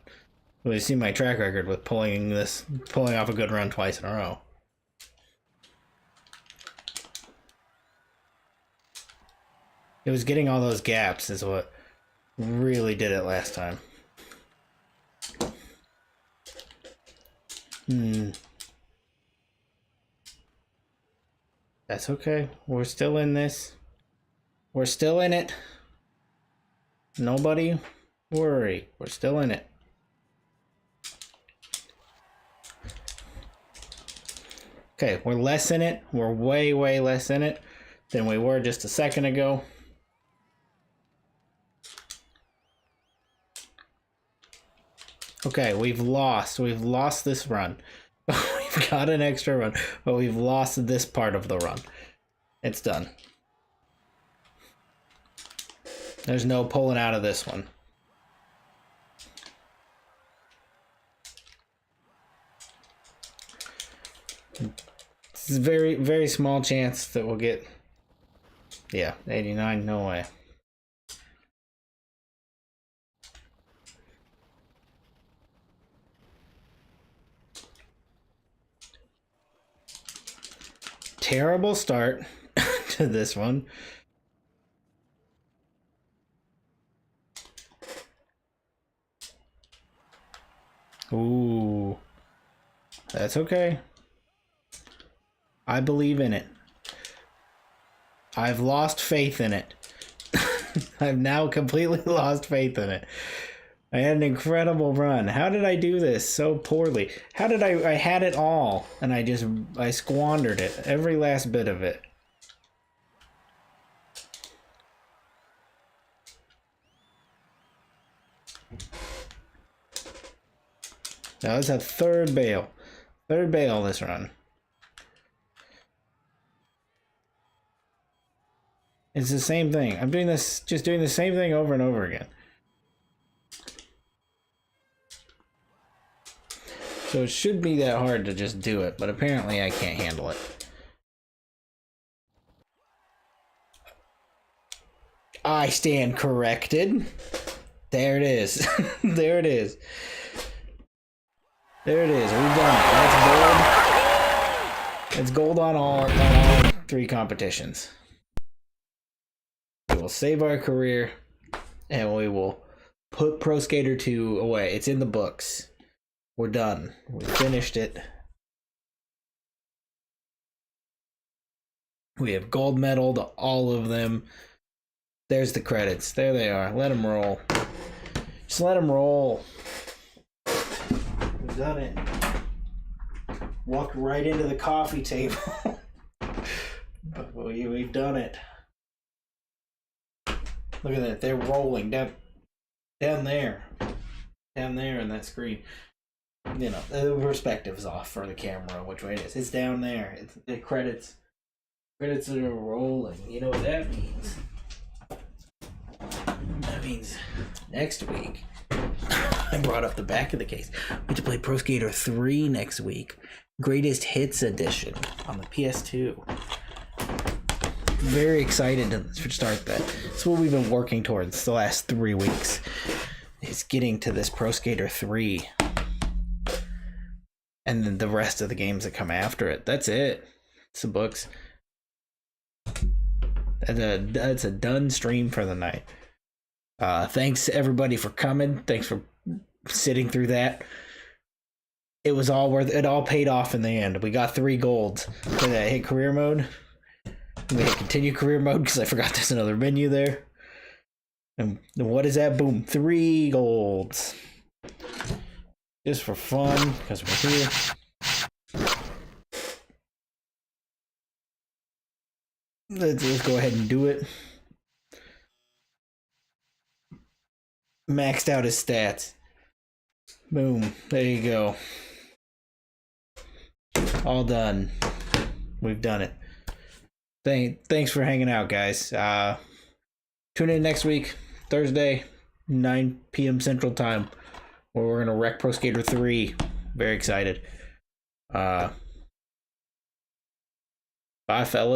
we've seen my track record with pulling off a good run twice in a row. It was getting all those gaps is what really did it last time. That's okay. We're still in this. We're still in it. Nobody worry. We're still in it. Okay, we're less in it. We're way, way less in it than we were just a second ago. Okay, we've lost this run. We've got an extra run, but we've lost this part of the run. It's done. There's no pulling out of this one. It's a very, very small chance that we'll get... Yeah, 89, no way. Terrible start to this one. Ooh. That's okay. I believe in it. I've lost faith in it. I've now completely lost faith in it. I had an incredible run. How did I do this so poorly? How did I had it all and I squandered it, every last bit of it. That was a third bail. Third bail this run. It's the same thing. I'm doing this, just doing the same thing over and over again. So it should be that hard to just do it, but apparently I can't handle it. I stand corrected. There it is. There it is. There it is. We've done it. That's gold. It's gold on all 3 competitions. We will save our career, and we will put Pro Skater 2 away. It's in the books. We're done. We finished it. We have gold medaled all of them. There's the credits. There they are. Let them roll. Just let them roll. We've done it. Walked right into the coffee table. But we've done it. Look at that. They're rolling down there. Down there in that screen. You know, the perspective's off for the camera, which way it is. It's down there. It's the credits. Credits are rolling. You know what that means? That means next week. I brought up the back of the case. We have to play Pro Skater 3 next week. Greatest Hits Edition on the PS2. Very excited to start that. It's what we've been working towards the last 3 weeks. Is getting to this Pro Skater 3. And then the rest of the games that come after it. That's it. It's the books. That's a done stream for the night. Thanks everybody for coming. Thanks for sitting through that. It was all worth it. It all paid off in the end. We got 3 golds. Did I hit career mode? We hit continue career mode because I forgot there's another menu there. And what is that? Boom. 3 golds. Just for fun, because we're here. Let's go ahead and do it. Maxed out his stats. Boom. There you go. All done. We've done it. Thanks for hanging out, guys. Tune in next week, Thursday, 9 p.m. Central Time, where we're going to wreck Pro Skater 3. Very excited. Bye, fellas.